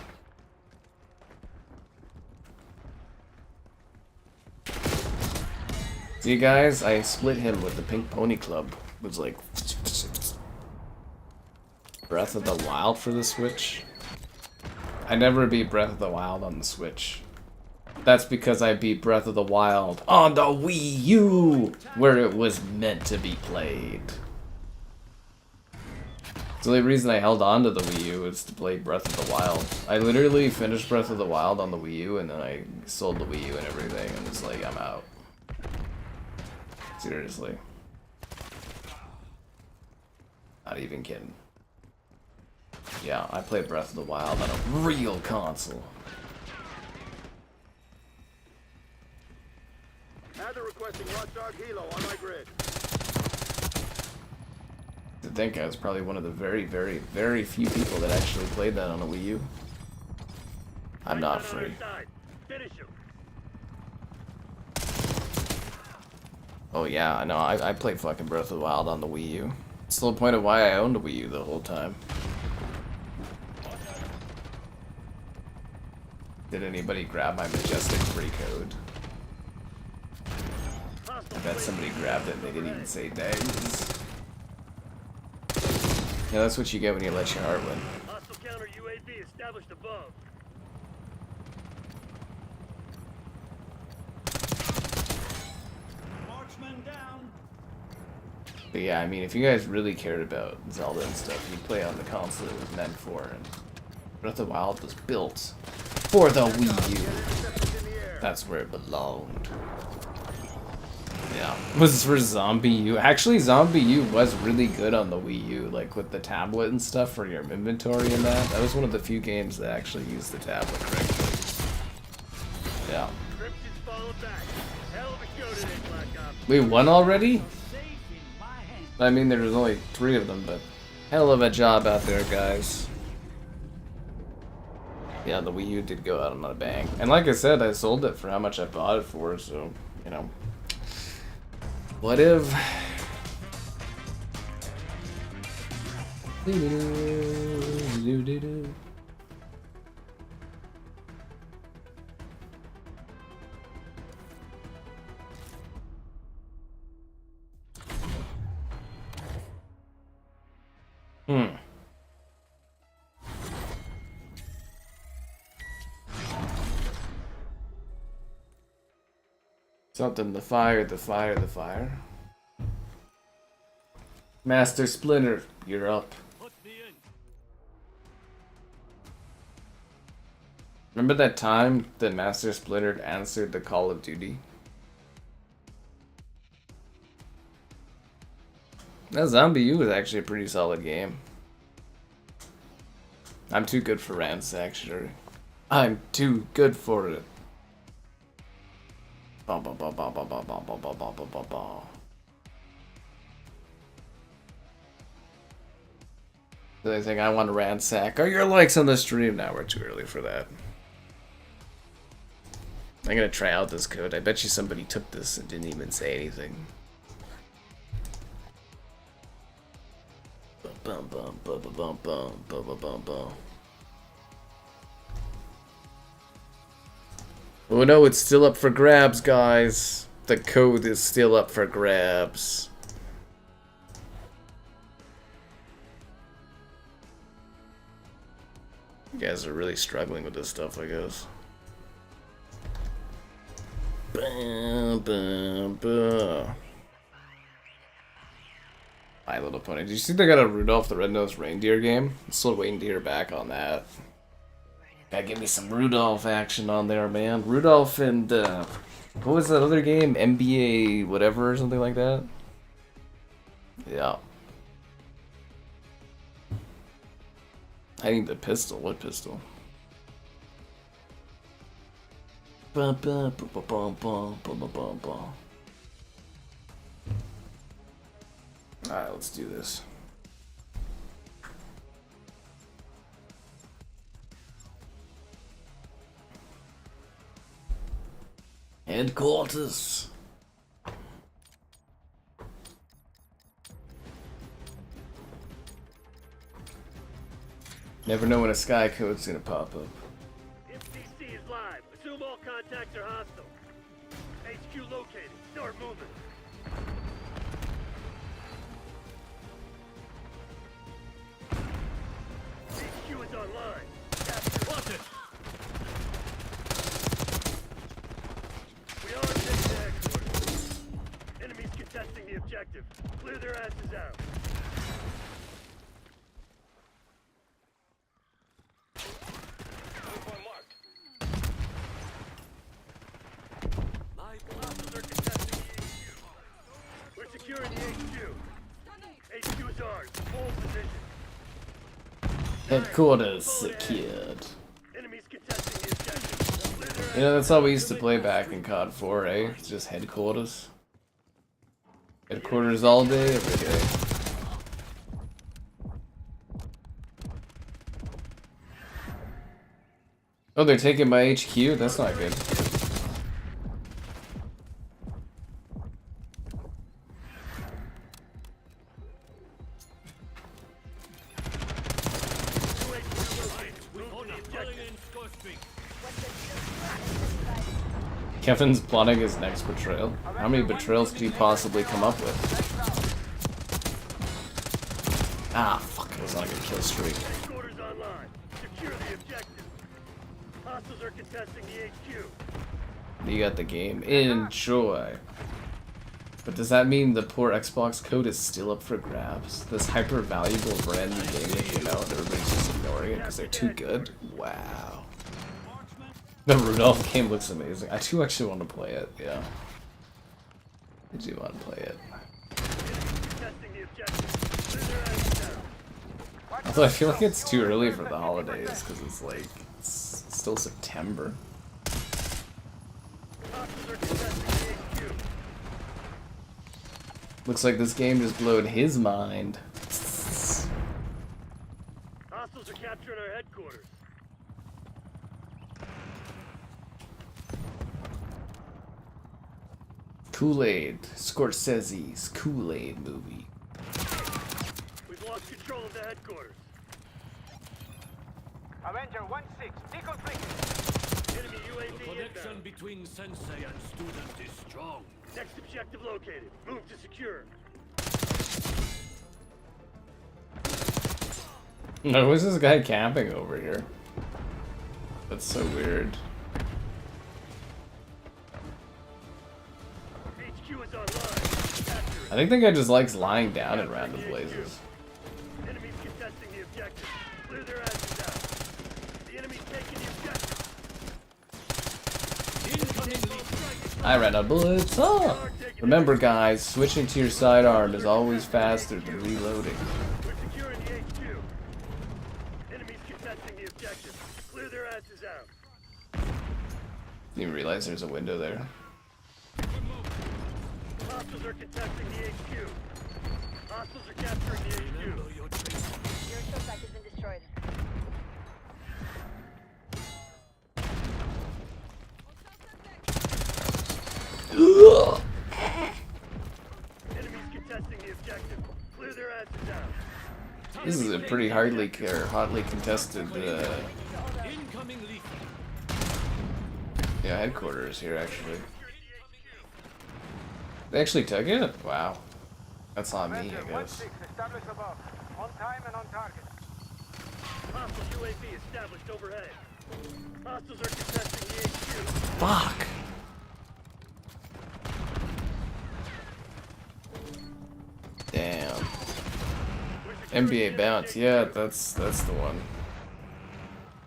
See, guys, I split him with the Pink Pony Club. It was like Breath of the Wild for the Switch. I never beat Breath of the Wild on the Switch. That's because I beat Breath of the Wild on the Wii U, where it was meant to be played. The only reason I held on to the Wii U is to play Breath of the Wild. I literally finished Breath of the Wild on the Wii U, and then I sold the Wii U and everything, and was like, I'm out. Seriously. Not even kidding. Yeah, I played Breath of the Wild on a real console. Add the requesting Watchdog Helo on my grid. I think I was probably one of the very, very, very few people that actually played that on a Wii U. I'm not free. Finish him. Oh yeah, I know. I played fucking Breath of the Wild on the Wii U. It's the whole point of why I owned a Wii U the whole time. Did anybody grab my Majestic free code? I bet somebody grabbed it and they didn't even say thanks. Yeah, that's what you get when you let your heart win. Hostile counter UAV established above. Marksman down. But yeah, I mean, if you guys really cared about Zelda and stuff, you'd play on the console it was meant for. And Breath of the Wild was built for the Wii U. That's where it belonged. Yeah, was for Zombie U. Actually, Zombie U was really good on the Wii U, like with the tablet and stuff for your inventory and that. That was one of the few games that actually used the tablet correctly. Yeah. Crimson's fallen back. Hell of a show today, Black Ops. We won already? I mean, there was only 3 of them, but hell of a job out there, guys. Yeah, the Wii U did go out on a bang. And like I said, I sold it for how much I bought it for, so, you know. What if? Something, the fire. Master Splinter, you're up. Remember that time that Master Splinter answered the Call of Duty? That Zombie U was actually a pretty solid game. I'm too good for ransack, sure. I'm too good for it. Ba ba ba ba ba ba ba ba ba ba ba ba ba. I think I want to ransack. Are your likes on the stream? Now we're too early for that. I'm gonna try out this code. I bet you somebody took this and didn't even say anything. Bum bum bum bum bum bum bum bum bum. Oh no, it's still up for grabs, guys. The code is still up for grabs. You guys are really struggling with this stuff, I guess. Bum, bum, bum. My Little Pony. Did you see they got a Rudolph the Red-Nosed Reindeer game? I'm still waiting to hear back on that. Gotta give me some Rudolph action on there, man. Rudolph and, what was that other game? NBA whatever or something like that? Yeah. I need the pistol. What pistol? Bum, bum, bum, bum, bum, bum, bum, bum, bum. Alright, let's do this. Headquarters. Never know when a sky code's gonna pop up. MCC is live. Assume all contacts are hostile. HQ located. Start moving. HQ is online. Capture. Watch it. We are taking the headquarters. Enemies contesting the objective. Clear their asses out. Hostiles are contesting the HQ. We're securing the HQ. HQ is ours. Hold position. Headquarters secured. Enemies contesting the objective. Clear their You know, that's how we used to play back in COD 4, eh? It's just headquarters. Headquarters all day, every day. Oh, they're taking my HQ? That's not good. Kevin's plotting his next betrayal. How many betrayals could he possibly come up with? Ah, fuck, I was on a good kill streak. Headquarters online. Secure the objective. Hostiles are contesting the HQ. You got the game. Enjoy. But does that mean the poor Xbox code is still up for grabs? This hyper valuable brand new game that came out and everybody's just ignoring it because they're too good? Wow. The Rudolph game looks amazing. I do actually want to play it, yeah. I do want to play it. Contesting the objective. Clear their asses out. Although I feel like it's too early for the holidays because it's like, it's still September. Hostiles are contesting the HQ. Looks like this game just blew his mind. Hostiles are capturing our headquarters. Kool-Aid. Scorsese's Kool-Aid movie. We've lost control of the headquarters. Avenger 1-6, deconflict. Enemy UAV Connection inbound. between sensei and student is strong. Next objective located. Move to secure. No, who's this guy camping over here? That's so weird. HQ is online. Capture it. I think the guy just likes lying down in random places. Enemies contesting the objective. Clear their asses out. The enemy's taking the objective. I ran out of bullets. Oh. Remember, guys, switching to your sidearm is always faster than reloading. We're securing the HQ. Enemies contesting the objective. Clear their asses out. Didn't even realize there's a window there. Hostiles are contesting the HQ. Hostiles are capturing the HQ. Your suspect has been destroyed. Enemies contesting the objective. Clear their asses out. This is a pretty hotly contested Incoming leaflet. yeah, headquarters here actually. They actually took it? Wow. That's on me, I guess. 1-6 established above. On time and on target. Hostile UAV established overhead. Hostiles are contesting the HQ. Fuck. Damn. NBA bounce, yeah, that's the one.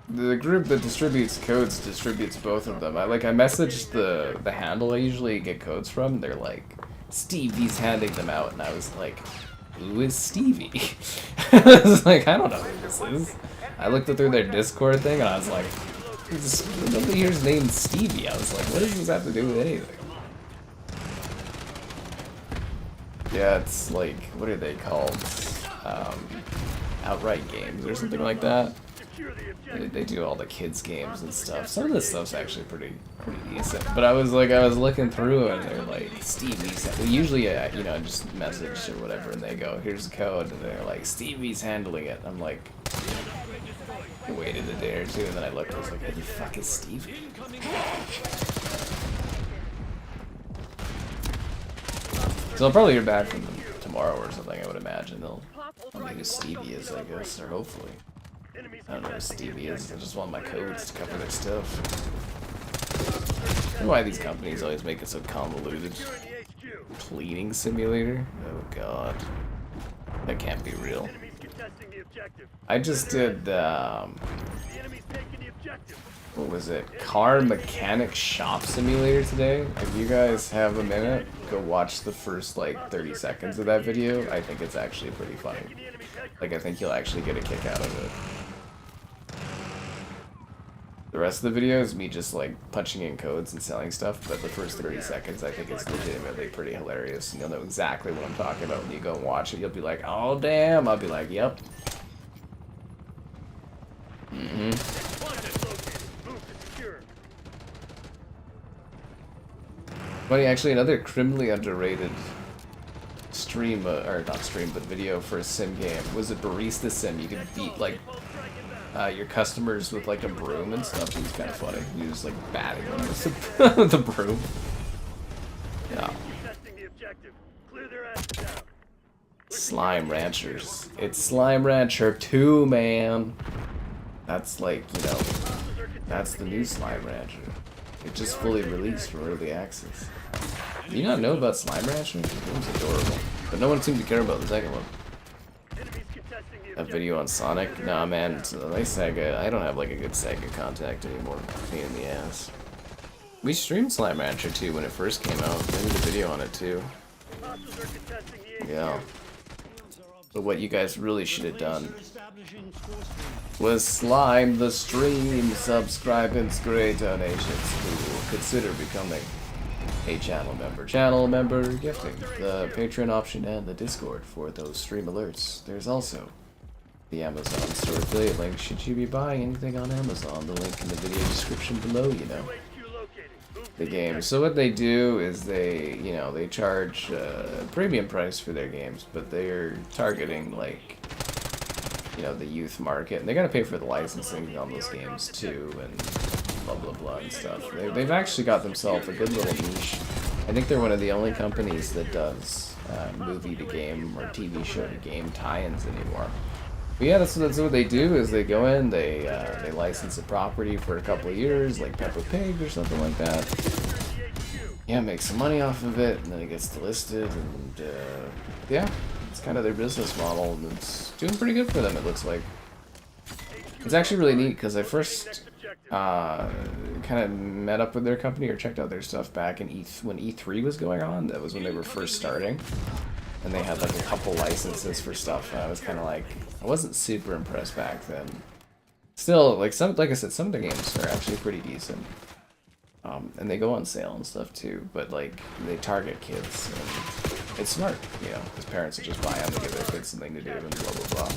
The group that distributes codes distributes both of them. I messaged the handle I usually get codes from. They're like, Stevie's handing them out, and I was like, who is Stevie? I was like, I don't know who this is. I looked through their Discord thing, and I was like, nobody here's named Stevie. I was like, what does this have to do with anything? Yeah, it's like, what are they called? Outright games or something like that. They do all the kids games and stuff. Some of this stuff's actually pretty decent. But I was looking through it and they're like, Stevie's. Usually, you know, just message or whatever, and they go, here's the code, and they're like, Stevie's handling it. I'm like, I waited a day or two, and then I looked, I was like, who the fuck is Stevie? So I'll probably hear back from them tomorrow or something, I would imagine. They'll tell me who Stevie is, I guess, or hopefully. I don't know who Stevie is, I just want my codes to cover their stuff. I don't know why these companies always make it so convoluted. Cleaning simulator? Oh god. That can't be real. I just did, what was it? Car mechanic shop simulator today. If you guys have a minute, go watch the first like 30 seconds of that video. I think it's actually pretty funny. Like, I think you'll actually get a kick out of it. The rest of the video is me just like punching in codes and selling stuff, but the first 30 seconds I think is legitimately pretty hilarious, and you'll know exactly what I'm talking about when you go and watch it. You'll be like, oh damn, I'll be like, yep. Funny, actually, another criminally underrated stream, or not stream, but video for a sim game was a barista sim. You could beat like your customers with like a broom and stuff. It was kind of funny. You just like batting them with the broom. Yeah. Slime Ranchers. It's Slime Rancher 2, man. That's like, you know, that's the new Slime Rancher. It just fully released for early access. Do you not know about Slime Rancher? The game's adorable. But no one seemed to care about the second one. That video on Sonic? Nah, man, it's a nice Sega. I don't have like a good Sega contact anymore. Pain in the ass. We streamed Slime Rancher 2 when it first came out. I did a video on it too. Yeah. But what you guys really should have done was slime the stream subscribers, great donations. Who consider becoming a channel member. Channel member gifting, the Patreon option, and the Discord for those stream alerts. There's also the Amazon store affiliate link should you be buying anything on Amazon. The link in the video description below, you know. The game. So what they do is they, you know, they charge a premium price for their games, but they're targeting like, you know, the youth market, and they gotta pay for the licensing on those games too, and blah blah blah and stuff. They've actually got themselves a good little niche. I think they're one of the only companies that does movie to game or TV show to game tie-ins anymore. But yeah, that's what they do. Is they go in, they license a property for a couple of years, like Peppa Pig or something like that. Yeah, make some money off of it, and then it gets delisted, and yeah, it's kind of their business model, and it's doing pretty good for them. It looks like. It's actually really neat because I first kind of met up with their company or checked out their stuff back in when E3 was going on. That was when they were first starting, and they had like a couple licenses for stuff. And I was kind of like, I wasn't super impressed back then. Still, like I said, some of the games are actually pretty decent, and they go on sale and stuff too. But like, they target kids, and it's smart, you know, because parents will just buy them to give their kids something to do and blah blah blah.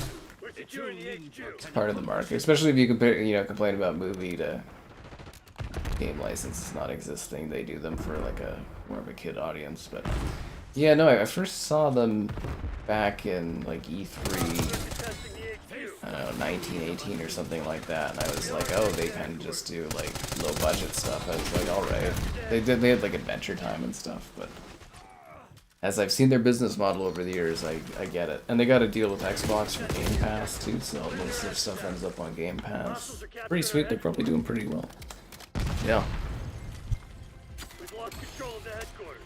It's part of the market, especially if you compare, you know, complain about movie to game licenses not existing. They do them for like a more of a kid audience. But yeah, no, I first saw them back in like E3, I don't know, 1918 or something like that, and I was like, oh, they kind of just do like low budget stuff. I was like, all right, they had like Adventure Time and stuff, but as I've seen their business model over the years, I get it. And they got a deal with Xbox for Game Pass too, so most of their stuff ends up on Game Pass. Pretty sweet, they're probably doing pretty well. Yeah. We've lost control of the headquarters.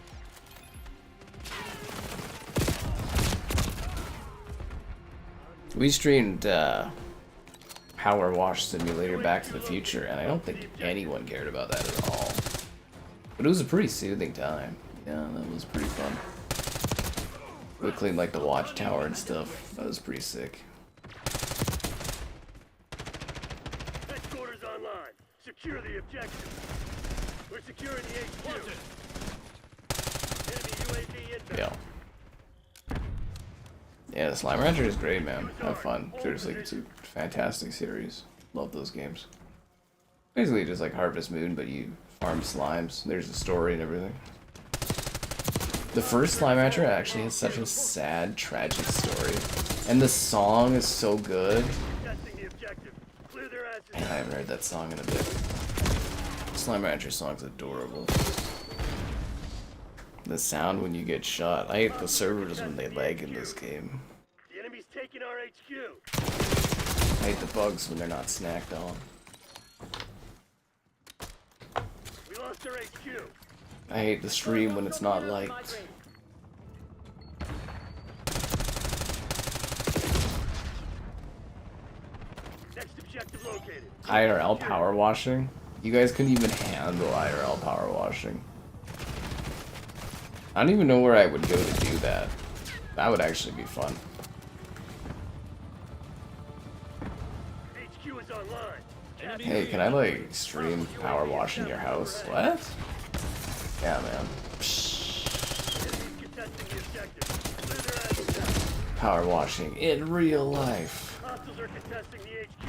We streamed Power Wash Simulator Back to the Future, and I don't think anyone cared about that at all. But it was a pretty soothing time. Yeah, that was pretty fun. We cleaned like the watchtower and stuff. That was pretty sick. Headquarters online. Secure the objective. We're securing the HQ. Enemy UAV inbound. Yeah. Yeah, the Slime Rancher is great, man. Have fun. Seriously, it's a fantastic series. Love those games. Basically just like Harvest Moon, but you farm slimes. There's a story and everything. The first Slime Rancher actually has such a sad, tragic story. And the song is so good. Man, I haven't heard that song in a bit. Slime Rancher song's adorable. The sound when you get shot. I hate the servers when they lag in this game. The enemy's taking our HQ. I hate the bugs when they're not snacked on. We lost our HQ. I hate the stream when it's not liked. Next objective located. IRL power washing? You guys couldn't even handle IRL power washing. I don't even know where I would go to do that. That would actually be fun. HQ is online. Hey, can I like stream power wash in your house? What? Yeah, man. Contesting the objective. Clear their asses out. Power washing in real life. Hostiles are contesting the HQ.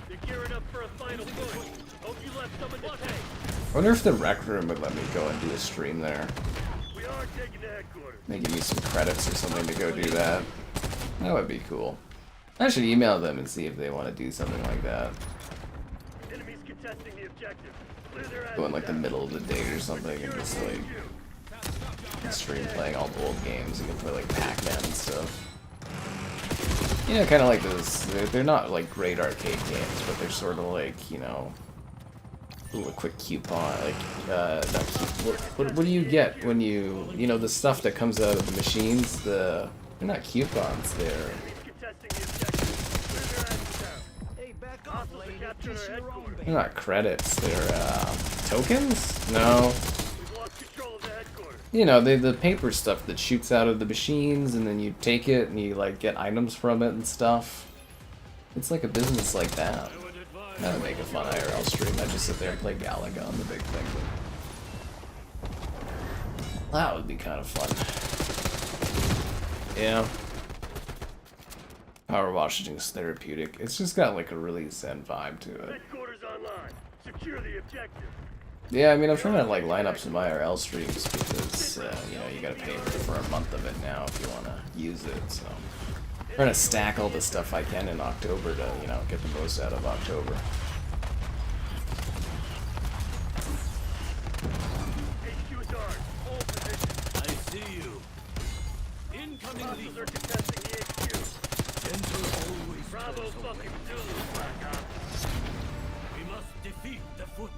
They're gearing up for a final push. Hope you left someone to take. I wonder if the rec room would let me go and do a stream there. We are taking the headquarters. They give me some credits or something to go do that. That would be cool. I should email them and see if they want to do something like that. Enemies contesting the objective. Clear their asses Go in like the out. middle of the day or something and just like stream playing all the old games. You can play like Pac-Man and stuff. You know, kind of like those. They're not like great arcade games, but they're sort of like, you know, a quick coupon. Like, not what do you get when you know, the stuff that comes out of the machines? They're not coupons. They're Contesting the objective. Clear their asses out. Hey, back off, lady. Capture Kiss our your own headquarters. baby. they're not credits. They're tokens. No. We've lost control of the headquarters. You know, the paper stuff that shoots out of the machines, and then you take it and you like get items from it and stuff. It's like a business like that. That would make a fun IRL stream. I just sit there and play Galaga on the big thing. That would be kind of fun. Yeah. Power washing is therapeutic. It's just got like a really zen vibe to it. Headquarters online. Secure the objective. Yeah, I mean, I'm trying to like line up some IRL streams because you know, you gotta pay for a month of it now if you want to use it. So I'm trying to stack all the stuff I can in October to, you know, get the most out of October. HQ is ours. Hold position. I see you. Incoming Hostiles lead. are contesting the HQ. Enter always. Bravo fucking Zulu, Black Ops. We must defeat the foot.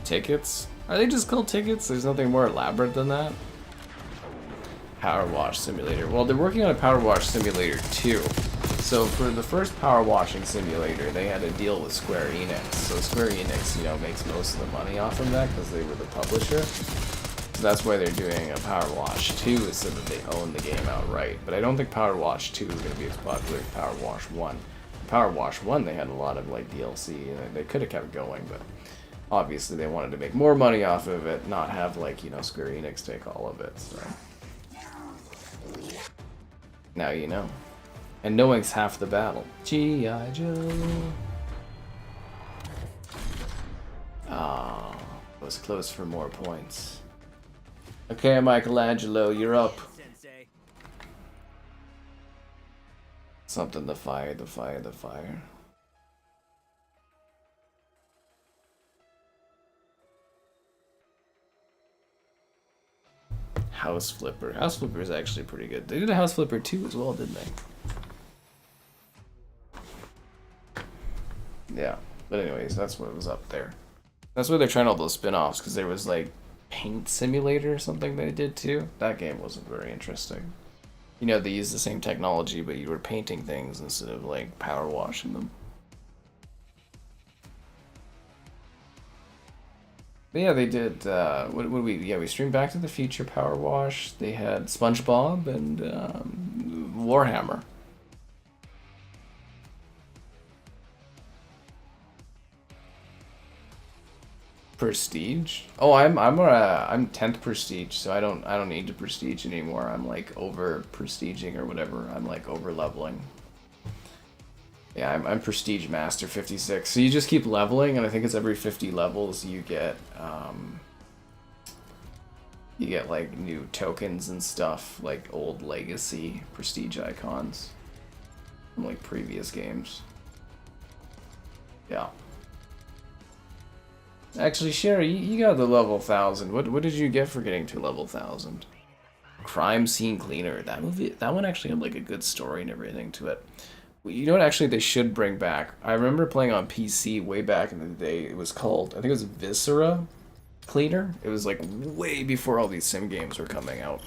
Tickets? Are they just called tickets? There's nothing more elaborate than that? Power Wash Simulator. Well, they're working on a Power Wash Simulator 2. So for the first power washing simulator, they had a deal with Square Enix. So Square Enix, you know, makes most of the money off of that because they were the publisher. So that's why they're doing a Power Wash 2, is so that they own the game outright. But I don't think Power Wash 2 is going to be as popular as Power Wash 1. Power Wash 1, they had a lot of like DLC, and they could have kept going, but obviously they wanted to make more money off of it, not have like, you know, Square Enix take all of it. So now you know. And knowing's half the battle. G.I. Joe. Ah, was close for more points. Okay, Michelangelo, you're up. Something, the fire, the fire, the fire. House Flipper. House Flipper is actually pretty good. They did a House Flipper 2 as well, didn't they? Yeah. But anyways, that's what was up there. That's why they're trying all those spin-offs, because there was like Paint Simulator or something they did too. That game wasn't very interesting. You know, they used the same technology, but you were painting things instead of like power washing them. But yeah, they did, we streamed Back to the Future Power Wash. They had SpongeBob and Warhammer. Prestige? Oh, I'm 10th prestige, so I don't need to prestige anymore. I'm like over prestiging or whatever. I'm like over leveling. Yeah, I'm prestige master 56. So you just keep leveling, and I think it's every 50 levels you get like new tokens and stuff, like old legacy prestige icons from like previous games. Yeah. Actually, Sherry, you got the level 1000. What did you get for getting to level 1000? Crime Scene Cleaner. That one actually had like a good story and everything to it. You know what? Actually, they should bring back. I remember playing on PC way back in the day. It was called, I think it was Viscera Cleaner. It was like way before all these sim games were coming out.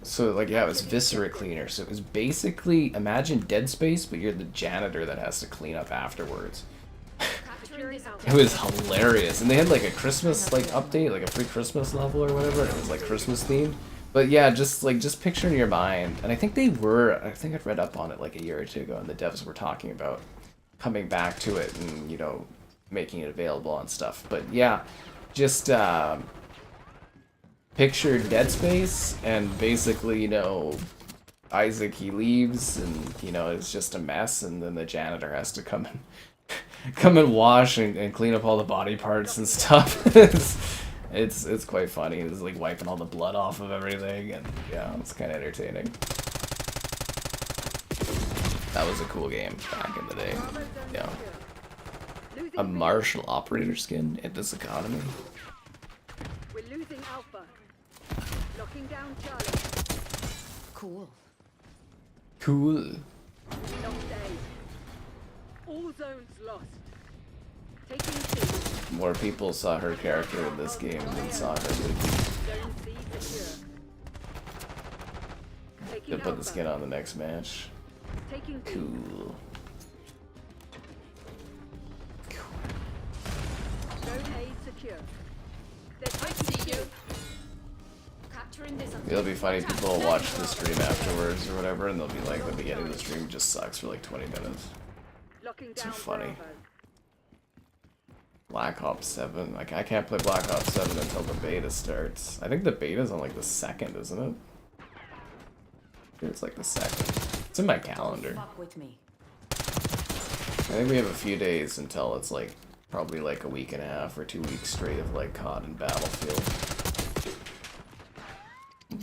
So like yeah, it was Viscera Cleaner. So it was basically, imagine Dead Space, but you're the janitor that has to clean up afterwards. It was hilarious, and they had like a Christmas like update, like a free Christmas level or whatever, and it was like Christmas themed. But yeah, just picture in your mind, and I think I'd read up on it like a year or two ago, and the devs were talking about coming back to it and, you know, making it available and stuff. But yeah, just picture Dead Space, and basically, you know, Isaac, he leaves, and, you know, it's just a mess, and then the janitor has to come and wash and clean up all the body parts and stuff. It's quite funny. It's like wiping all the blood off of everything, and yeah, it's kind of entertaining. That was a cool game back in the day. Yeah. A martial operator skin at this economy. We're losing Alpha. Locking down Charlie. Cool. Cool. Lost A. All zones lost. Taking C. More people saw her character in this game than saw her movie. Zone C secure. Taking They'll put the Alpha. skin on the next match. Taking B. Cool. Zone A secure. They're I taking see C. you. Capturing this. It'll be funny. People will watch the stream afterwards or whatever, and they'll be like, the beginning of the stream just sucks for like 20 minutes. Locking Too down funny. Bravo. Black Ops 7. Like, I can't play Black Ops 7 until the beta starts. I think the beta's on like the 2nd, isn't it? I think it's like the 2nd. It's in my calendar. Fuck with me. I think we have a few days until it's like probably like a week and a half or 2 weeks straight of like COD and Battlefield.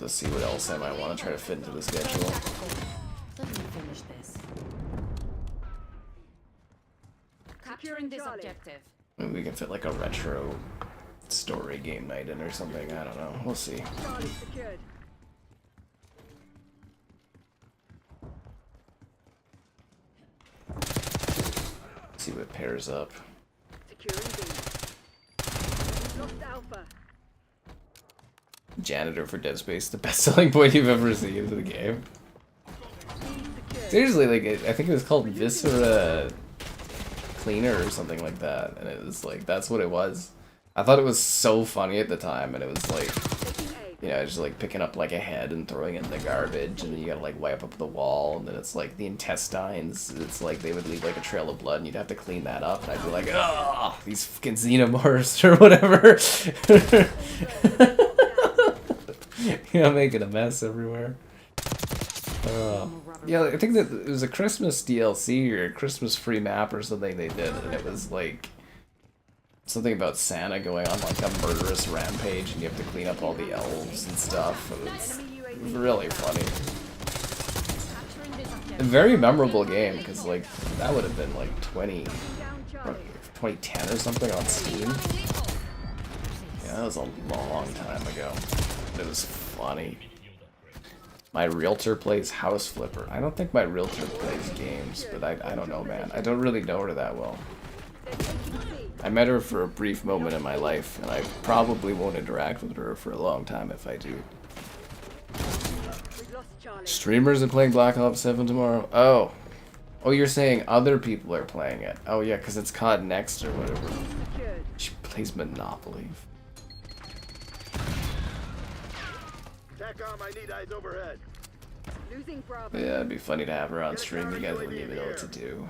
Let's see what else I might want to try to fit into the schedule. Let me finish this. Capturing this objective. Maybe we can fit like a retro story game night in or something. I don't know. We'll see. Charlie secured. See what pairs up. Securing B. Lost Alpha. Janitor for Dead Space, the best selling point you've ever seen in the game. B Seriously, like I think it was called Viscera Cleaner or something like that, and it was like that's what it was. I thought it was so funny at the time, and it was like, you know, just like picking up like a head and throwing it in the garbage, and then you gotta like wipe up the wall, and then it's like the intestines. It's like they would leave like a trail of blood, and you'd have to clean that up, and I'd be like, oh, these fucking xenomorphs or whatever. You know, making a mess everywhere. Yeah, I think that it was a Christmas DLC or a Christmas free map or something they did, and it was like something about Santa going on like a murderous rampage, and you have to clean up all the elves and stuff. It was really funny. A very memorable game, because like that would have been like 2010 or something on Steam. Yeah, that was a long time ago. It was funny. My realtor plays House Flipper. I don't think my realtor plays games, but I don't know, man. I don't really know her that well. I met her for a brief moment in my life, and I probably won't interact with her for a long time if I do. Streamers are playing Black Ops 7 tomorrow? Oh. Oh, you're saying other people are playing it. Oh yeah, because it's COD Next or whatever. She plays Monopoly. TACOM, I need eyes overhead. Losing Bravo. Yeah, it'd be funny to have her on stream. You guys wouldn't even know what to do.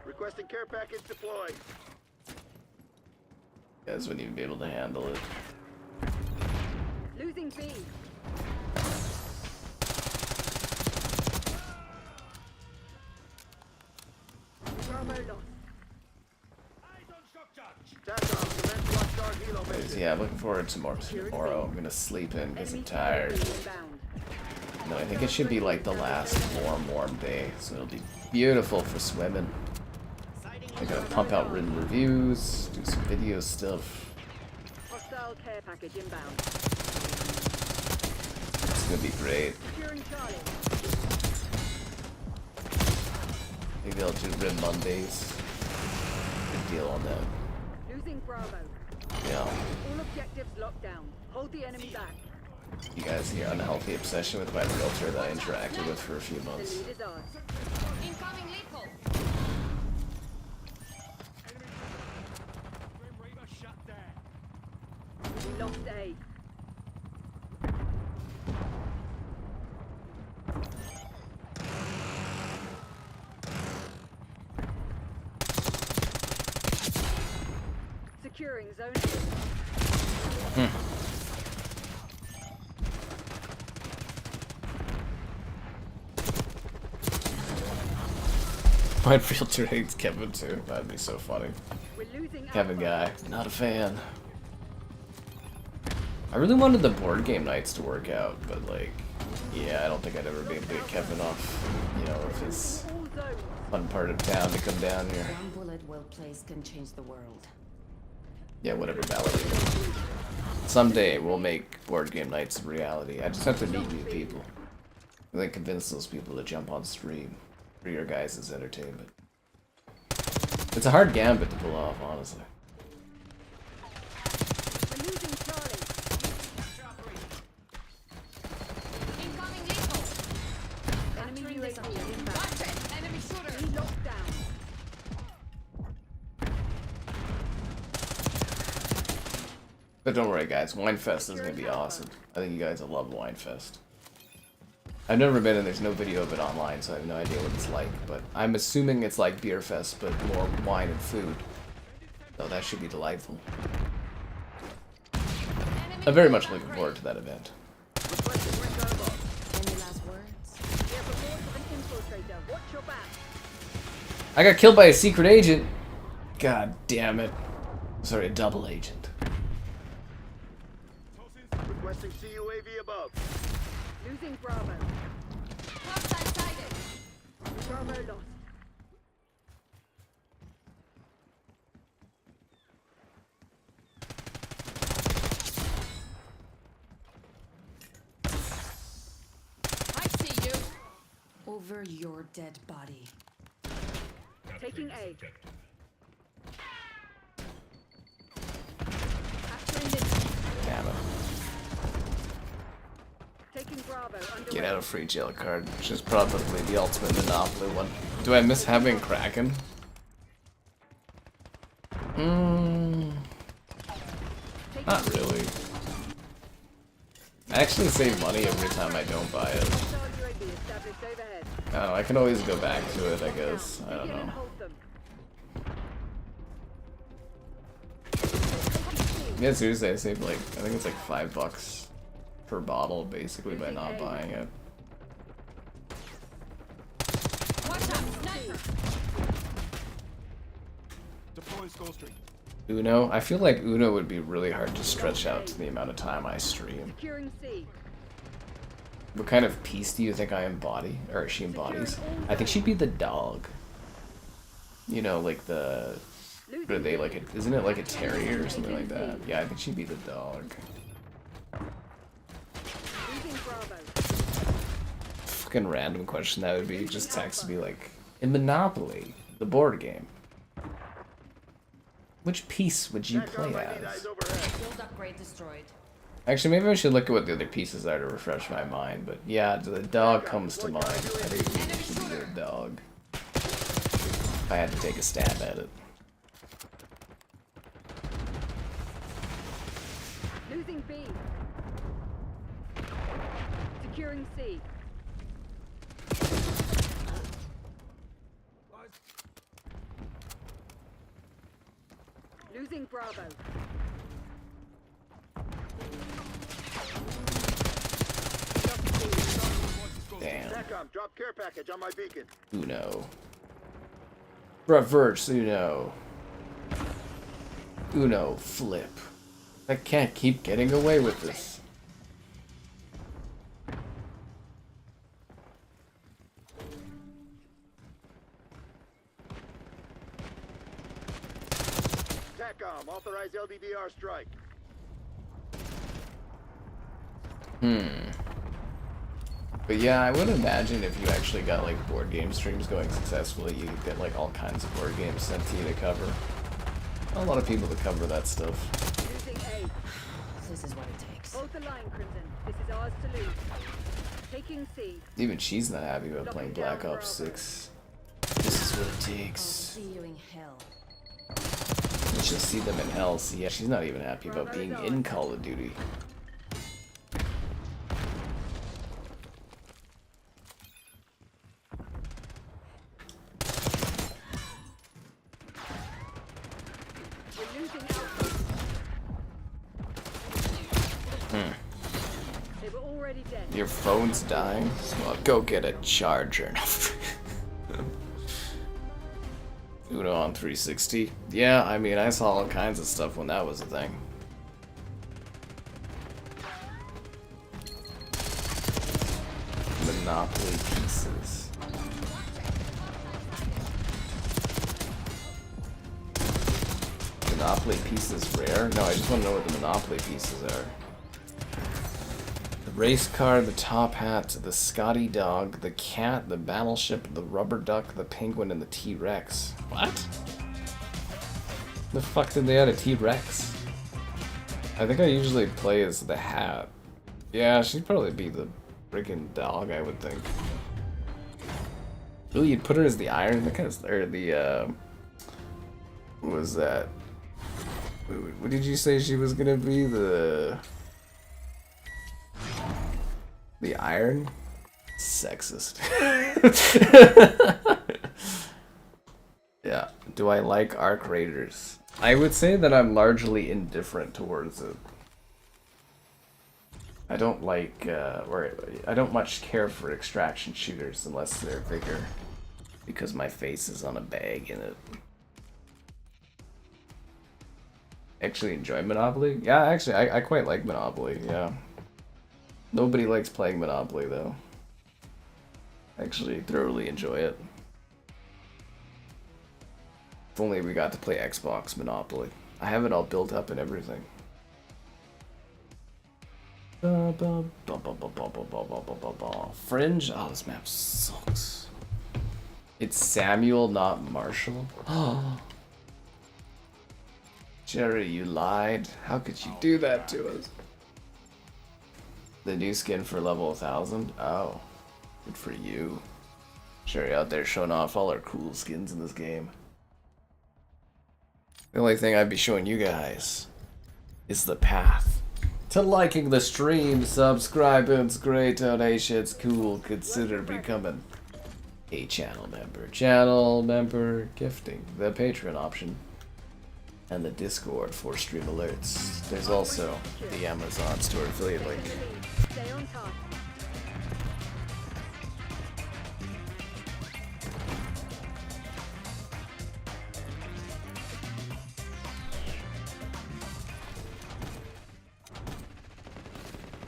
Requesting care package deployed. You guys wouldn't even be able to handle it. Losing B. Bravo lost. TACOM, commence watchdog helo mission. Yeah, I'm looking forward to more tomorrow. I'm gonna sleep in because I'm tired. Inbound. No, I think it should be like the last warm day, so it'll be beautiful for swimming. I'm gonna pump out written reviews, do some video stuff. Hostile care package inbound. It's gonna be great. Securing Charlie. Maybe I'll do Rim Mondays. Good deal on that. Losing Bravo. Yeah. All objectives locked down. Hold the enemy back. You guys see your unhealthy obsession with my realtor that I interacted with for a few The months. lead is ours. Incoming lethal. We lost A. Securing zone A. My realtor hates Kevin too. That'd be so funny. We're losing Kevin Alpha. guy, not a fan. I really wanted the board game nights to work out, but like, yeah, I don't think I'd ever be able to get Kevin off, you know, of his All zones. fun part of town to come down here. One bullet well placed can change the world. Yeah, whatever, Valerie. Someday we'll make board game nights a reality. I just have to meet new people. And then convince those people to jump on stream for your guys' entertainment. It's a hard gambit to pull off, honestly. We're losing Charlie. Incoming lethal. Enemy UAV inbound. Watch it. Enemy shooter. We locked down. But don't worry, guys. Winefest is going to be awesome. I think you guys will love Winefest. I've never been and there's no video of it online, so I have no idea what it's like. But I'm assuming it's like Beer Fest, but more wine and food. So that should be delightful. I'm very much looking forward to that event. Any last words? We have reports of an infiltrator. Watch your back. I got killed by a secret agent. God damn it. Sorry, a double agent. Requesting CUAV above. Losing Bravo. Hostile sighted. Bravo lost. I see you. Over your dead body. Taking A. Capturing this. Damn it. Taking Bravo. Bravo underway. Get out of free jail card, which is probably the ultimate Monopoly one. Do I miss having Kraken? Not really. I actually save money every time I don't buy it. Hostile UAV established overhead. I don't know, I can always go back to it, I guess. I don't Begin and know. hold them. Yeah, seriously, I saved like, I think it's like $5 per bottle, basically, by not buying it. Deploy skull string. Uno? I feel like Uno would be really hard to stretch out to the amount of time I stream. Securing C. What kind of piece do you think I embody? Or she embodies? I think she'd be the dog. You know, like the... What are they, like a, isn't it like a terrier or something like that? Yeah, I think she'd be the dog. Losing Bravo. Fucking random question that would be. Just text to be like, in Monopoly, the board game, which piece would you play as? Build upgrade destroyed. Actually, maybe I should look at what the other pieces are to refresh my mind, but yeah, the dog comes to mind. I think it should be the dog. If I had to take a stab at it. Losing B. Securing C. Losing Bravo. Damn. SATCOM, drop care package on my beacon. Uno. Reverse Uno. Uno flip. I can't keep getting away with this. SATCOM, authorize LDDR strike. But yeah, I would imagine if you actually got like board game streams going successfully, you could get like all kinds of board games sent to you to cover. A lot of people to cover that stuff. Losing A. This is what it takes. Hold the line, Crimson. This is ours to lose. Taking C. Even she's not happy about playing Black Ops 6. This is what it takes. See you in hell. And she'll see them in hell. See, yeah, she's not even happy about being in Call of Duty. We're losing Alpha. They were already dead. Your phone's dying? Well, go get a charger. Uno on 360. Yeah, I mean, I saw all kinds of stuff when that was a thing. Monopoly pieces. Monopoly pieces rare? No, I just want to know what the Monopoly pieces are. The race car, the top hat, the Scotty dog, the cat, the battleship, the rubber duck, the penguin, and the T-Rex. What? The fuck did they add a T-Rex? I think I usually play as the hat. Yeah, she'd probably be the freaking dog, I would think. Ooh, you'd put her as the iron? That kind of, or the, what was that? What did you say she was gonna be? The iron? Sexist. Yeah. Do I like Arc Raiders? I would say that I'm largely indifferent towards it. I don't like, or I don't much care for extraction shooters unless they're bigger, because my face is on a bag in it. Actually enjoy Monopoly? Yeah, actually, I quite like Monopoly, yeah. Nobody likes playing Monopoly, though. Actually, thoroughly enjoy it. If only we got to play Xbox Monopoly. I have it all built up and everything. Fringe? Oh, this map sucks. It's Samuel, not Marshall. Oh. Jerry, you lied. How could you do that to us? The new skin for level 1000? Oh, good for you. Sure, you're out there showing off all our cool skins in this game. The only thing I'd be showing you guys is the path to liking the stream, subscribing, great donations, cool, consider becoming a channel member. Channel member gifting, the Patreon option, and the Discord for stream alerts. There's also the Amazon store affiliate link. Stay on task.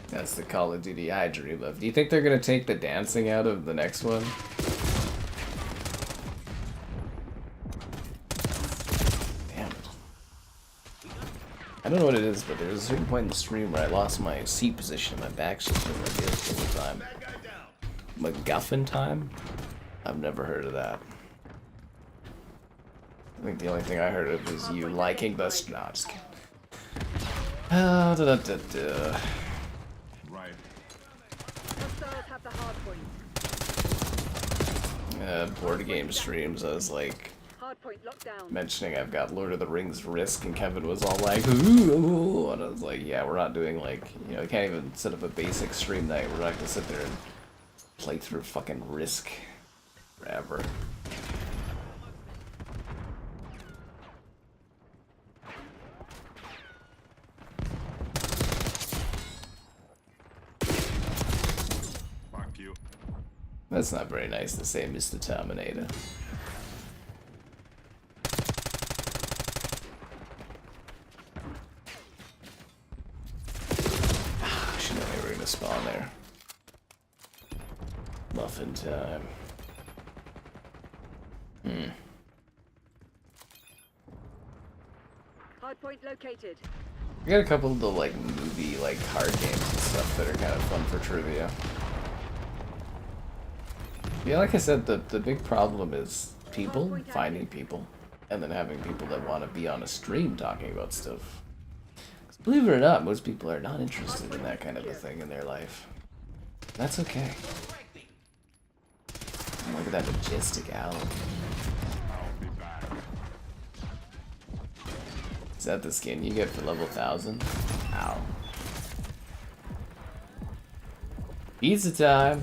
That's the Call of Duty I dream of. Do you think they're gonna take the dancing out of the next one? Damn it. I don't know what it is, but there was a certain point in the stream where I lost my seat position. My back's just been like this the whole time. MacGuffin time? I've never heard of that. I think the only thing I heard of is you liking the... No, just kidding. Right. Hostiles have the hard point. Board game streams, I was like Hard point locked down. mentioning I've got Lord of the Rings Risk, and Kevin was all like, ooh, and I was like, yeah, we're not doing like, you know, we can't even set up a basic stream night. We're not gonna sit there and play through fucking Risk forever. Fuck you. That's not very nice to say, Mr. Terminator. I should know they were gonna spawn there. Muffin time. Hard point located. We got a couple of the like movie like card games and stuff that are kind of fun for trivia. Yeah, like I said, the big problem is people finding people, and then having people that want to be on a stream talking about stuff. 'Cause believe it or not, most people are not interested in that kind of a thing in their life. That's okay. Look at that majestic owl. I'll be back. Is that the skin you get for level 1000? Ow. Pizza time!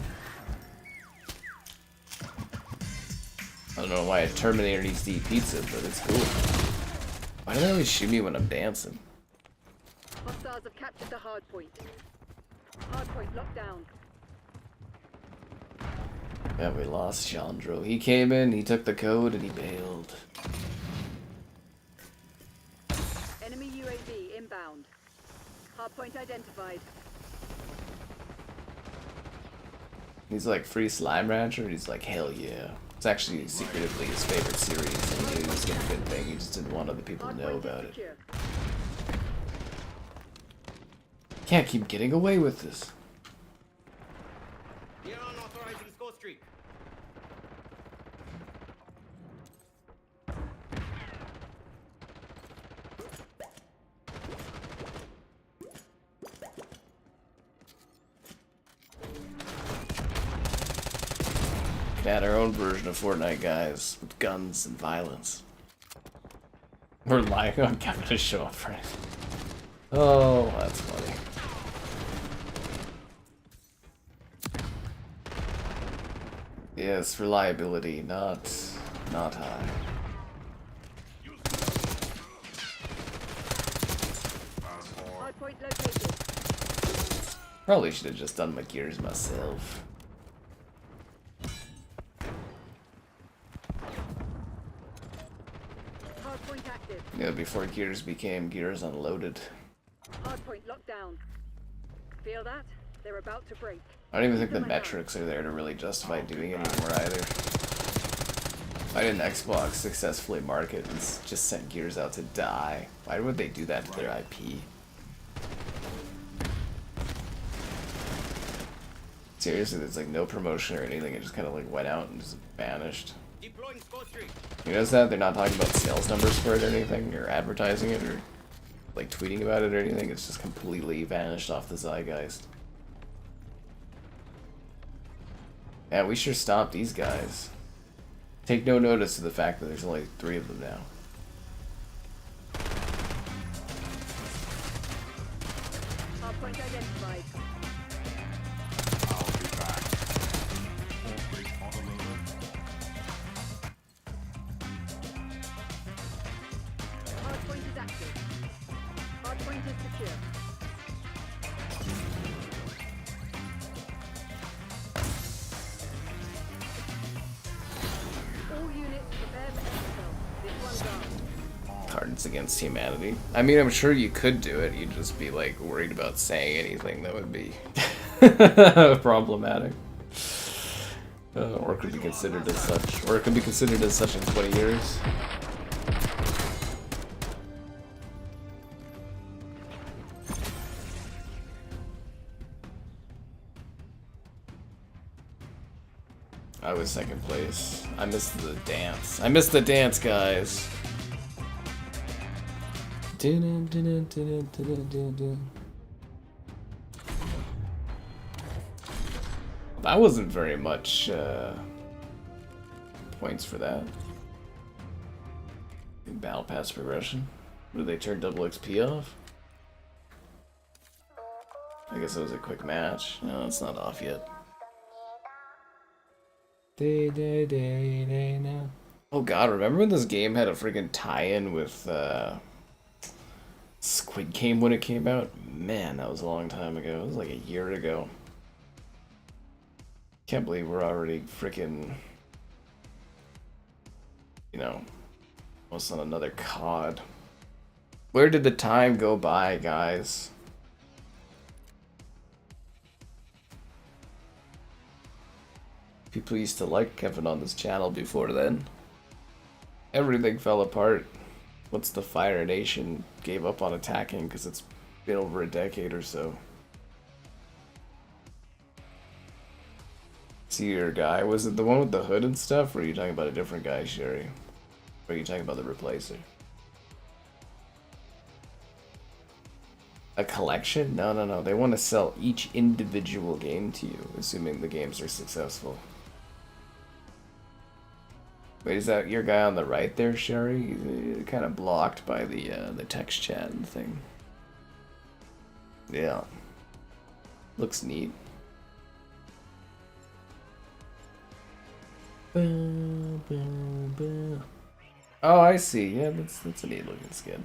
I don't know why a Terminator needs to eat pizza, but it's cool. Why do they always shoot me when I'm dancing? Hostiles have captured the hard point. Hard point locked down. Yeah, we lost Chandro. He came in, he took the code, and he bailed. Enemy UAV inbound. Hard point identified. He's like, free Slime Rancher? He's like, hell yeah. It's actually secretively his favorite series, and he knew he was getting a good thing. He just didn't want other people to Hard know point is about it. secure. Can't keep getting away with this. You're on authorizing score streak. Got our own version of Fortnite, guys, with guns and violence. We're lying on Kevin to show up for it. Oh, that's funny. Yes, reliability, not high. Hard point located. Probably should have just done my gears myself. Hard point active. Yeah, before gears became gears unloaded. Hard point locked down. Feel that? They're about to break. I don't even think the metrics are there to really justify doing it anymore either. Why didn't Xbox successfully market and just send Gears out to die? Why would they do that to their IP? Seriously, there's like no promotion or anything. It just kind of like went out and just vanished. Deploying score streak. You notice that? They're not talking about sales numbers for it or anything, or advertising it, or like tweeting about it or anything. It's just completely vanished off the zeitgeist. Yeah, we sure stopped these guys. Take no notice of the fact that there's only 3 of them now. Hardpoint identified. I'll be back. Always on the load. Hardpoint is active. Hardpoint is secure. All units prepare for exfil. This one's ours. Cards Against Humanity. I mean, I'm sure you could do it. You'd just be like worried about saying anything that would be problematic. Or could be considered as such. Or it could be considered as such in 20 years. I was 2nd place. I missed the dance. I missed the dance, guys. That wasn't very much points for that. Battle pass progression. Did they turn double XP off? I guess it was a quick match. No, it's not off yet. Oh god, remember when this game had a freaking tie-in with Squid Game when it came out? Man, that was a long time ago. It was like a year ago. Can't believe we're already freaking, you know, almost on another COD. Where did the time go by, guys? People used to like Kevin on this channel before then. Everything fell apart once the Fire Nation gave up on attacking because it's been over a decade or so. See your guy? Was it the one with the hood and stuff, or are you talking about a different guy, Sherry? Or are you talking about the replacer? A collection? No, no, no. They want to sell each individual game to you, assuming the games are successful. Wait, is that your guy on the right there, Sherry? He's kind of blocked by the text chat and thing. Yeah. Looks neat. Oh, I see. Yeah, that's a neat looking skin.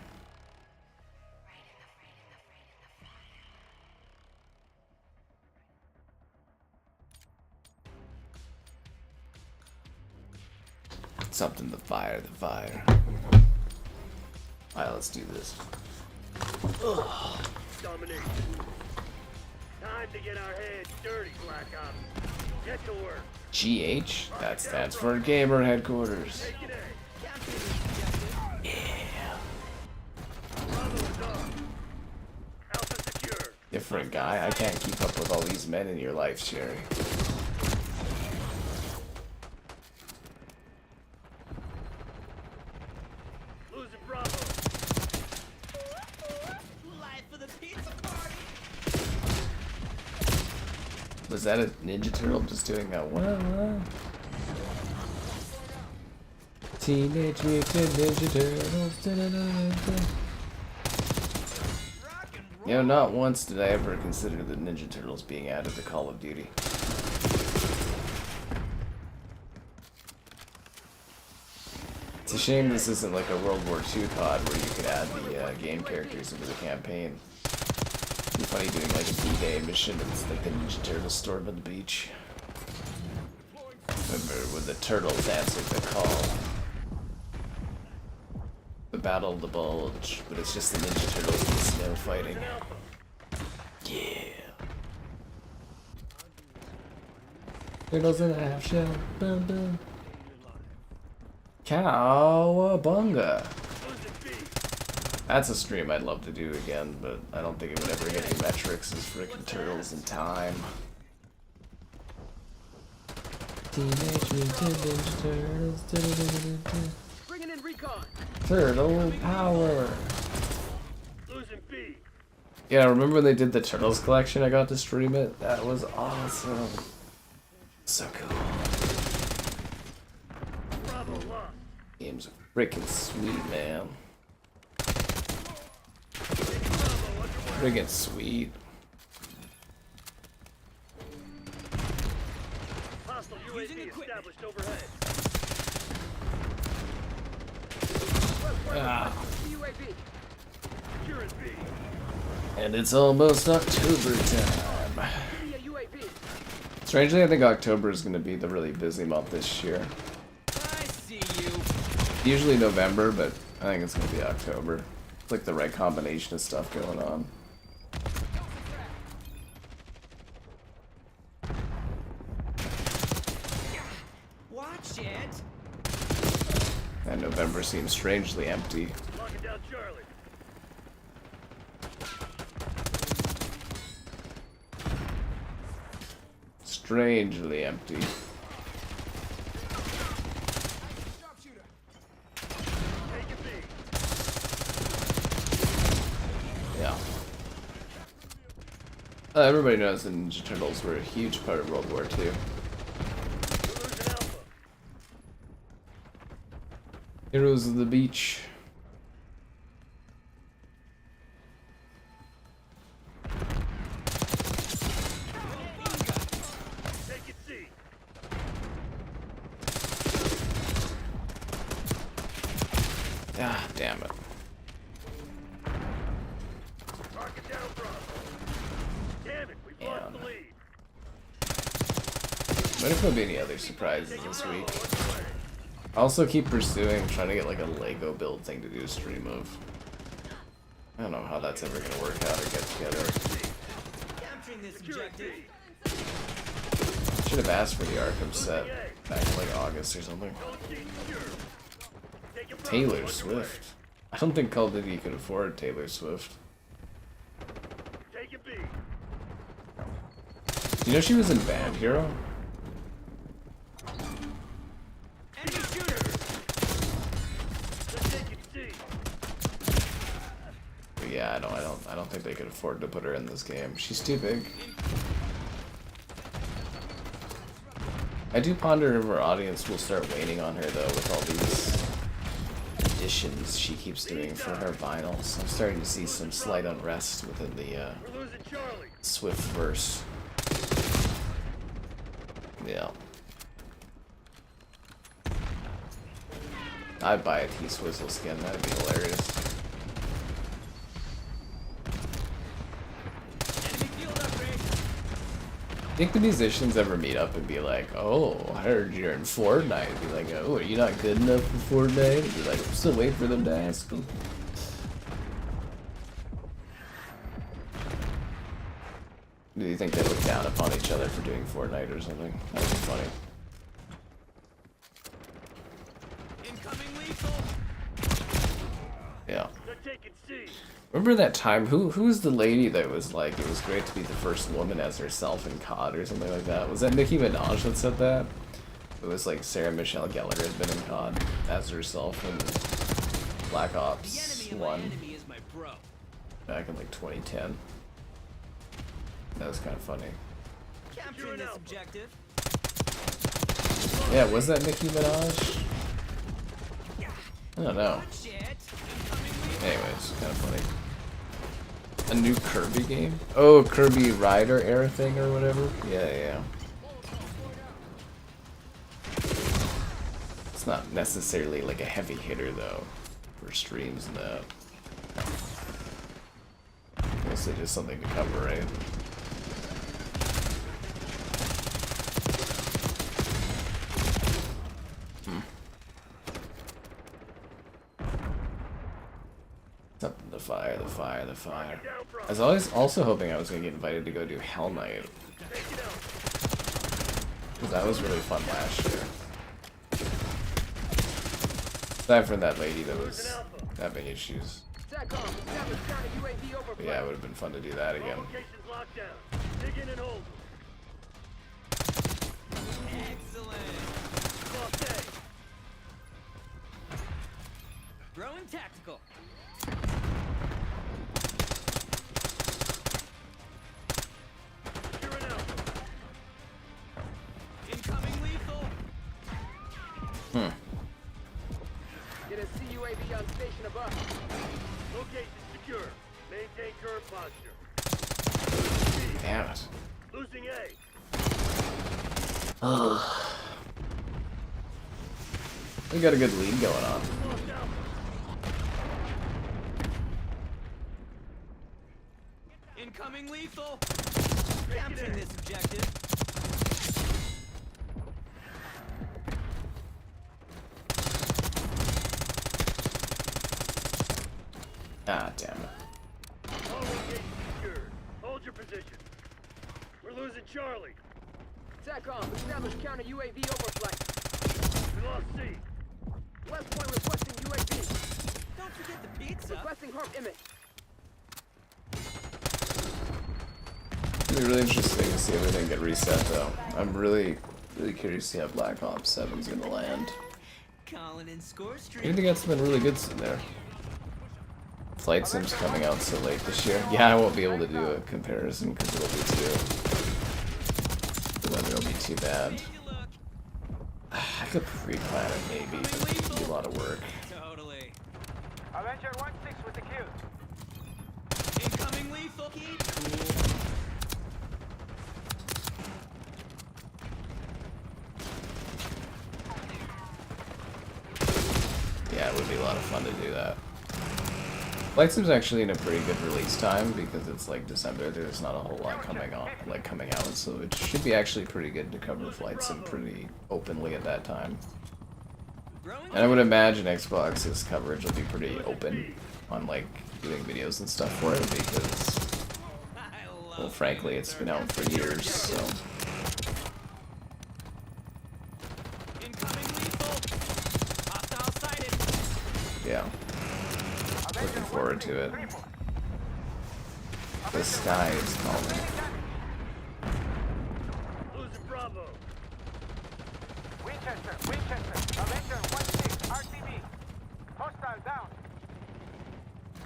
Something to fire the fire. Alright, let's do this. Ugh. Domination. Time to get our heads dirty, Black Ops. Get to work. GH? That stands for Gamer Headquarters. Take it in. Yeah. Bravo is on. Alpha secure. Different guy. I can't keep up with all these men in your life, Sherry. Losing Bravo. Life for the pizza party. Was that a Ninja Turtle just doing a what? Teenage Mutant Ninja Turtles. Da-da-da-da-da. You know, not once did I ever consider the Ninja Turtles being added to Call of Duty. It's a shame this isn't like a World War II COD where you could add the game characters into the campaign. It'd be funny doing like a D-Day mission and it's like the Ninja Turtles storm on the beach. Remember when the turtles answered the call. The Battle of the Bulge, but it's just the Ninja Turtles in the snow fighting. Yeah. Turtles in a half shell. Boom, boom. Cowabunga. That's a stream I'd love to do again, but I don't think it would ever hit any metrics as frickin' Turtles in time. Teenage Mutant Ninja Turtles. Da-da-da-da-da. Bringing in recon. Turtle power. Losing B. Yeah, remember when they did the Turtles collection? I got to stream it. That was awesome. So cool. Bravo lost. Game's freaking sweet, man. Friggin' sweet. Hostile UAV established overhead. Ah. UAV. Securing B. And it's almost October time. Give me a UAV. Strangely, I think October is going to be the really busy month this year. I see you. Usually November, but I think it's going to be October. It's like the right combination of stuff going on. Watch it. And November seems strangely empty. Locking down Charlie. Strangely empty. Taking B. Yeah. Everybody knows the Ninja Turtles were a huge part of World War II. We're losing Alpha. Heroes of the Beach. Taking C. Ah, damn it. Mark it down, Bravo. Damn it, we've lost the lead. What if there'll be any other surprises this week? Underway. I also keep pursuing trying to get like a Lego build thing to do a stream of. I don't know how that's ever gonna work out or get together. Capturing this Securing objective. B. Should have asked for the Arkham set back in like August or something. Don't see secure. Taking Bravo Taylor underway. Swift. I don't think Call of Duty could afford Taylor Swift. Taking B. Do you know she was in Band Hero? Enemy shooter. They're taking C. But yeah, I don't think they could afford to put her in this game. She's too big. I do ponder if our audience will start waiting on her though with all these additions she keeps doing for her vinyls. I'm starting to see some slight unrest within the We're losing Charlie. Swift verse. Yeah. I'd buy a T-Swizzle skin, that'd be hilarious. Enemy field upgrade. Think the musicians ever meet up and be like, oh, I heard you're in Fortnite. Be like, oh, are you not good enough for Fortnite? Be like, I'm still waiting for them to ask me. Do you think they look down upon each other for doing Fortnite or something? That would be funny. Incoming lethal. Yeah. They're taking C. Remember that time? Who was the lady that was like, it was great to be the first woman as herself in COD or something like that? Was that Nicki Minaj that said that? It was like Sarah Michelle Gellar had been in COD as herself in Black The Ops enemy of my 1 enemy is my bro. back in like 2010. That was kind of funny. Capturing this objective. Yeah, was that Nicki Minaj? I don't know. Watch it. Incoming lethal. Anyways, kind of funny. A new Kirby game? Oh, Kirby Rider era thing or whatever? Yeah, yeah. It's not necessarily like a heavy hitter though, for streams and that. Mostly just something to cover, right? Something the fire, the fire, the fire. I was always also hoping I was gonna get invited to go do Hell Night. Because that was really fun last year. Aside from that lady that was having issues. SATCOM, establish counter UAV over But yeah, it would have been fun to do that again. Location's locked down. Dig in and hold. Excellent. Lost A. Throwing tactical. Securing Alpha. UAV on station above. Location secure. Maintain current posture. Damn it. Losing A. We got a good lead going on. Lost Alpha. Incoming lethal. Capturing this objective. Ah, damn it. All locations secured. Hold your position. We're losing Charlie. TACOM, establish counter UAV overflight. We lost C. West Point requesting UAV. Don't forget the pizza. Requesting harp image. It'll be really interesting to see everything get reset, though. I'm really curious to see how Black Ops 7 is gonna land. Calling in score streak. Anything else been really good in there? Flight Sim's coming out so late this year. Yeah, I won't be able to do a comparison because it'll be the weather will be too bad. I could pre-plan it maybe, but it'd be a lot of work. Totally. Avenger 1-6 with the kill. Incoming lethal. Keep cool. Yeah, it would be a lot of fun to do that. Flight Sim's actually in a pretty good release time because it's like December. There's not a whole lot coming out, so it should be actually pretty good to cover Flight Sim pretty openly at that time. And I would imagine Xbox's coverage will be pretty open on like doing videos and stuff for it because, well, frankly, it's been out for years. So Incoming lethal. Hostile sighted. yeah, looking forward to it. The sky is calling. Losing Bravo. Winchester, Avenger 1-6, RTB. Hostile down.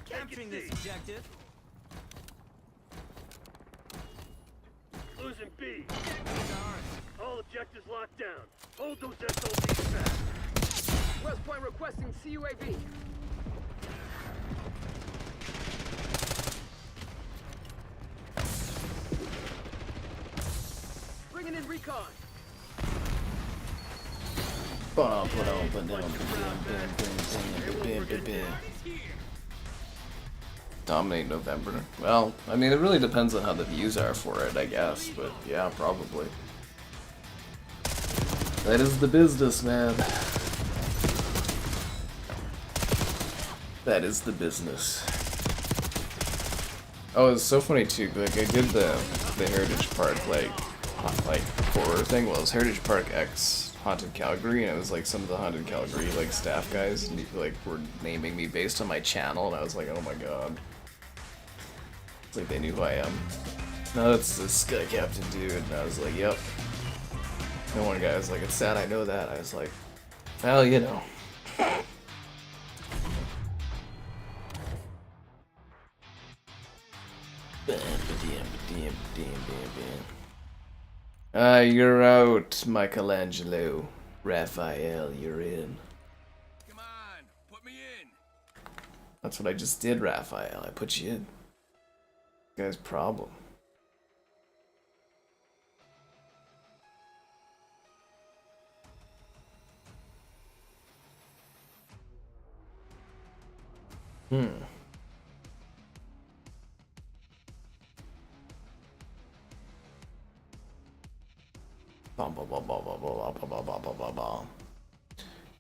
Capturing this objective. Losing B. All objectives locked down. Hold those SOBs fast. West Point requesting CUAV. Bringing in recon. Dominate November. Well, I mean, it really depends on how the views are for it, I guess. But yeah, probably. That is the business, man. That is the business. Oh, it's so funny too. Like I did the Heritage Park like horror thing. Well, it was Heritage Park X Haunted Calgary, and it was like some of the Haunted Calgary like staff guys like were naming me based on my channel, and I was like, oh my god. It's like they knew who I am. No, that's the Sky Captain dude, and I was like, yep. And one guy was like, it's sad I know that. I was like, well, you know. You're out, Michelangelo. Raphael, you're in. Come on, put me in. That's what I just did, Raphael. I put you in. This guy's problem.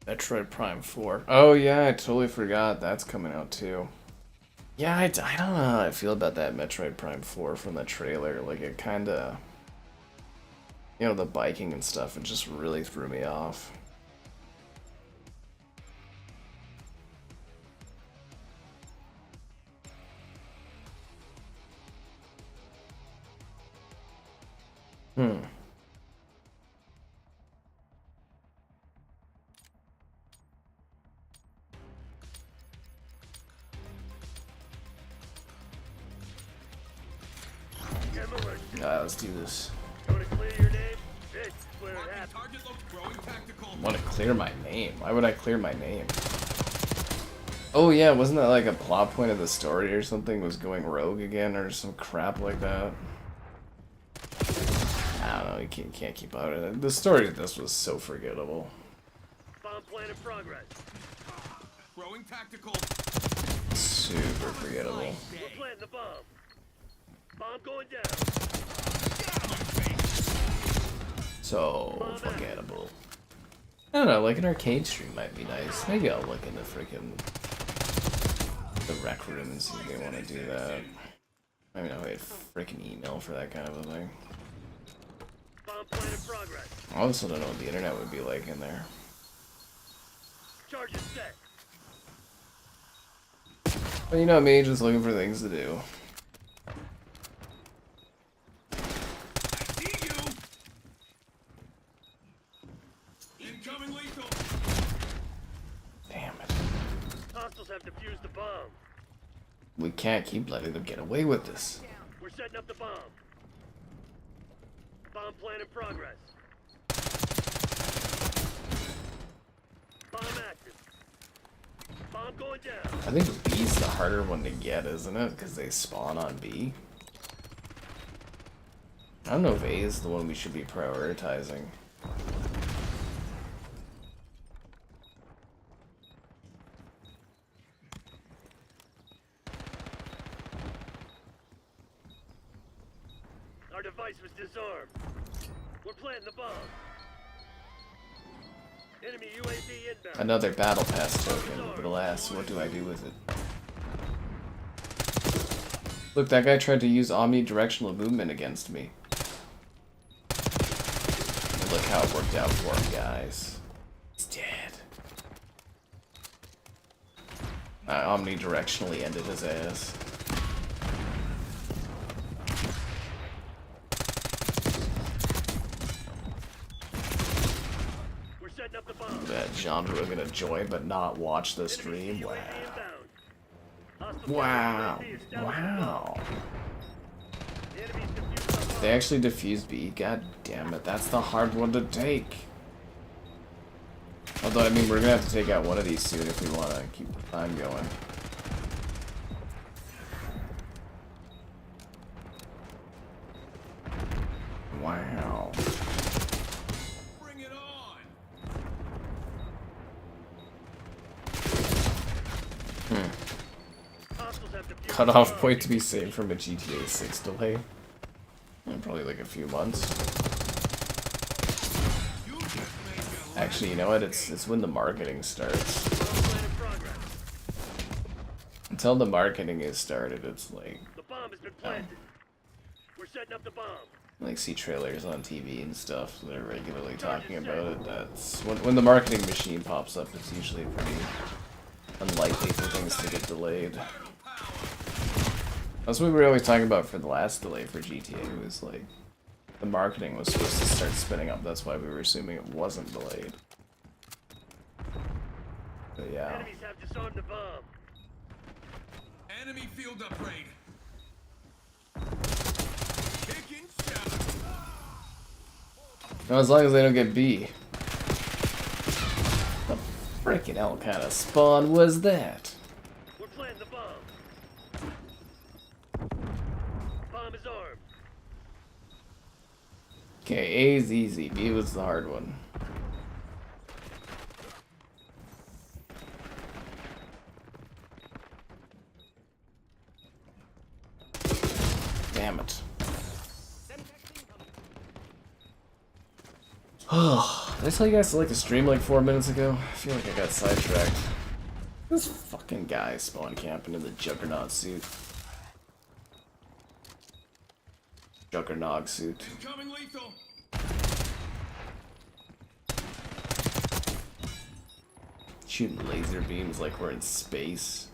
Metroid Prime 4. Oh yeah, I totally forgot that's coming out too. Yeah, I don't know how I feel about that Metroid Prime 4 from the trailer. Like it kinda, you know, the biking and stuff, it just really threw me off. Let's do this. You want to clear your name? Bitch, clear it happen. Target looks growing tactical. I want to clear my name. Why would I clear my name? Oh yeah, wasn't that like a plot point of the story or something? Was going rogue again or some crap like that? I don't know, you can't keep out of it. The story of this was so forgettable. Bomb plan in progress. Throwing tactical. Super forgettable. We're planting the bomb. Bomb going down. So forgettable. I don't know, like an arcade stream might be nice. Maybe I'll look into freaking the rec room and see if they want to do that. I mean, I'll get a freaking email for that kind of a thing. Bomb plan in progress. I also don't know what the internet would be like in there. Charges set. But you know me, just looking for things to do. I see you. Incoming lethal. Damn it. Hostiles have defused the bomb. We can't keep letting them get away with this. We're setting up the bomb. Bomb plan in progress. Bomb active. Bomb going down. I think B's the harder one to get, isn't it? Because they spawn on B. I don't know if A is the one we should be prioritizing. Our device was disarmed. We're planting the bomb. Enemy UAV inbound. Another battle pass token, but alas, what do I do with it? Look, that guy tried to use omnidirectional movement against me. And look how it worked out for him, guys. He's dead. I omnidirectionally ended his ass. We're setting up the bomb. That genre we're gonna join but not watch the stream. Wow. Wow. Wow. They actually defused B. God damn it. That's the hard one to take. Although, I mean, we're gonna have to take out one of these soon if we want to keep the time going. Wow. Bring it on. Cutoff point to be saved from a GTA 6 delay. Probably like a few months. Actually, you know what? It's when the marketing starts. Until the marketing is started, it's like The bomb has been planted. We're setting up the bomb. like see trailers on TV and stuff. So they're regularly talking about it. That's when the marketing machine pops up. It's usually pretty unlikely for things to get delayed. That's what we were always talking about for the last delay for GTA. It was like the marketing was supposed to start spinning up. That's why we were assuming it wasn't delayed. But yeah. Enemies have disarmed the bomb. Enemy field upgrade. Kicking shadow. No, as long as they don't get B. What the freaking hell kind of spawn was that? We're planting the bomb. Bomb is armed. Okay, A is easy. B was the hard one. Damn it. Oh, did I tell you guys to like a stream like 4 minutes ago? I feel like I got sidetracked. This fucking guy spawn camping in the Juggernaut suit. Juggernog suit. Incoming lethal. Shooting laser beams like we're in space.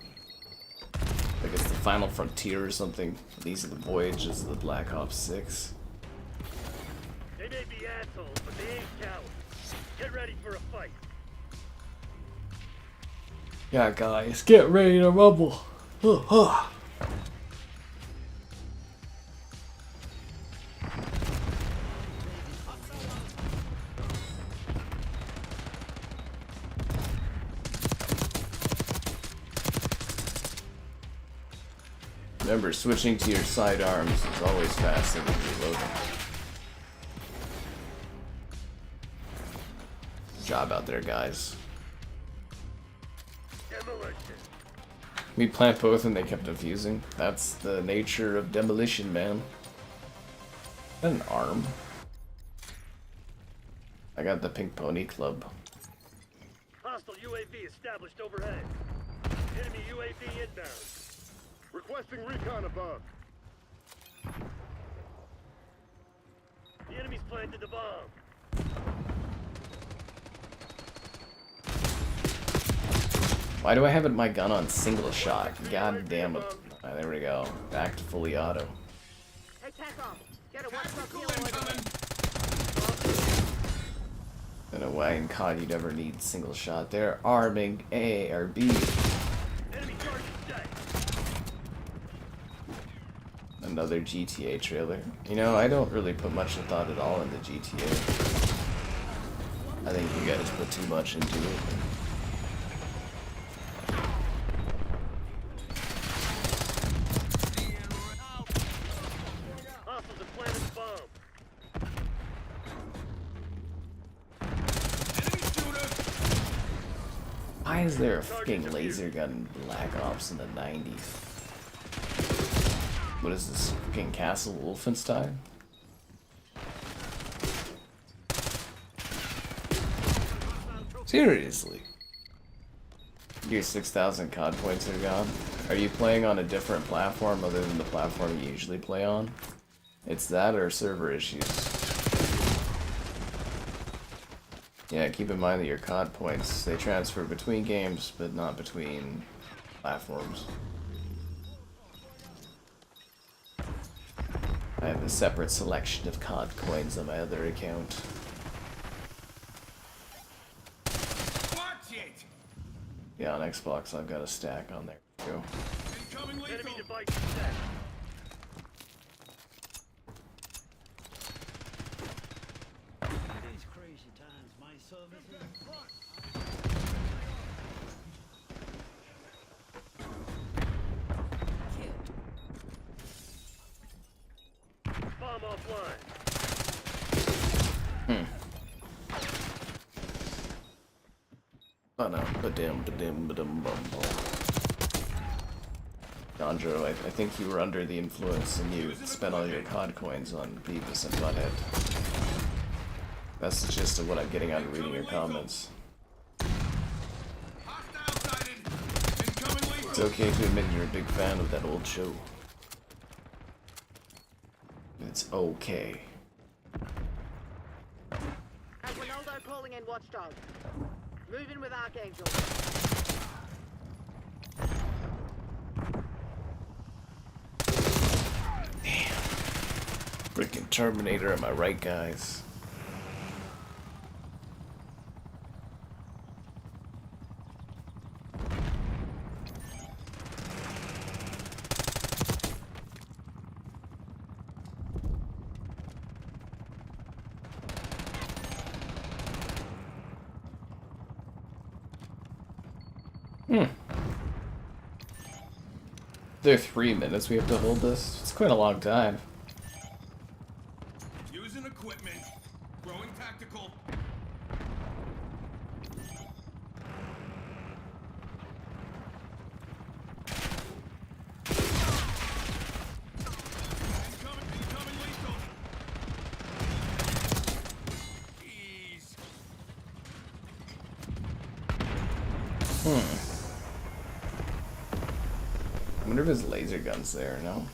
Like it's the final frontier or something. These are the voyages of the Black Ops 6. They may be assholes, but they ain't cowards. Get ready for a fight. Yeah, guys, get ready to rumble. Remember, switching to your sidearms is always faster than reloading. Good job out there, guys. Demolition. We plant both and they kept defusing. That's the nature of demolition, man. An arm. I got the Pink Pony Club. Hostile UAV established overhead. Enemy UAV inbound. Requesting recon above. The enemy's planted the bomb. Why do I have my gun on single shot? God damn it. Alright, there we go. Back to fully auto. Hey, tack off. Get a Tactical one-stop incoming. In a way, in COD, you never need single shot. They're arming A or B. Enemy charge set. Another GTA trailer. You know, I don't really put much thought at all into GTA. I think you guys put too much into it. Hostiles have planted the bomb. Enemy shooter. Why is there a fucking laser gun in Black Ops in the 90s? What is this, fucking Castle Wolfenstein? Seriously? Your 6,000 COD points are gone? Are you playing on a different platform other than the platform you usually play on? It's that or server issues. Yeah, keep in mind that your COD points, they transfer between games, but not between platforms. I have a separate selection of COD coins on my other account. Watch it. Yeah, on Xbox I've got a stack on there. Go. Incoming Enemy lethal. device set. These crazy times, my service. Bomb offline. Andro, I think you were under the influence and you spent all your COD coins on Beavis and Butthead. That's the gist of what I'm getting out of reading your comments. Hostile sighted. Incoming lethal. It's okay to admit you're a big fan of that old show. It's okay. As Ronaldo calling in Watchdog. Moving with Archangel. Freaking Terminator, am I right, guys? There are 3 minutes we have to hold this. It's quite a long time. Using equipment. Growing tactical. Incoming lethal. Jeez. I wonder if his laser gun's there, no?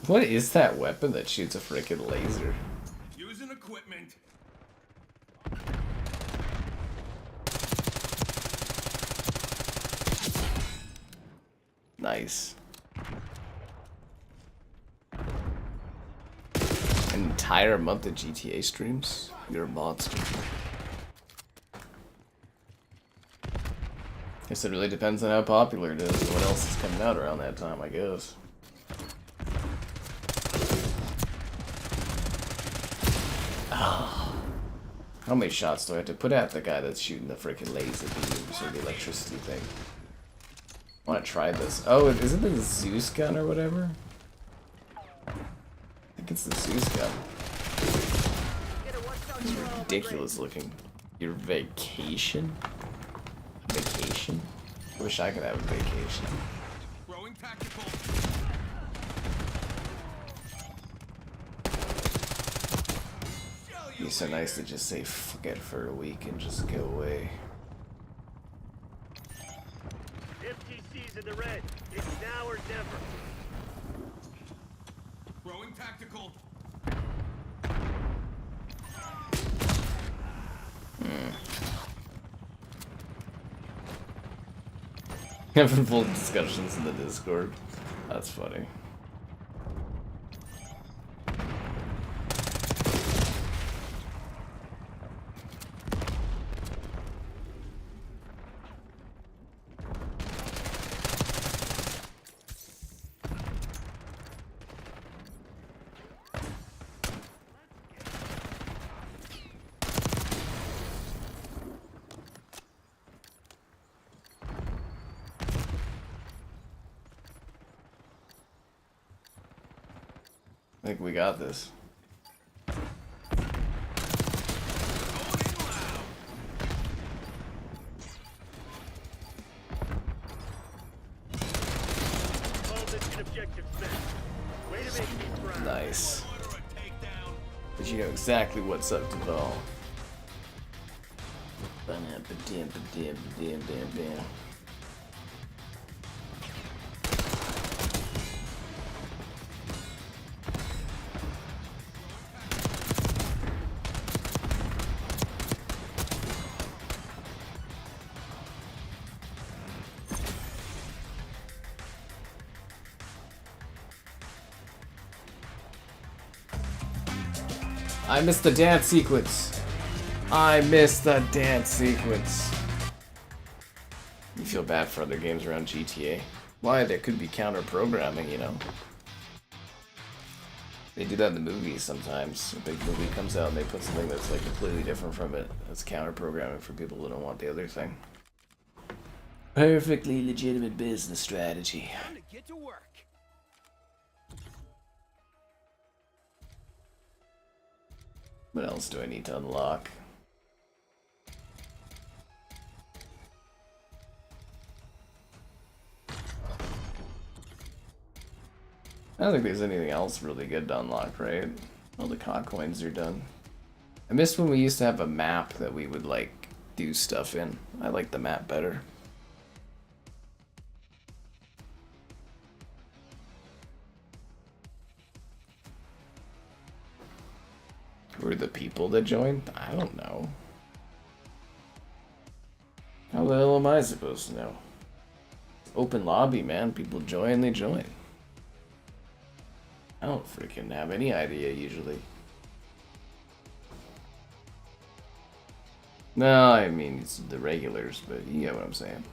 What is that weapon that shoots a freaking laser? Using equipment. Nice. An entire month of GTA streams? You're a monster. Guess it really depends on how popular it is and what else is coming out around that time, I guess. Oh. How many shots do I have to put at the guy that's shooting the freaking laser beams or the electricity thing? I want to try this. Oh, isn't it the Zeus gun or whatever? I think it's the Zeus gun. Ridiculous looking. Your vacation? Vacation? I wish I could have a vacation. Growing tactical. It'd be so nice to just say fuck it for a week and just go away. FTC's in the red. It's now or never. Growing tactical. Having full discussions in the Discord. That's funny. I think we got this. Nice. But you know exactly what's up to ball. I missed the dance sequence. I missed the dance sequence. You feel bad for other games around GTA. Why? There could be counter programming, you know. They do that in the movies sometimes. A big movie comes out and they put something that's like completely different from it. That's counter programming for people who don't want the other thing. Perfectly legitimate business strategy. Time to get to work. What else do I need to unlock? I don't think there's anything else really good to unlock, right? All the COD coins are done. I missed when we used to have a map that we would like do stuff in. I like the map better. Who are the people that joined? I don't know. How the hell am I supposed to know? Open lobby, man. People join, they join. I don't freaking have any idea usually. No, I mean it's the regulars, but you get what I'm saying.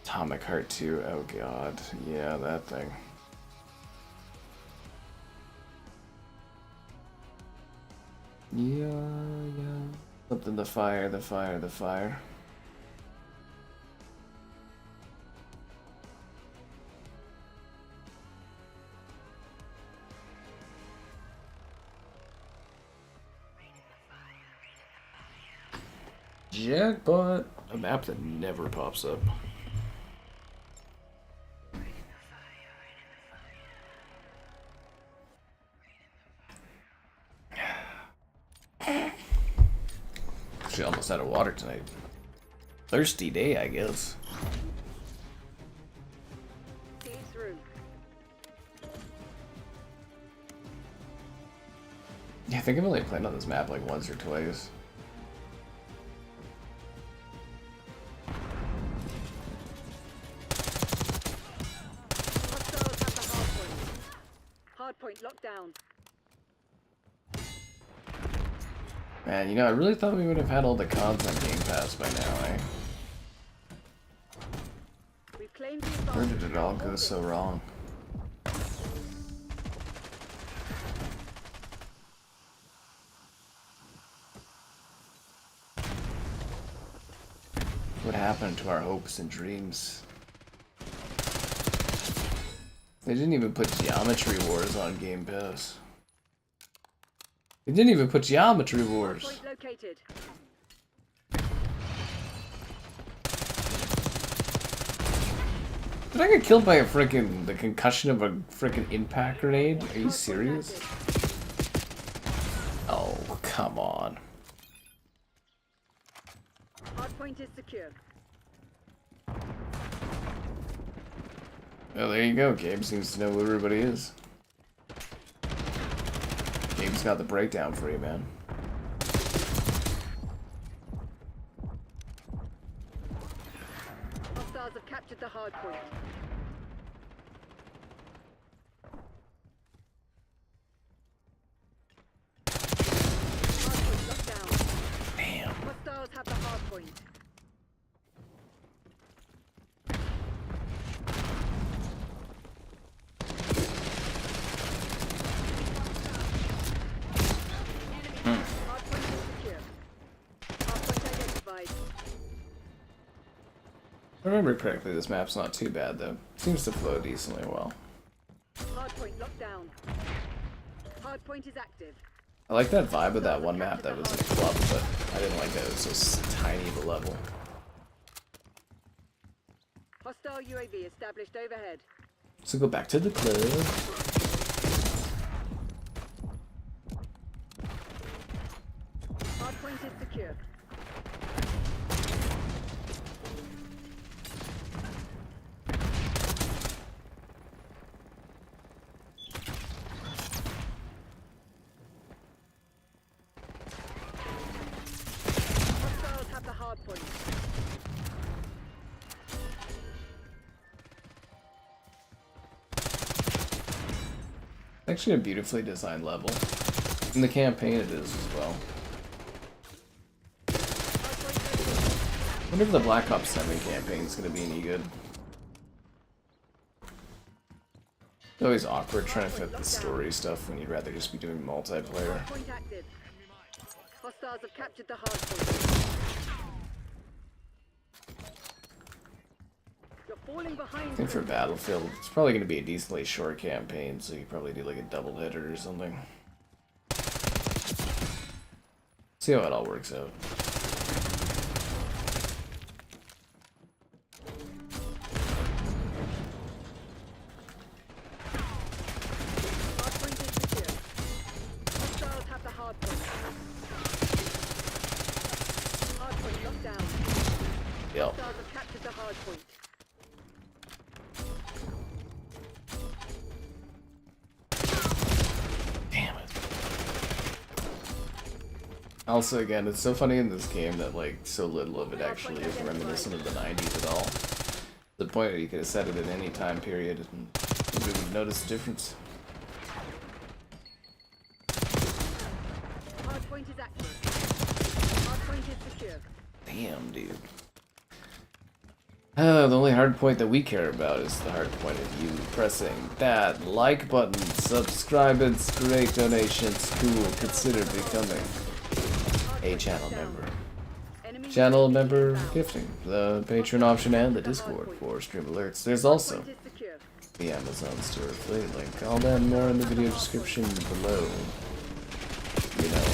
Atomic Heart 2, oh god. Yeah, that thing. Yeah. Something the fire. Jackpot! A map that never pops up. Actually, almost out of water tonight. Thirsty day, I guess. See through. Yeah, I think I've only played on this map like once or twice. Hostiles have the hardpoint. Hardpoint locked down. Man, you know, I really thought we would have had all the content Game Pass by now, eh? We've claimed the Where advantage. did it all go so wrong? what happened to our hopes and dreams? They didn't even put Geometry Wars on Game Pass. They didn't even put Geometry Wars. Point located. Did I get killed by the concussion of a freaking impact grenade? Are you serious? Oh, come on. Hardpoint is secure. Well, there you go. Gabe seems to know who everybody is. Gabe's got the breakdown for you, man. Hostiles have captured the hardpoint. Hardpoint locked down. Damn. Hostiles have the hardpoint. Hardpoint is secure. Hardpoint identified. If I remember correctly, this map's not too bad, though. Seems to flow decently well. Hardpoint locked down. Hardpoint is active. I like that vibe of that one map that was a club, but I didn't like that it was so tiny of a level. Hostile UAV established overhead. So go back to the club. Hardpoint is secure. Hostiles have the hardpoint. Actually a beautifully designed level. In the campaign it is as well. I wonder if the Black Ops 7 campaign is going to be any good. It's always awkward trying to fit the story stuff when you'd rather just be doing multiplayer. Hardpoint active. Hostiles have captured the hardpoint. You're falling behind. I think for Battlefield, it's probably going to be a decently short campaign, so you probably do like a double header or something. See how it all works out. Hardpoint is secure. Hostiles have the hardpoint. Hardpoint locked down. Yep. Hostiles have captured the hardpoint. Damn it. Also, again, it's so funny in this game that, like, so little of it actually is reminiscent of the 90s at all. The point that you could have set it at any time period and nobody would notice the difference. Hardpoint is active. Hardpoint is secure. Damn, dude. The only hard point that we care about is the hard point of you pressing that like button. Subscribe, it's great. Donations, cool. Consider becoming a channel member. Enemy Channel UAV member inbound. gifting, the Patreon option, and the Discord for stream alerts. There's also Hardpoint is secure. the Amazon store affiliate link. All that and more in the video description below. You know.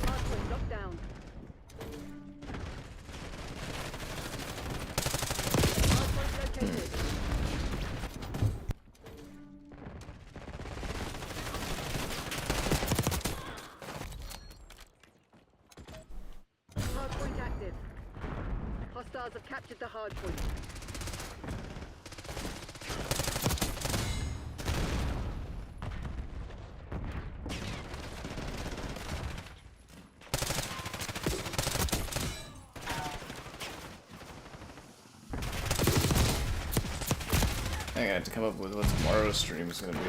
Hardpoint locked down. Hardpoint located. Hardpoint active. Hostiles have captured the hardpoint. I'm gonna have to come up with what tomorrow's stream is gonna be.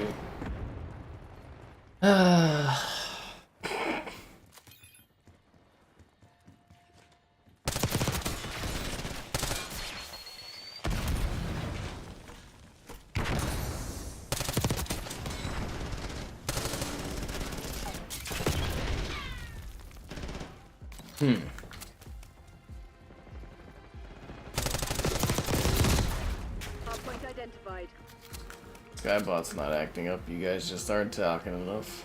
identified. Skybot's not acting up. You guys just aren't talking enough.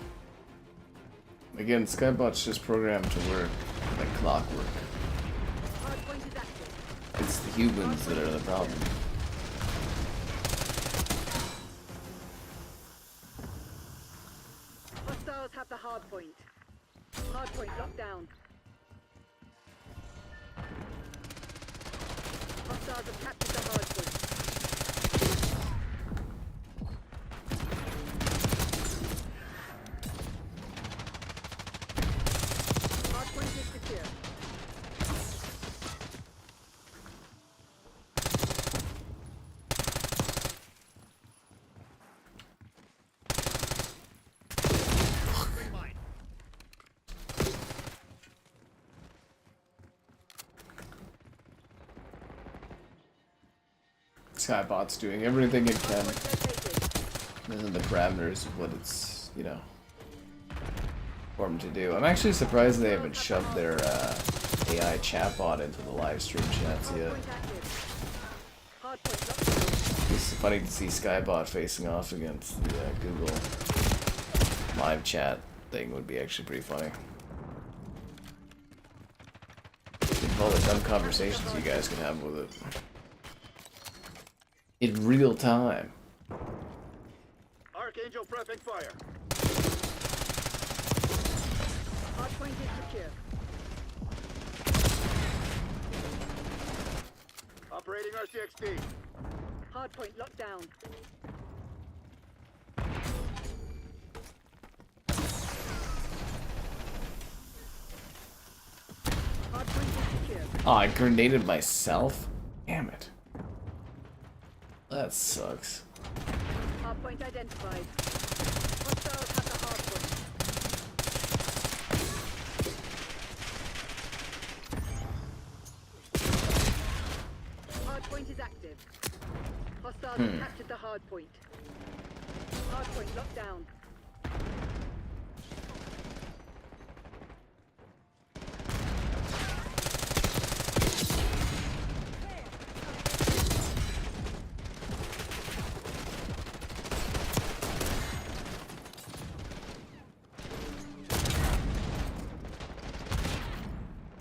Again, Skybot's just programmed to work like clockwork. Hardpoint is active. It's the humans that are the problem. Hostiles have the hardpoint. Hardpoint locked down. Hostiles have captured the hardpoint. Hardpoint is secure. Skybot's doing everything it can Hardpoint located. within the parameters of what it's, you know, for them to do. I'm actually surprised they haven't shoved their AI chatbot into the live stream chats yet. Hardpoint active. Hardpoint locked down. It's funny to see Skybot facing off against the Google live chat thing would be actually pretty funny. All the dumb conversations you guys can have with it. In real time. Archangel prepping fire. Hardpoint is secure. Operating RCXD. Hardpoint locked down. Hardpoint is secure. Oh, I grenaded myself? Damn it. That sucks. Hardpoint identified. Hostiles have the hardpoint. Hardpoint is active. Hostiles have captured the hardpoint. Hardpoint locked down.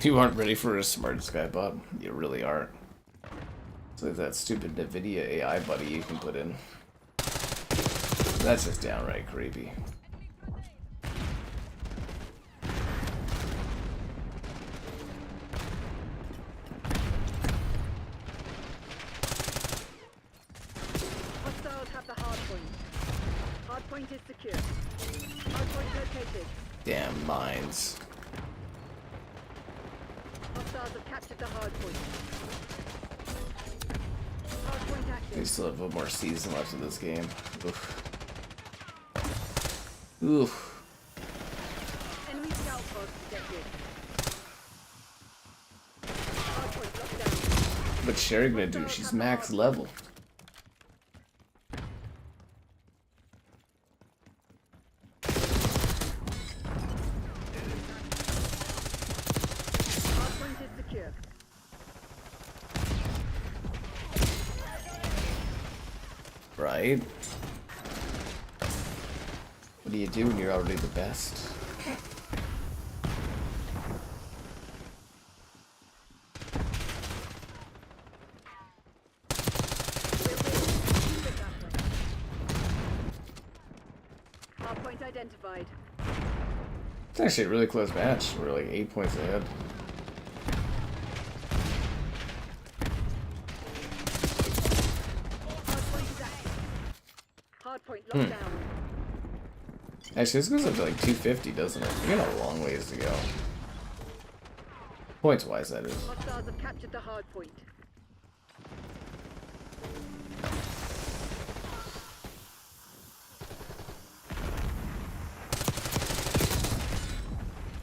You aren't ready for a smart Skybot. You really aren't. It's like that stupid NVIDIA AI buddy you can put in. That's just downright creepy. Hostiles have the hardpoint. Hardpoint is secure. Hardpoint located. Damn mines. Hostiles have captured the hardpoint. Hardpoint They active. still have one more season left of this game. Oof. Oof. Enemy scout pod detected. Hardpoint locked down. What's Sherry gonna do? She's max level. Hardpoint is secure. Right? What do you do when you're already the best? Hardpoint identified. It's actually a really close match. We're like 8 points ahead. Hardpoint is active. Hardpoint locked down. Actually, this goes up to like 250, doesn't it? We got a long ways to go. Points wise, that is. Hostiles have captured the hardpoint.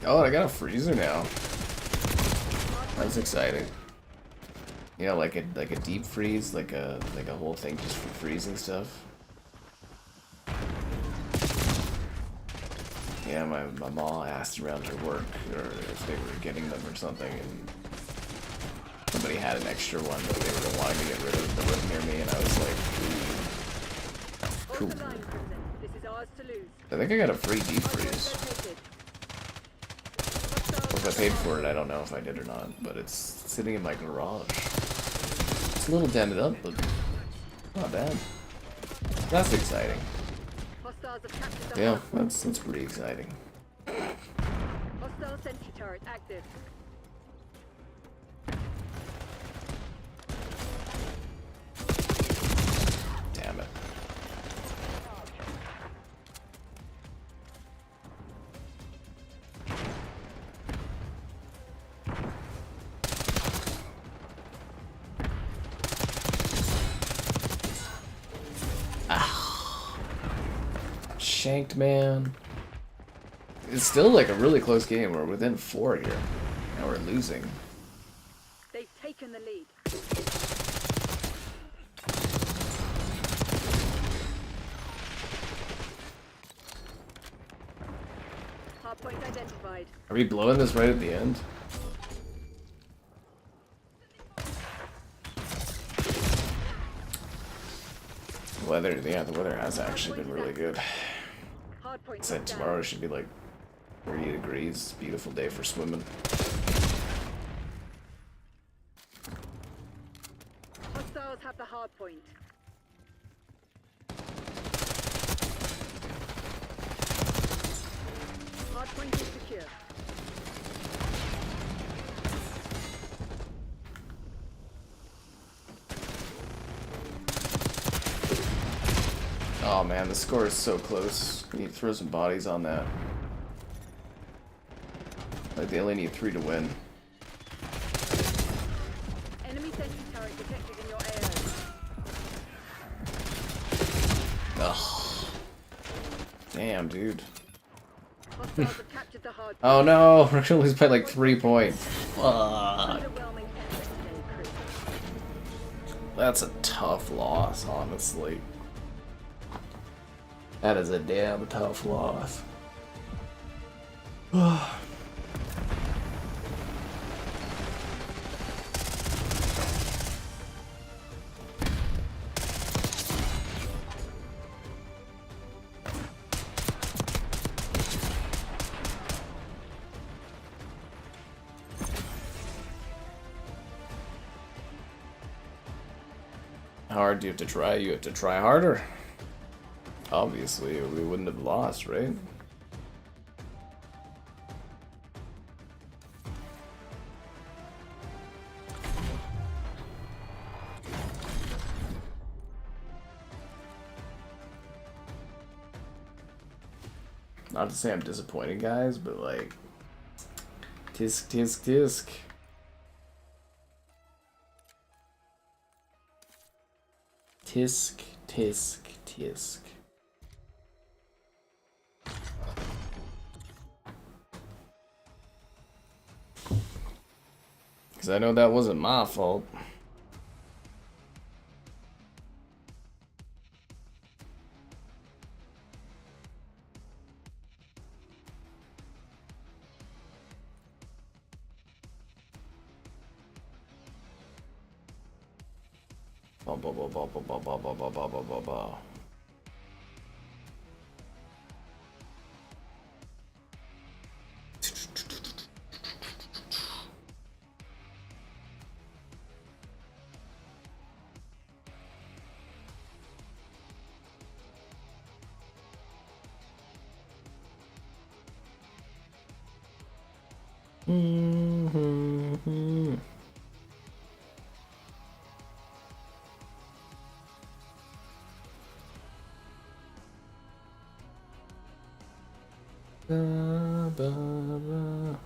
Oh, I got a freezer now. That's exciting. You know, like a deep freeze, like a whole thing just for freezing stuff. Yeah, my mom asked around her work or if they were getting them or something, and somebody had an extra one, but they were wanting to get rid of the one near me, and I was like, ooh. Cool. Hold the line, Crimson. This is ours to lose. I think I got a free deep freeze. Located. If I paid for it, I don't know if I did or not, but it's sitting in my garage. It's a little dented up, but not bad. That's exciting. Hostiles have captured the Yeah, hardpoint. that's pretty exciting. Hostile sentry turret active. Damn it. Shanked, man. It's still like a really close game. We're within 4 here. Now we're losing. They've taken the lead. Hardpoint identified. Are we blowing this right at the end? Weather, yeah, the weather has actually been really good. Hardpoint Said down. tomorrow should be like 30 degrees. Beautiful day for swimming. Hostiles have the hardpoint. Hardpoint is secure. Oh man, the score is so close. We need to throw some bodies on that. Like they only need 3 to win. Enemy sentry turret detected in your area. Ugh. Damn, dude. Hostiles have captured the hardpoint. Oh no, we're gonna lose by like 3 points. Fuck. Underwhelming effort today, Chris. That's a tough loss, honestly. That is a damn tough loss. How hard do you have to try? You have to try harder. Obviously, or we wouldn't have lost, right? Not to say I'm disappointed, guys, but like, tisk, tisk, tisk. Tisk, tisk, tisk. Because I know that wasn't my fault. Ba ba ba ba ba ba ba ba ba ba ba ba ba. Mm-hmm. Ba, ba, ba.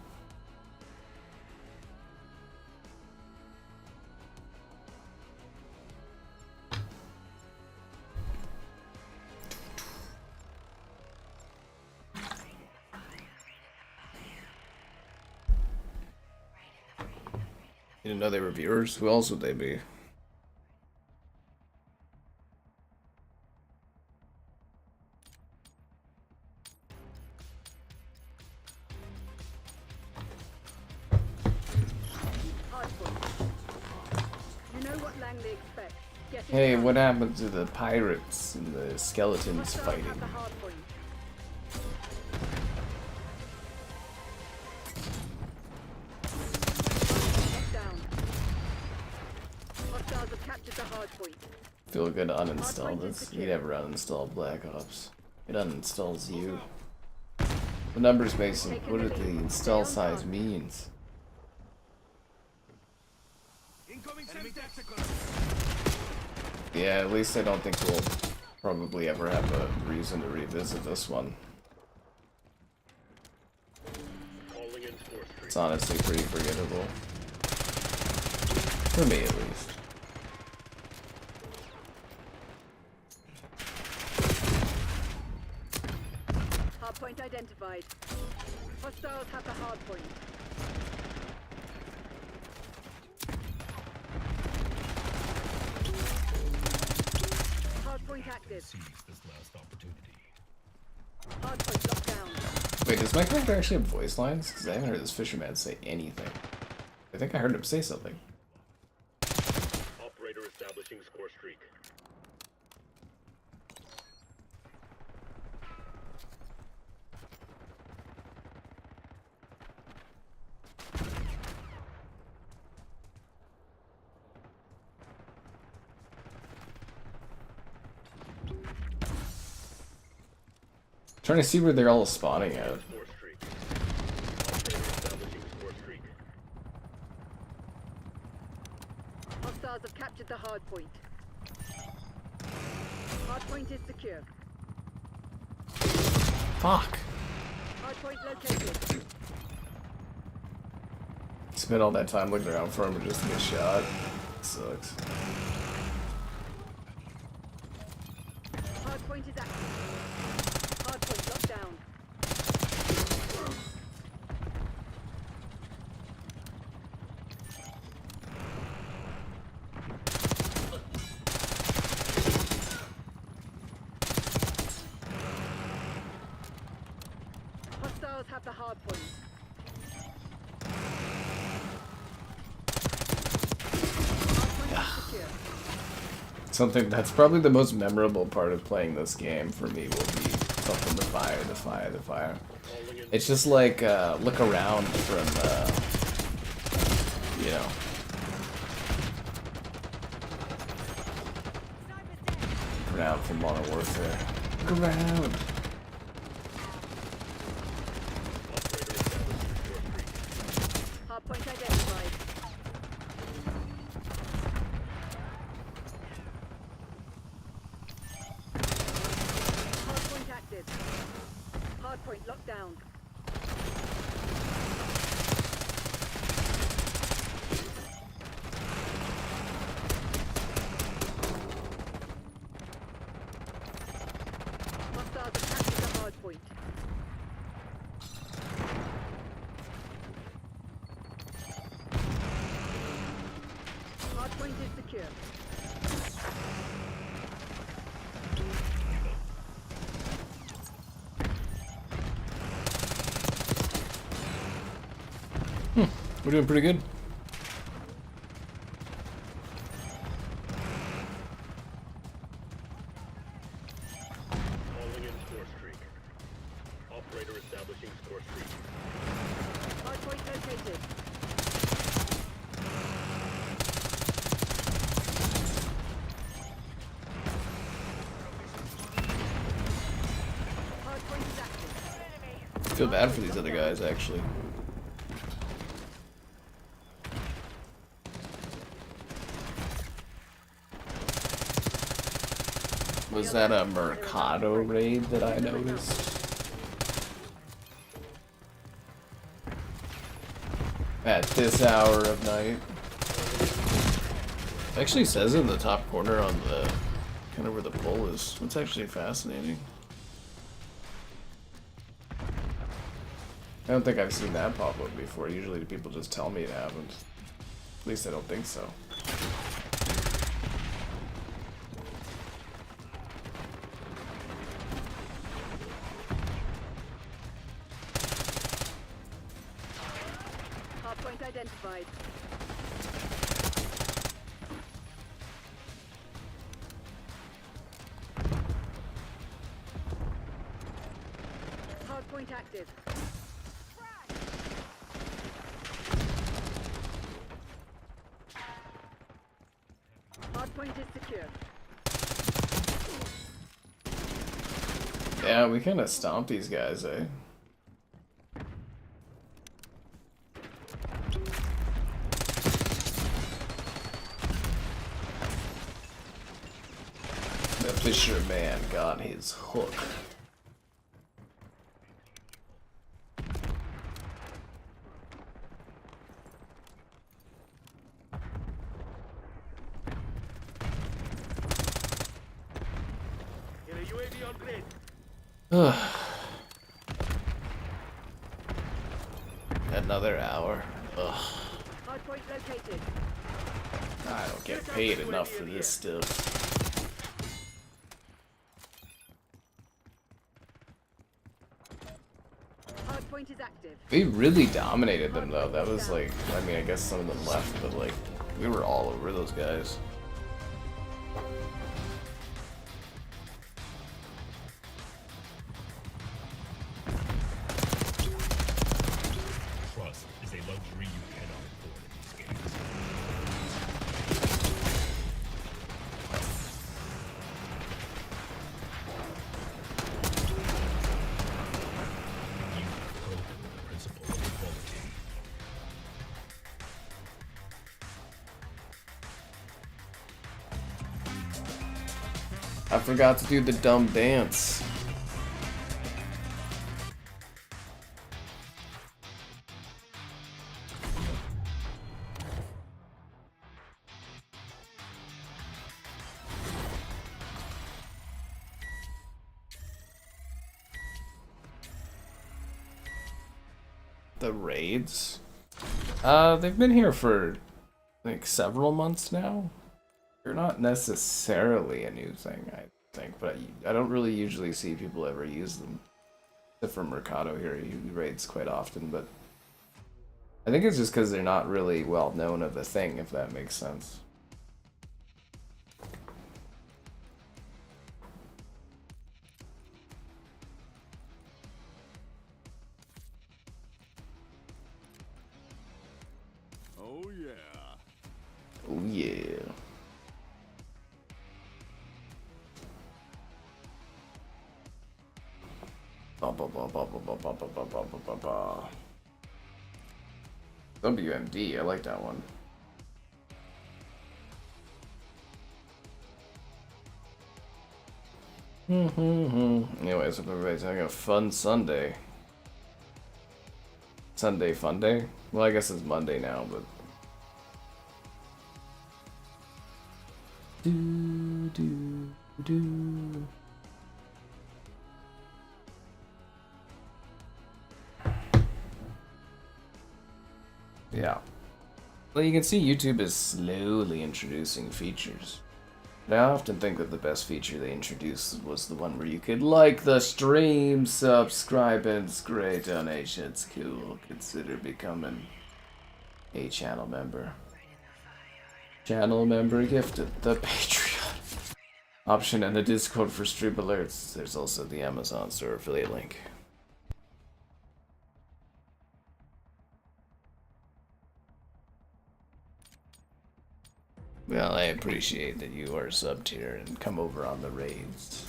You didn't know they were viewers? Who else would they be? Hardpoint. You know what Langley expects. Getting Hey, down. what happened to the pirates and the skeletons Hostiles fighting? have the hard point. Locked down. Hostiles have captured the hard point. Feel good to uninstall this. You never uninstall Black Ops. It uninstalls you. The numbers base of what do the install size means. Incoming CIFF tactical. Yeah, at least I don't think we'll probably ever have a reason to revisit this one. Calling in 4th Street. It's honestly pretty forgettable. For me, at least. Hardpoint identified. Hostiles have the hard point. Hardpoint active. Hardpoint locked down. Wait, does my character actually have voice lines? Because I haven't heard this fisherman say anything. I think I heard him say something. Operator establishing score streak. Trying to see where they're all spawning at. Score streak. Operator establishing score streak. Hostiles have captured the hard point. Hard point is secure. Fuck! Hard point located. Spent all that time looking around for him just to get shot. Sucks. Hard point is active. Hard point locked down. Hostiles have the hard point. Something that's probably the most memorable part of playing this game for me will be something the fire, the fire, the fire. It's just like, look around from, you know. Look around from Modern Warfare. Look around! Hardpoint identified. Hardpoint active. Hardpoint locked down. Hostiles have captured the hardpoint. Hardpoint is secure. We're doing pretty good. Calling in score streak. Operator establishing score streak. Hardpoint located. Hardpoint is active. I feel bad for these other guys, actually. Was that a Mercado raid that I noticed? At this hour of night. It actually says in the top corner on the kind of where the pole is. It's actually fascinating. I don't think I've seen that pop up before. Usually people just tell me it happened. At least I don't think so. Hardpoint identified. active. Hardpoint is secure. Yeah, we kind of stomped these guys, eh? The fisherman got his hook. Get a UAV on grid. Another hour. Ugh. Hardpoint located. I don't get paid enough for this stuff. Hardpoint is active. We really dominated them though. That was like, I mean, I guess some of them left, but like, we were all over those guys. Trust is a luxury you cannot afford in these games. You have broken the principle of equality. I forgot to do the dumb dance. The raids? They've been here for like several months now. They're not necessarily a new thing, I think, but I don't really usually see people ever use them. Except for Mercado here, he raids quite often, but I think it's just because they're not really well known of the thing, if that makes sense. Oh yeah. Oh yeah. WMD, I like that one. Anyways, hope everybody's having a fun Sunday. Sunday fun day? Well, I guess it's Monday now, but... Yeah. Well, you can see YouTube is slowly introducing features. But I often think that the best feature they introduced was the one where you could like the stream, subscribe, and great donations. Cool. Consider becoming a channel member. Channel member gifted the Patreon option and the Discord for stream alerts. There's also the Amazon store affiliate link. Well, I appreciate that you are subbed here and come over on the raids.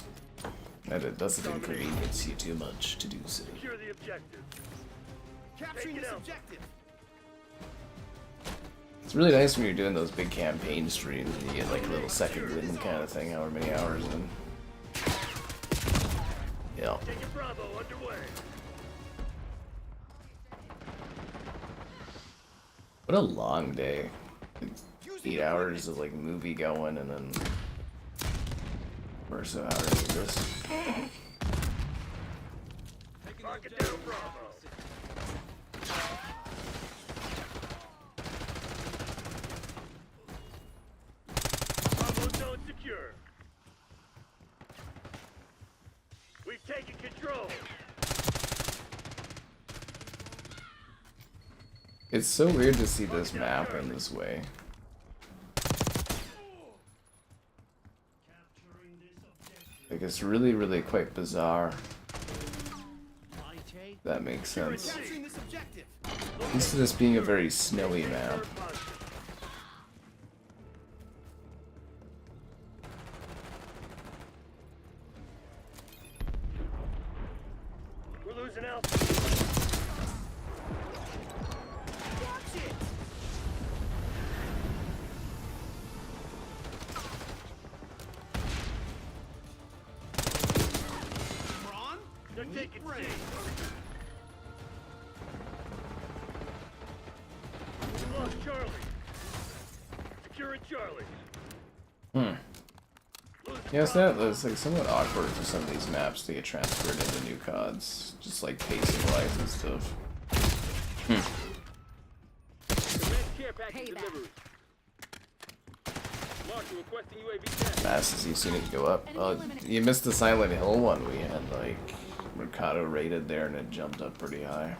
And it doesn't inconvenience you too much to do so. Secure the objective. Capturing Take it this out. objective. It's really nice when you're doing those big campaign streams and you get like a little second win kind of thing, however many hours in. Yeah. Taking Bravo underway. What a long day. 8 hours of like movie going and then 4 or so hours of this. Mark it down, Bravo. Bravo zone secure. We've taken control. It's so weird to see this map in this way. Like, it's really, really quite bizarre. That makes sense. Capturing this objective. Used to this being a very snowy map. We're losing Alpha. Watch it. Ron, They're taking C. We lost Charlie. Securing Charlie. Yes, that's like somewhat awkward for some of these maps to get transferred into new CODs, just like pacing wise and stuff. Care package delivered. Marshal requesting UAV test. Fast as you've seen it go up. You missed the Silent Hill one. We had like Mercado rated there and it jumped up pretty high.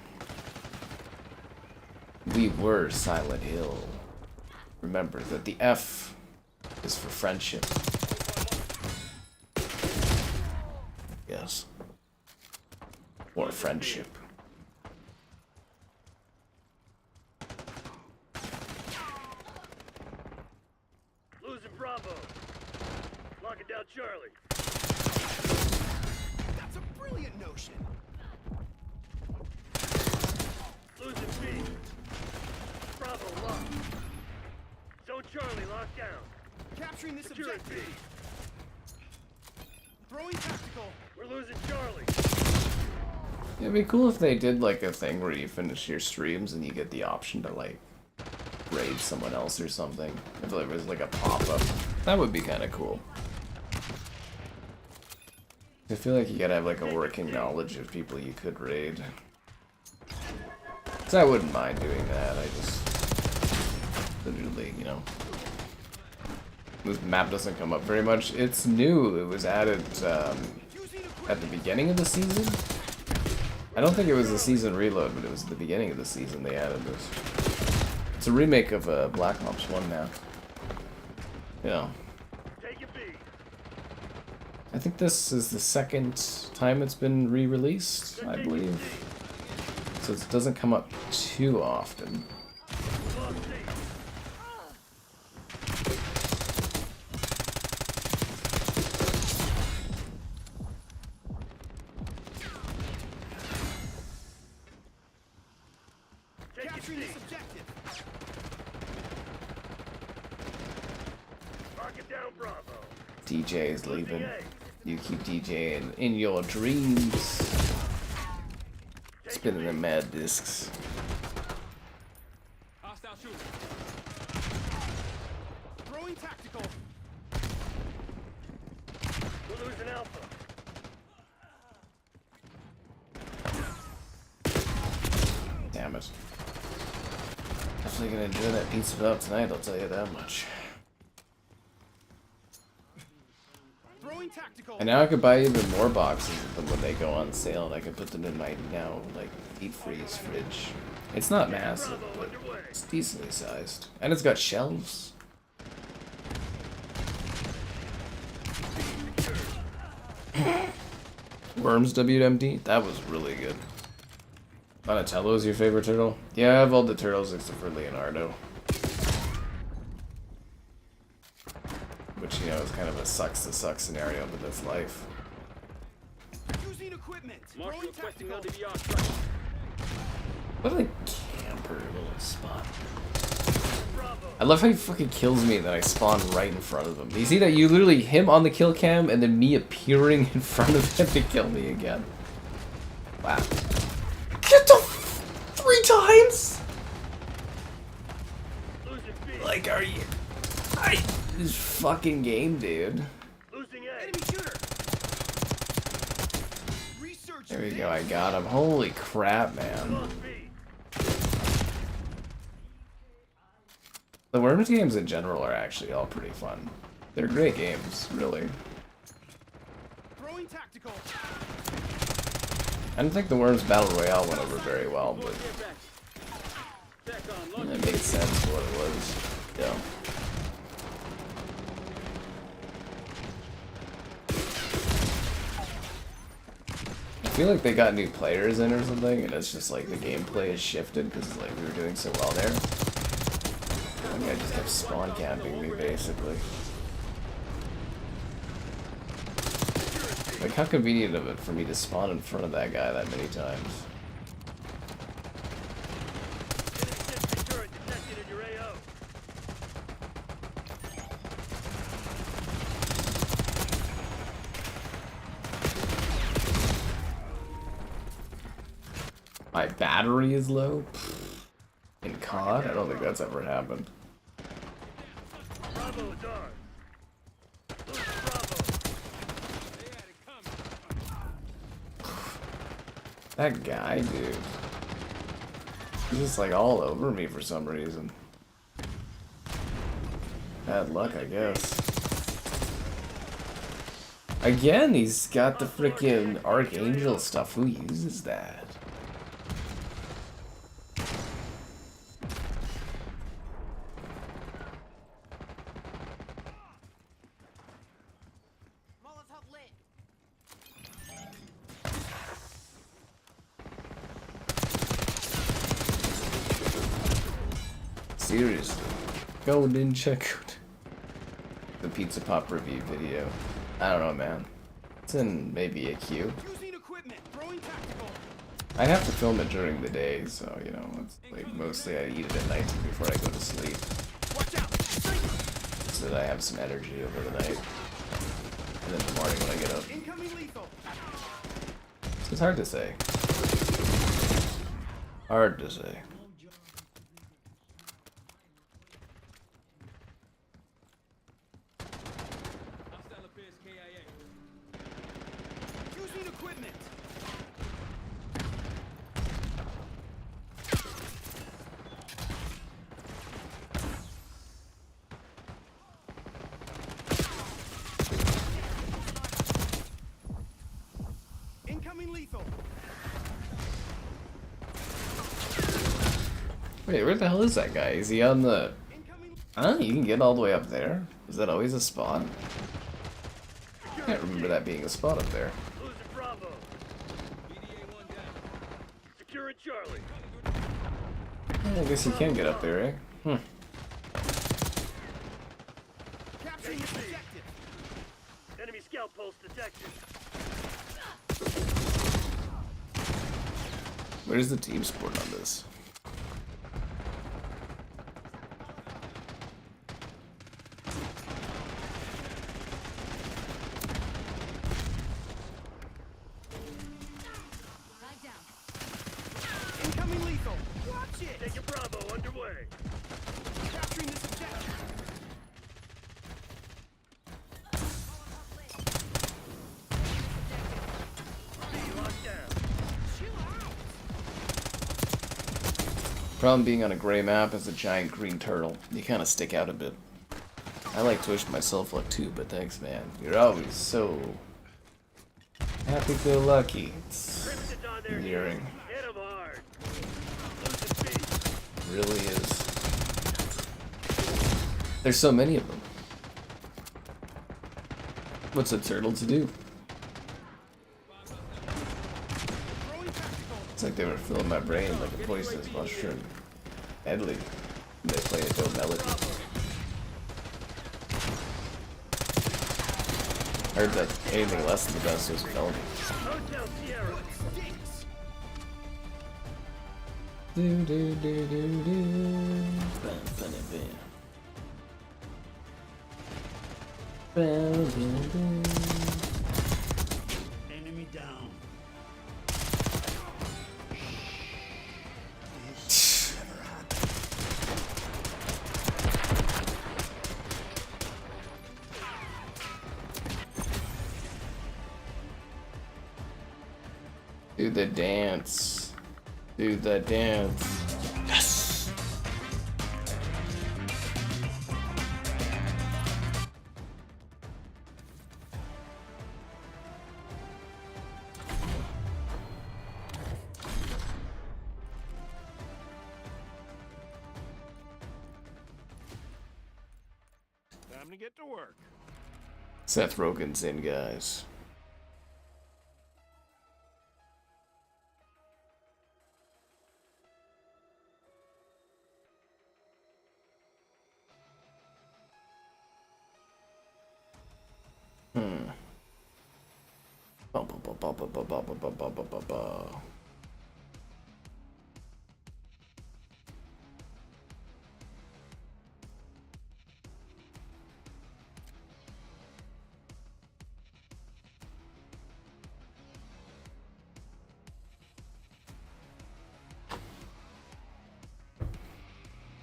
We were Silent Hill. Remember that the F is for friendship. Yes. Or friendship. Losing Bravo. Locking down Charlie. that's a brilliant notion. Losing B. Bravo locked. Zone Charlie locked down. Capturing this Securing B. objective. Throwing tactical. We're losing Charlie. It'd be cool if they did like a thing where you finish your streams and you get the option to like raid someone else or something. If there was like a pop-up, that would be kind of cool. I feel like you gotta have like a working knowledge of people you could raid. Cause I wouldn't mind doing that. I just literally, you know, this map doesn't come up very much. It's new. It was added at the beginning of the season. I don't think it was the season reload, but it was at the beginning of the season they added this. It's a remake of Black Ops 1 map. Yeah. I think this is the second time it's been re-released, I believe. So it doesn't come up too often. Capturing this objective. Locking down Bravo. DJ is leaving. You keep DJing in your dreams. Spinning the mad discs. Hostile shooter. Throwing tactical. We're losing Alpha. Damn it. Definitely gonna enjoy that pizza without tonight, I'll tell you that much. Throwing tactical. And now I could buy even more boxes of them when they go on sale, and I can put them in my now, like, deep freeze fridge. It's not massive, but it's decently sized. And it's got shelves. Worms WMD? That was really good. Donatello's your favorite turtle? Yeah, I have all the turtles except for Leonardo. Which, you know, is kind of a sucks to suck scenario, but that's life. Using equipment. Marshal Throwing requesting tactical. LDVR strike. What a camper little spot. I love how he fucking kills me and then I spawn right in front of him. You see that? You literally, him on the kill cam and then me appearing in front of him to kill me again. Wow. Get the 3 times? Losing B. Like, are you... This fucking game, dude. Losing A. Enemy shooter. Research. There we go, I got him. Holy crap, man. Lost B. The Worms games in general are actually all pretty fun. They're great games, really. Throwing tactical. I don't think the Worms Battle Royale went over very well, but Back on. it made sense for what it was. Yeah. feel like they got new players in or something, and it's just like the gameplay has shifted because like we were doing so well there. That guy just kept spawn camping me basically. Like how convenient of it for me to spawn in front of that guy that many times. Turret detected in your AO. My battery is low? In COD? I don't think that's ever happened. Bravo is ours. Lose Bravo. They had it coming. That guy, dude. He's just like all over me for some reason. Bad luck, I guess. Again, he's got the freaking Archangel stuff. Who uses that? Molotov lit. Seriously. Golden checkout. The Pizza Pop review video. I don't know, man. It's in maybe a queue. Using equipment, throwing tactical. I have to film it during the day, so, you know, it's like mostly I eat it at night before I go to sleep. Watch out! So that I have some energy over the night. And then in the morning when I get up. Incoming lethal. So it's hard to say. Hard to say. Using equipment. Incoming lethal. Wait, where the hell is that guy? Is he on the... Huh? You can get all the way up there? Is that always a spot? I can't remember that being a spot up there. Losing Bravo. BDA-1 down. Securing Charlie. I guess you can get up there, eh? Capturing this objective. Enemy scout pulse detected. Where's the team sport on this? Lie down. Incoming lethal. Watch it. Taking Bravo underway. Capturing this objective. Locked down. Problem being on a gray map is a giant green turtle. You kind of stick out a bit. I like to wish myself luck too, but thanks, man. You're always so happy-go-lucky. It's Crimson's on their endearing. Hit 'em hard. Losing B. Really is. There's so many of them. What's a turtle to do? It's like they were filling my brain like a poisonous mushroom. Deadly. And they play a dope melody. Heard that anything less than the best was a felony. Hotel Sierra. Do do do do do. Bam, bam, bam. Bam, bam, bam. Enemy down. Do the dance. Do the dance. Yes. Time to get to work. Seth Rogen's in, guys. Hmm. Ba, ba, ba, ba, ba, ba, ba, ba, ba, ba, ba, ba.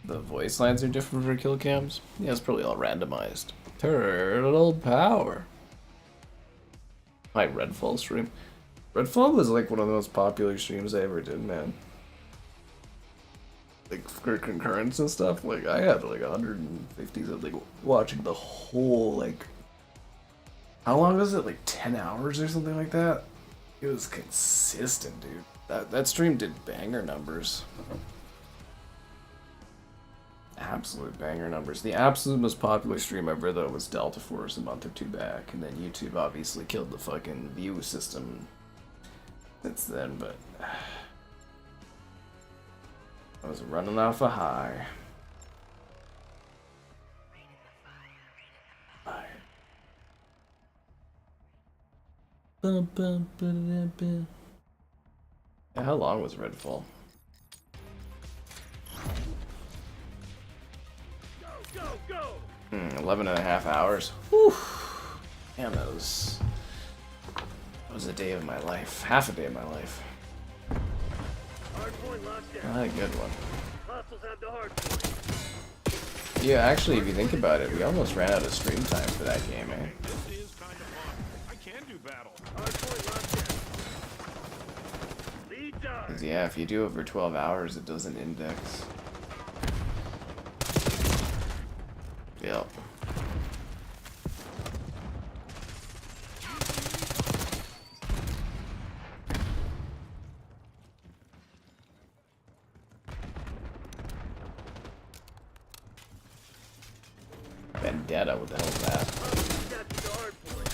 The voice lines are different for kill cams? Yeah, it's probably all randomized. Turtle power. My Redfall stream. Redfall was like one of the most popular streams I ever did, man. Like for concurrence and stuff, like I had like 150s of like watching the whole like how long was it? Like 10 hours or something like that? It was consistent, dude. That stream did banger numbers. Absolute banger numbers. The absolute most popular stream ever, though, was Delta Force a month or two back, and then YouTube obviously killed the fucking view system since then, but I was running off a high. Yeah, how long was Redfall? Go, go! 11 and a half hours. Whew. Damn, that was a day of my life. Half a day of my life. Hardpoint locked down. Not a good one. Hostiles have the hardpoint. Yeah, actually, if you think about it, we almost ran out of stream time for that game, eh? This is kind of fun. I can do battle. Hardpoint locked down. Lead time. 'Cause, yeah, if you do over 12 hours, it doesn't index. Yep. Vendetta, what the hell is that? Got to the hardpoint.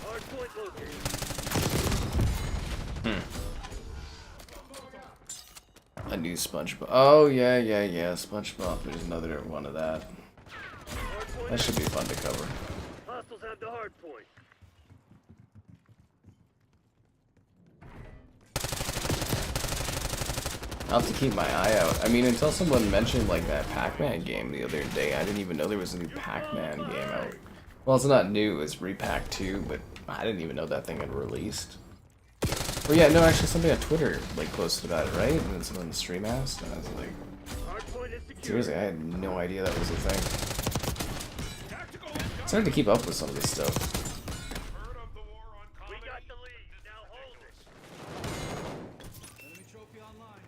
Hardpoint located. A new SpongeBob. Oh, yeah, SpongeBob. There's another one of that. That should be fun to cover. Hostiles have the hardpoint. I'll have to keep my eye out. I mean, until someone mentioned, like, that Pac-Man game the other day, I didn't even know there was a new Pac-Man game out. Well, it's not new, it's Repack 2, but I didn't even know that thing had released. Or yeah, no, actually somebody on Twitter, like, posted about it, right? And then someone in the stream asked, and I was like, Hardpoint is secure. seriously, I had no idea that was a thing. It's hard to keep up with some of this stuff. We got the lead. Now hold it. Enemy trophy online.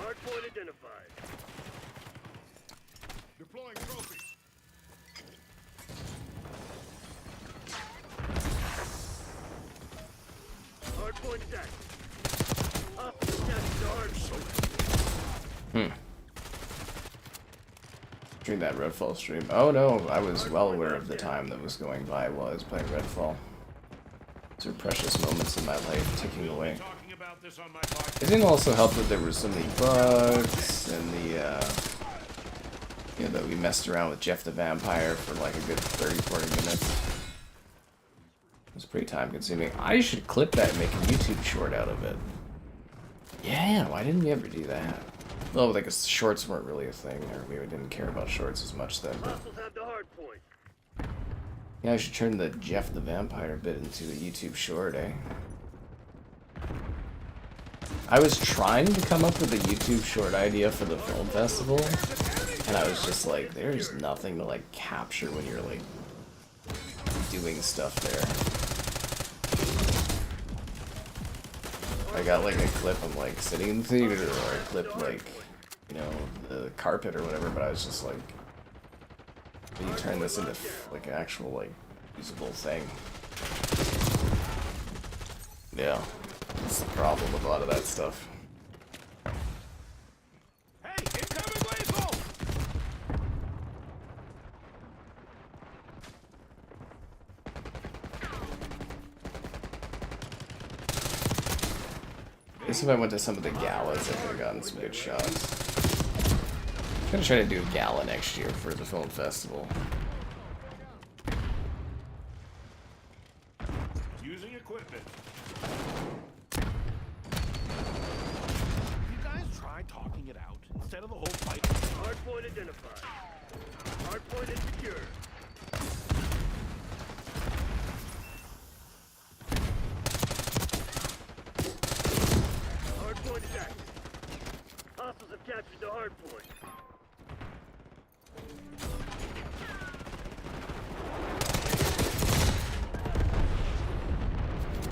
Hardpoint identified. Deploying trophy. Hardpoint is active. Hostiles captured the hardpoint. During that Redfall stream. Oh no, I was well aware of the time that was going by while I was playing Redfall. These are precious moments in my life ticking away. Talking about this on my podcast. It didn't also help that there were so many bugs and the you know, that we messed around with Jeff the Vampire for like a good 30-40 minutes. It was pretty time consuming. I should clip that and make a YouTube short out of it. Yeah, why didn't we ever do that? Well, like shorts weren't really a thing, or we didn't care about shorts as much then. But Hostiles have the hardpoint. yeah, I should turn the Jeff the Vampire bit into a YouTube short, eh? I was trying to come up with a YouTube short idea for the film festival, and I was just like, there's nothing to like capture when you're like doing stuff there. I got like a clip of like sitting in the theater, or a clip like, you know, the carpet or whatever, but I was just like, how do you turn this into like an actual like usable thing? Yeah, that's the problem with a lot of that stuff. Hey, incoming lethal! guess if I went to some of the galas, I could have gotten some good shots. I'm gonna try to do a gala next year for the film festival. Using equipment. You guys try talking it out instead of the whole fight. Hardpoint identified. Hardpoint is secure. Hardpoint is active. Hostiles have captured the hardpoint.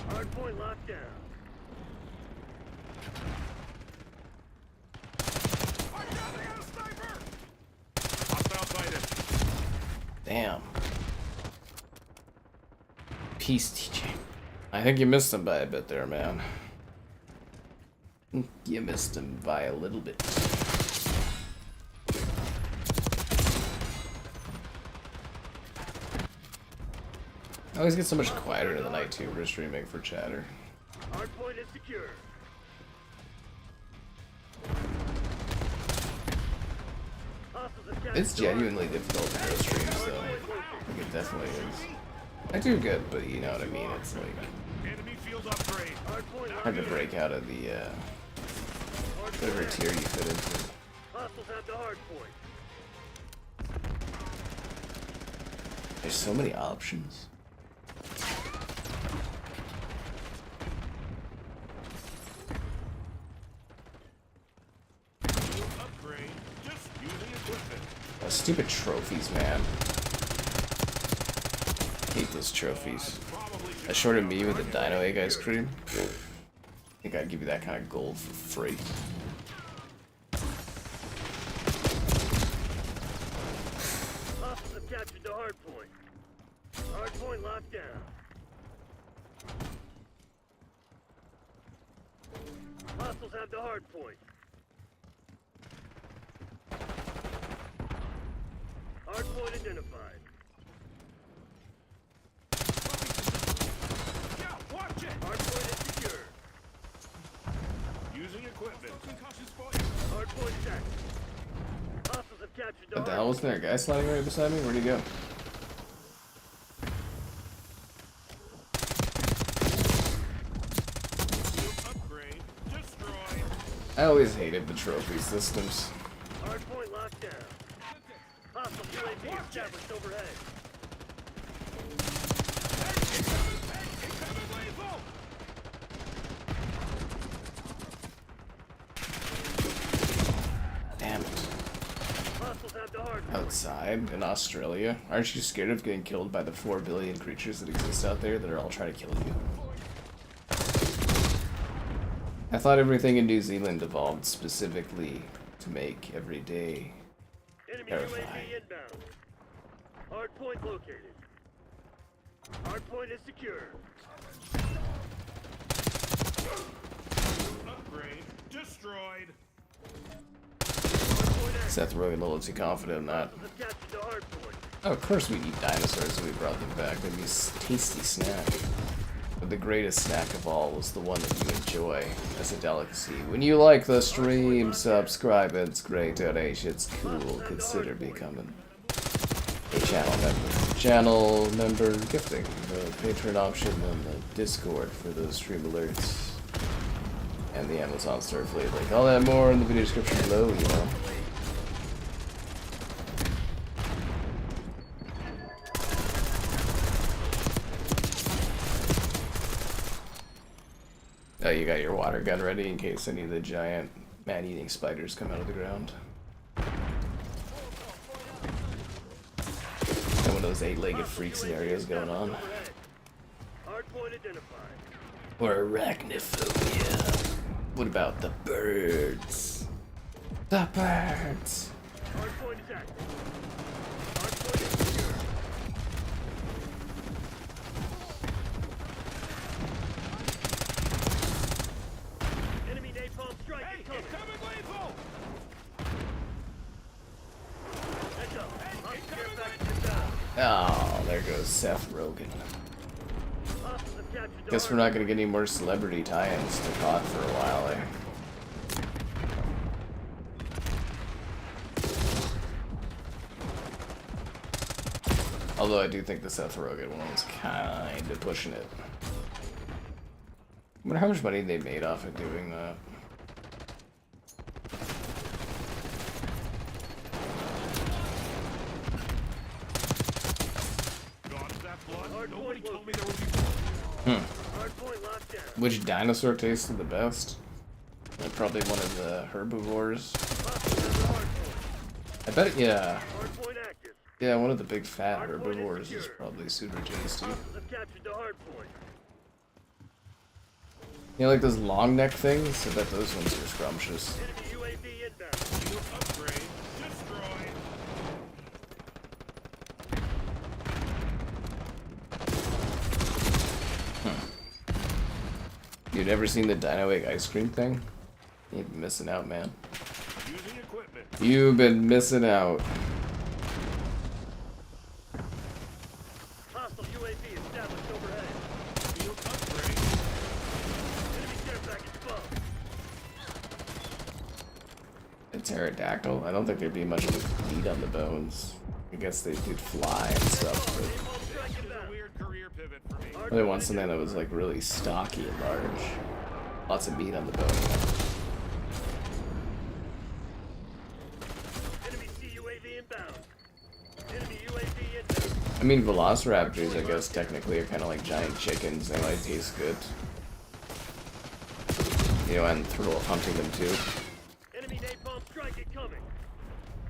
Hardpoint locked down. Damn. Peace teaching. I think you missed him by a bit there, man. You missed him by a little bit. I always get so much quieter in the night too for streaming for chatter. Hardpoint is secure. It's genuinely difficult to do streams though. Like it definitely is. I do good, but you know what I mean. It's like Enemy field upgrade. hard to break out of the whatever tier you fit into. Hostiles have the hardpoint. There's so many options. Upgrade. Just using equipment. Oh, stupid trophies, man. Hate those trophies. A short of me with a dino egg ice cream. I think I'd give you that kind of gold for free. Hostiles have captured the hardpoint. Hardpoint locked down. Hostiles have the hardpoint. Hardpoint identified. Yeah, watch it. Hardpoint is secure. Using equipment. Hardpoint is active. Hostiles have captured the What the hell was there? A guy sliding right beside me? Where'd he go? Upgrade. Destroy. I always hated the trophy systems. Hardpoint locked down. Hostile UAV established overhead. Incoming lethal. Damn it. Hostiles have the hardpoint. Outside in Australia? Aren't you scared of getting killed by the 4 billion creatures that exist out there that are all trying to kill you? I thought everything in New Zealand evolved specifically to make every day Enemy terrifying. UAV inbound. Hardpoint located. Hardpoint is secure. Upgrade. Destroyed. Seth Rogen a little too confident in that. Hostiles have captured the hardpoint. Oh, of course we eat dinosaurs, so we brought them back. They'd be a tasty snack. But the greatest snack of all was the one that you enjoy as a delicacy. When you like the stream, subscribe, it's great donations, cool, consider becoming a channel member. Channel member gifting, the patron option, and the Discord for those stream alerts. And the Amazon Starfleet link. All that more in the video description below, you know. Oh, you got your water gun ready in case any of the giant man-eating spiders come out of the ground. And one of those 8-legged freak scenarios going on. Hardpoint identified. Or arachnophobia. What about the birds? The birds! Hardpoint is active. Hardpoint is secure. Enemy napalm strike incoming. Incoming lethal. Heads up. Hostile care package inbound. Oh, there goes Seth Rogen. Hostiles have captured the Guess we're not gonna get any more celebrity tie-ins to COD for a while, eh? Although I do think the Seth Rogen one was kind of pushing it. I wonder how much money they made off of doing that. Nobody told me there would be more. Hardpoint locked down. Which dinosaur tasted the best? Probably one of the herbivores. Hostiles have the hardpoint. I bet, yeah. Hardpoint active. Yeah, one of the big fat herbivores is probably super tasty. Hostiles have captured the hardpoint. You know, like those long neck things? I bet those ones are scrumptious. Enemy UAV inbound. Shield upgrade. Destroyed. You've never seen the Dino Egg ice cream thing? You've been missing out, man. Using equipment. You've been missing out. Hostile UAV established overhead. Shield upgrade. Enemy care package above. A pterodactyl? I don't think there'd be much of meat on the bones. I guess they did fly and stuff, but Napalm strike This is a inbound. weird career pivot for me. I really want something that was like really stocky and large. Lots of meat on the bone. Enemy CUAV inbound. Enemy UAV inbound. I mean, velociraptors, I guess, technically are kind of like giant chickens. They might taste good. You know, and thrill of hunting them too. Enemy napalm strike incoming.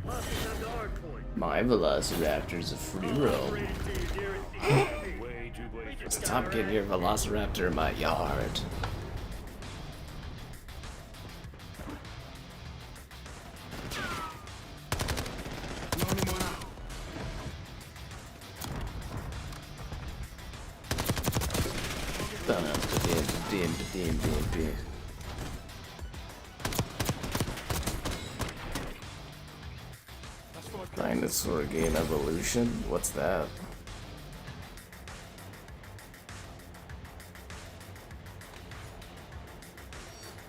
Hostiles have the hardpoint. My velociraptor's a free roam. Operating to your nearest CUAV. Way too late for that. Stop getting your velociraptor in my yard. Dinosaur game evolution? What's that?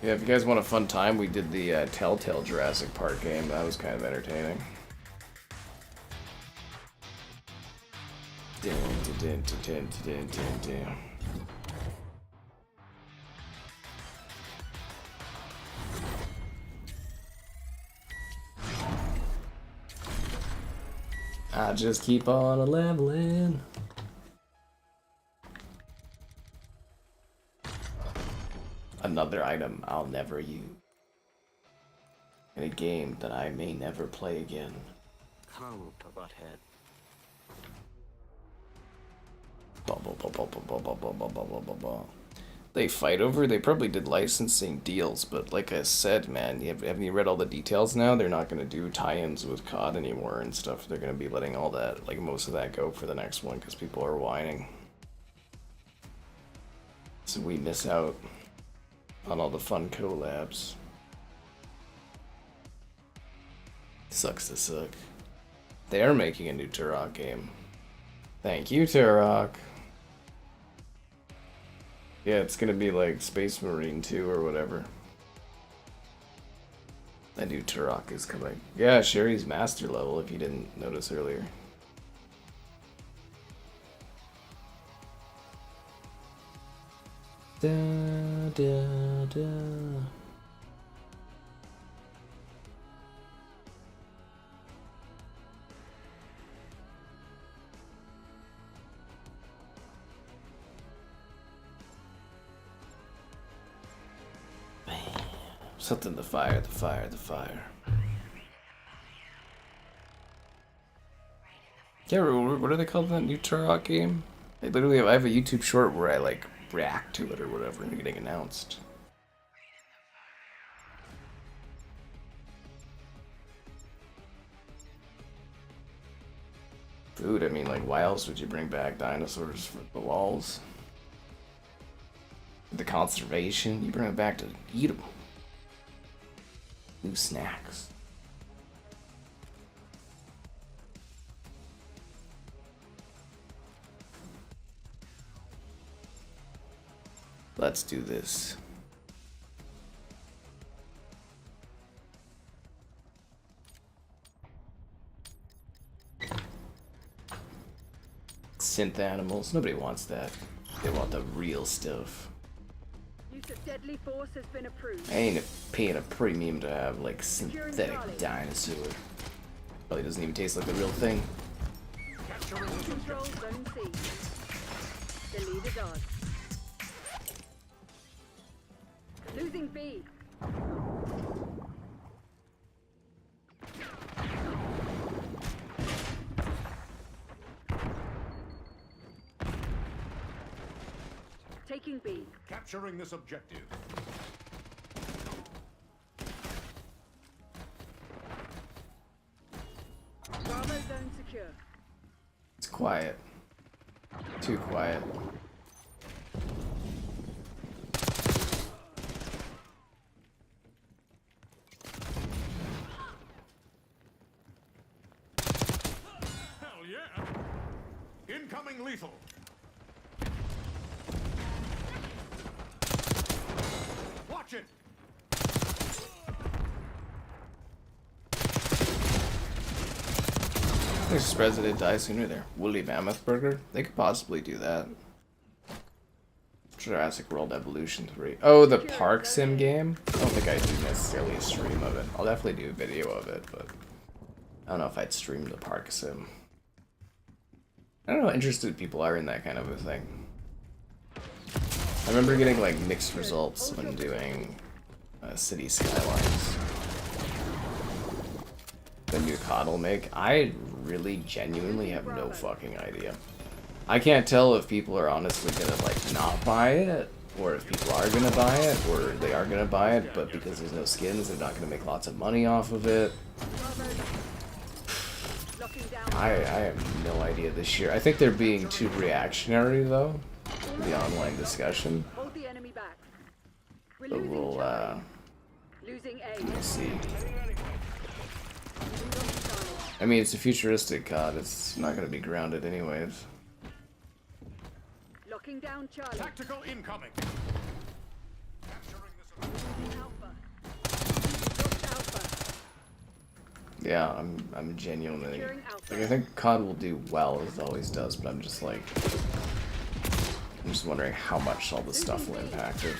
Yeah, if you guys want a fun time, we did the Telltale Jurassic Park game. That was kind of entertaining. I just keep on leveling. Another item I'll never use in a game that I may never play again. Come to butthead. They fight over. They probably did licensing deals, but like I said, man, haven't you read all the details now? They're not going to do tie-ins with COD anymore and stuff. They're going to be letting all that, like most of that, go for the next one because people are whining. So we miss out on all the fun collabs. Sucks to suck. They are making a new Turok game. Thank you, Turok. Yeah, it's gonna be like Space Marine 2 or whatever. That new Turok is coming. Yeah, Sherry's master level if you didn't notice earlier. Da, da, da. Something the fire, the fire, the fire. Yeah, what are they called in that new Turok game? I have a YouTube short where I like react to it or whatever and getting announced. Food, I mean, like, why else would you bring back dinosaurs for the walls? The conservation, you bring it back to eat them. New snacks. Let's do this. Synth animals. Nobody wants that. They want the real stuff. Use of deadly force has been approved. I ain't paying a premium to have like synthetic dinosaur. Probably doesn't even taste like the real thing. Control zone C. The lead is ours. Losing B. Taking B. Capturing this objective. Bravo zone secure. It's quiet. Too quiet. Hell yeah! Incoming lethal. Watch it. There's President die sooner there. Woolly Mammoth Burger? They could possibly do that. Jurassic World Evolution 3. Oh, the Park Sim game? I don't think I'd do necessarily a stream of it. I'll definitely do a video of it, but I don't know if I'd stream the Park Sim. I don't know how interested people are in that kind of a thing. I remember getting like mixed results when doing City Skylines. The new COD will make. I really genuinely have no fucking idea. I can't tell if people are honestly gonna like not buy it, or if people are gonna buy it, or they are gonna buy it, but because there's no skins, they're not gonna make lots of money off of it. I have no idea this year. I think they're being too reactionary though, the online discussion. Hold the enemy back. We're But losing losing A. we'll see. I mean, it's a futuristic COD. It's not gonna be grounded anyways. Locking down Charlie. Tactical incoming. Capturing this Losing Alpha. Lost Alpha. Yeah, I'm genuinely Securing like, Alpha. I think COD will do well as it always does, but I'm just wondering how much all this stuff will impact it.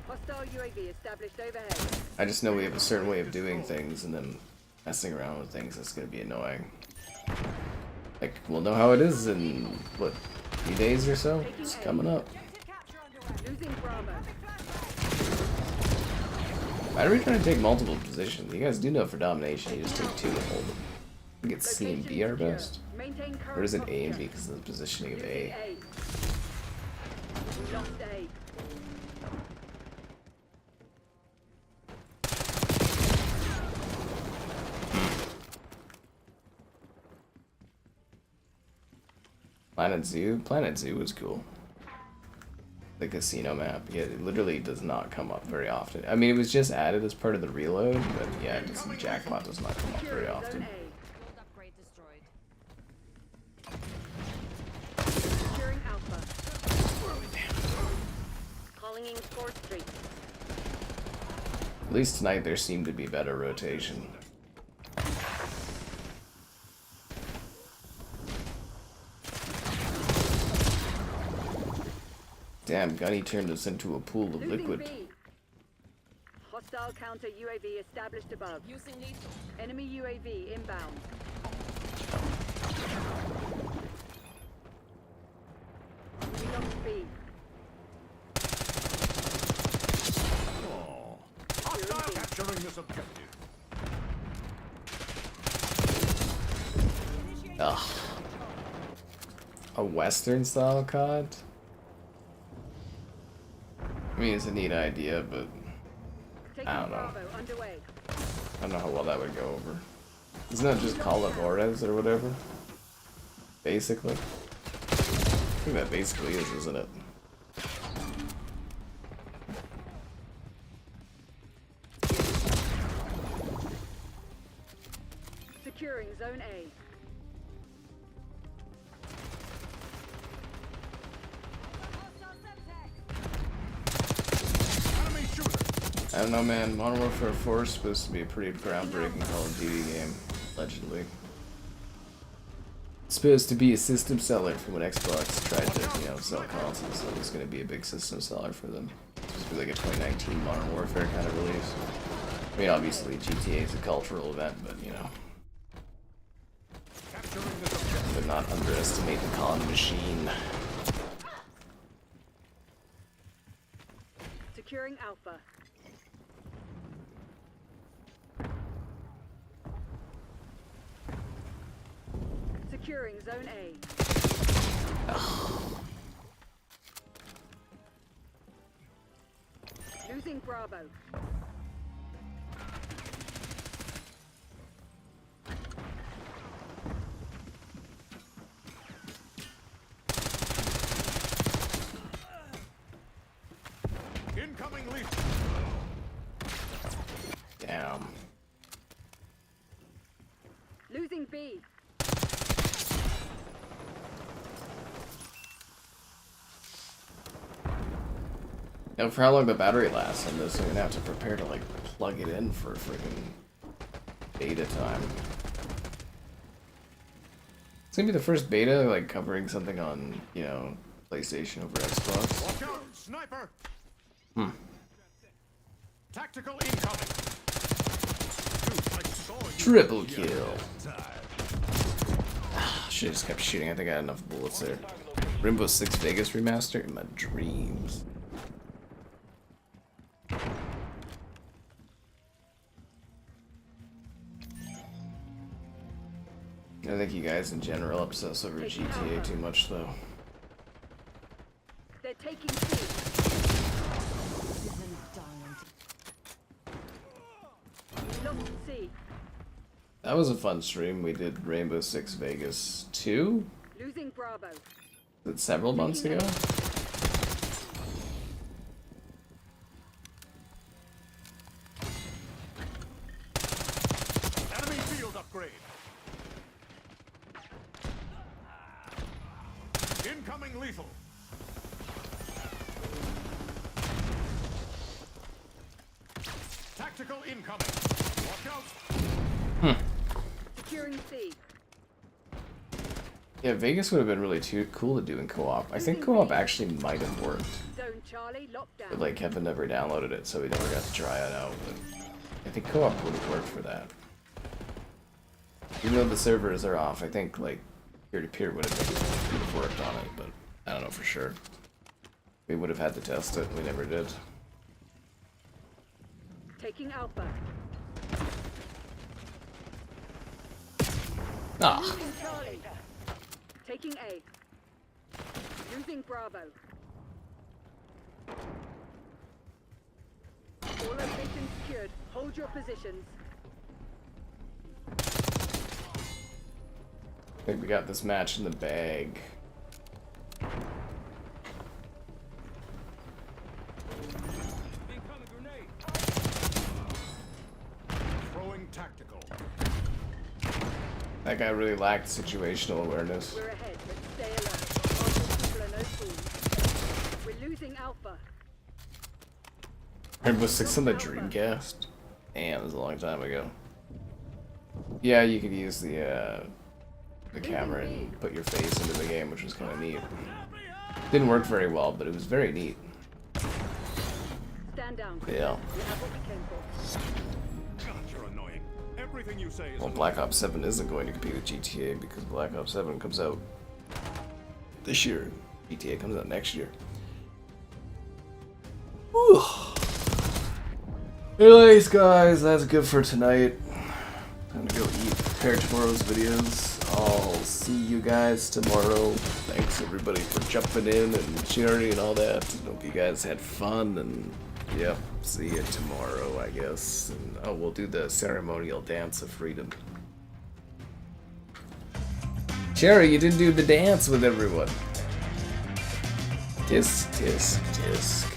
Hostile UAV established overhead. I just know we have a certain way of doing things, and then messing around with things is gonna be annoying. Like, we'll know how it is in, what, a few days or so? It's coming up. Losing Bravo. Why are we trying to take multiple positions? You guys do know for domination, you just take two to hold them. I think it's C and B are best. Maintain current Or is it A and posture. B because of the positioning of Losing A? A. We lost A. Planet Zoo? Planet Zoo was cool. The casino map. Yeah, it literally does not come up very often. I mean, it was just added as part of the reload, but yeah, just Jackpot does not come up very often. Field upgrade destroyed. Securing Alpha. Calling in 4th Street. At least tonight there seemed to be better rotation. Damn, Gunny turned us into a pool of Losing liquid. B. Hostile counter UAV established above. Using lethal. Enemy UAV inbound. We lost B. hostile. Capturing this objective. Ugh. A Western style COD? I mean, it's a neat idea, but Taking I don't know. Bravo underway. I don't know how well that would go over. Isn't that just Call of Juarez or whatever? Basically. I think that basically is, isn't it? Securing Zone A. I don't know, man. Modern Warfare 4 is supposed to be a pretty groundbreaking Call of Duty game, allegedly. It's supposed to be a system seller from when Xbox tried to, sell consoles, so it was going to be a big system seller for them. It's supposed to be like a 2019 Modern Warfare kind of release. I mean, obviously, GTA is a cultural event, but, But not underestimate the con machine. Securing Alpha. Securing Zone A. Losing Bravo. Incoming lead. Damn. Losing B. For how long the battery lasts on this, I'm gonna have to prepare to like plug it in for freaking beta time. It's gonna be the first beta like covering something on, PlayStation over Xbox. Watch out, sniper. Tactical incoming. Dude, I saw you. Triple kill. Should've just kept shooting. I think I had enough bullets there. Rainbow Six Vegas remaster in my dreams. I think you guys in general obsess over GTA too much, though. They're taking C. Lost C. That was a fun stream. We did Rainbow Six Vegas 2? Losing Bravo. Was it several months ago? Enemy field upgrade. Incoming lethal. Tactical incoming. Watch out. Securing C. Yeah, Vegas would have been really too cool to do in co-op. I think co-op actually might have worked. Zone Charlie locked down. But like Kevin never downloaded it, so we never got to try it out. But I think co-op would have worked for that. Even though the servers are off, I think like peer-to-peer would have worked on it, but I don't know for sure. We would have had to test it, we never did. Taking Alpha. Ah, Losing Charlie. Taking A. Losing Bravo. All locations secured. Hold your positions. I think we got this match in the bag. Throwing tactical. That guy really lacked situational awareness. We're ahead, but stay alert. Our people are no fools. We're losing Alpha. Rainbow Six on the Dreamcast? Damn, it was a long time ago. Yeah, you could use the camera and put your face into the game, which was kind of neat. Didn't work very well, but it was very neat. Stand down. Yeah. You have what we came for. God, you're annoying. Everything you say is Well, Black Ops 7 isn't going to compete with GTA because Black Ops 7 comes out this year. GTA comes out next year. Whew. Anyways, guys, that's good for tonight. Time to go eat, prepare tomorrow's videos. I'll see you guys tomorrow. Thanks everybody for jumping in and sharing and all that. Hope you guys had fun, and yep, see you tomorrow, I guess. And oh, we'll do the ceremonial dance of freedom. Cherry, you didn't do the dance with everyone. Tisk, tisk, tisk.